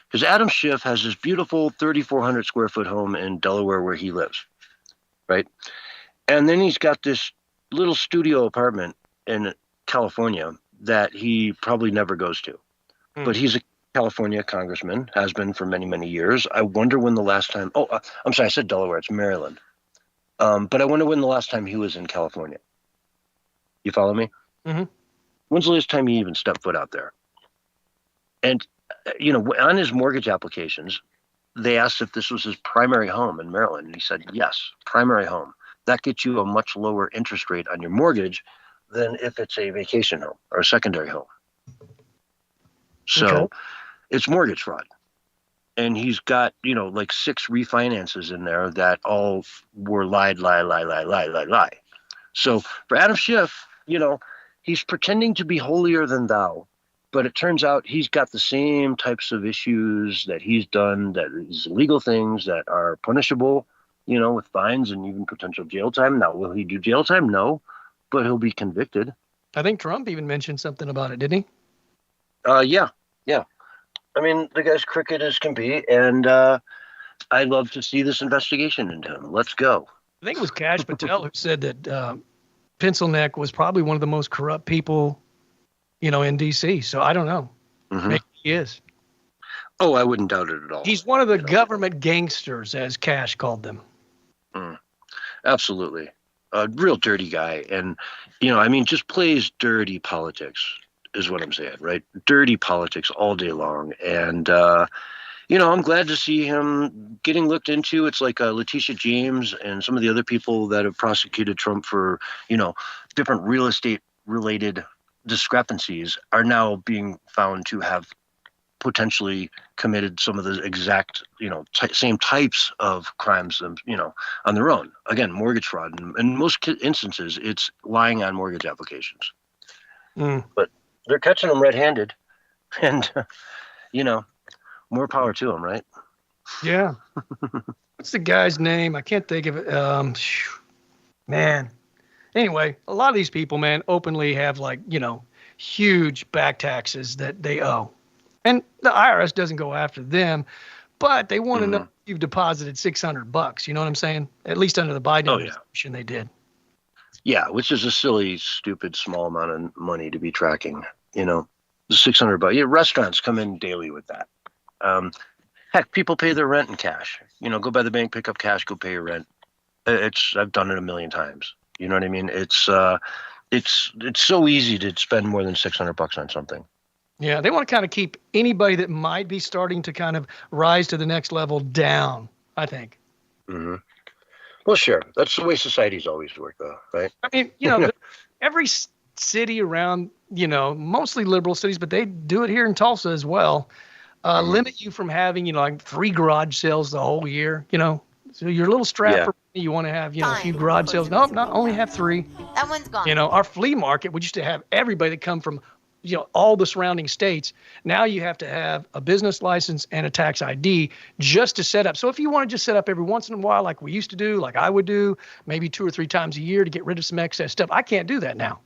because Adam Schiff has this beautiful 3,400 square foot home in Delaware where he lives, right? And then he's got this little studio apartment in California that he probably never goes to, but he's a California congressman, has been for many, many years. I wonder when the last time, I'm sorry, I said Delaware, it's Maryland. But I wonder when the last time he was in California. You follow me? Mm-hmm. When's the last time he even stepped foot out there? And, on his mortgage applications, they asked if this was his primary home in Maryland. And he said, yes, primary home. That gets you a much lower interest rate on your mortgage than if it's a vacation home or a secondary home. So it's mortgage fraud. And he's got, 6 refinances in there that all were lie. So for Adam Schiff, he's pretending to be holier than thou, but it turns out he's got the same types of issues that he's done, that is illegal things that are punishable, with fines and even potential jail time. Now, will he do jail time? No, but he'll be convicted. I think Trump even mentioned something about it, didn't he? Yeah. I mean, the guy's crooked as can be, and I'd love to see this investigation into him. Let's go. I think it was Kash Patel who said that Pencil Neck was probably one of the most corrupt people, in D.C. So I don't know. Maybe he is. Oh, I wouldn't doubt it at all. He's one of the government gangsters, as Cash called them. Absolutely. A real dirty guy. And, just plays dirty politics is what I'm saying, right? Dirty politics all day long. And, I'm glad to see him getting looked into. It's like Letitia James and some of the other people that have prosecuted Trump for, different real estate related discrepancies are now being found to have potentially committed some of the exact, same types of crimes, on their own. Again, mortgage fraud. And in most instances, it's lying on mortgage applications. But they're catching them red-handed. And, more power to them, right? Yeah. What's the guy's name? I can't think of it. Man. Anyway, a lot of these people, man, openly have huge back taxes that they owe. And the IRS doesn't go after them, but they want to know if you've deposited $600. You know what I'm saying? At least under the Biden administration, they did. Yeah, which is a silly, stupid, small amount of money to be tracking. The $600. Yeah, restaurants come in daily with that. Heck, people pay their rent in cash. Go by the bank, pick up cash, go pay your rent. I've done it a million times. You know what I mean? It's so easy to spend more than $600 on something. Yeah, they want to kind of keep anybody that might be starting to kind of rise to the next level down, I think. Well, sure. That's the way societies always work, though, right? I mean, every city around, mostly liberal cities, but they do it here in Tulsa as well, limit you from having, 3 garage sales the whole year, So you're a little strapped for money. You want to have, a few garage sales. No, not only have 3. That one's gone. Our flea market, we used to have everybody that come from, all the surrounding states. Now you have to have a business license and a tax ID just to set up. So if you want to just set up every once in a while, like we used to do, like I would do, maybe 2 or 3 times a year to get rid of some excess stuff, I can't do that now.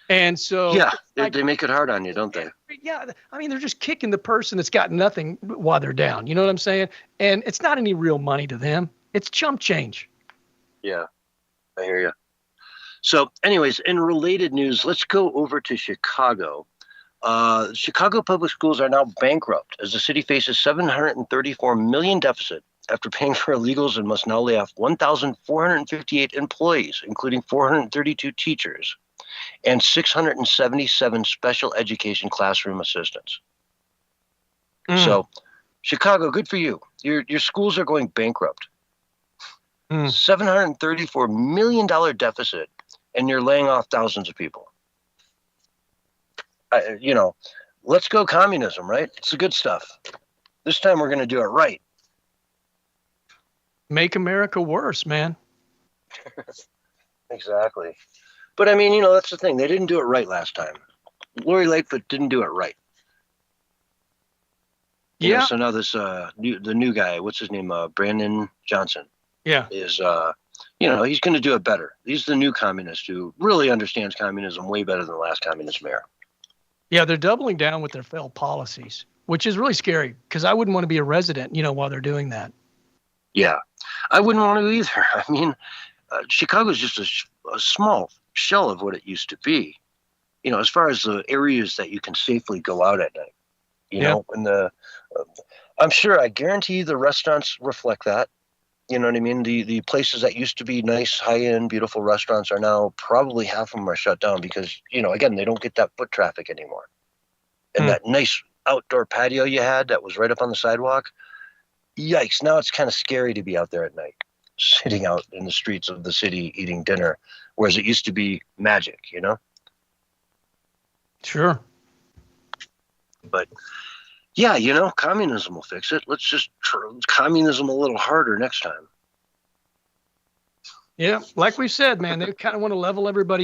And so they make it hard on you, don't they? Yeah, I mean, they're just kicking the person that's got nothing while they're down. You know what I'm saying? And it's not any real money to them. It's chump change. Yeah, I hear you. So anyways, in related news, let's go over to Chicago. Chicago public schools are now bankrupt as the city faces $734 million deficit after paying for illegals and must now lay off 1,458 employees, including 432 teachers and 677 special education classroom assistants. So Chicago, good for you. Your schools are going bankrupt. $734 million deficit, and you're laying off thousands of people. Let's go communism, right? It's the good stuff. This time we're going to do it right. Make America worse, man. Exactly. But I mean, that's the thing. They didn't do it right last time. Lori Lightfoot didn't do it right. So now this the new guy, what's his name? Brandon Johnson. Yeah. Is he's going to do it better. He's the new communist who really understands communism way better than the last communist mayor. Yeah, they're doubling down with their failed policies, which is really scary because I wouldn't want to be a resident, while they're doing that. Yeah, I wouldn't want to either. I mean, Chicago's just a small shell of what it used to be. As far as the areas that you can safely go out at night. And I guarantee the restaurants reflect that. You know what I mean? The places that used to be nice, high-end, beautiful restaurants are now probably half of them are shut down because, again, they don't get that foot traffic anymore. And that nice outdoor patio you had that was right up on the sidewalk, yikes, now it's kind of scary to be out there at night, sitting out in the streets of the city eating dinner, whereas it used to be magic, Sure. But yeah, communism will fix it. Let's just communism a little harder next time. Yeah, like we said, man, they kind of want to level everybody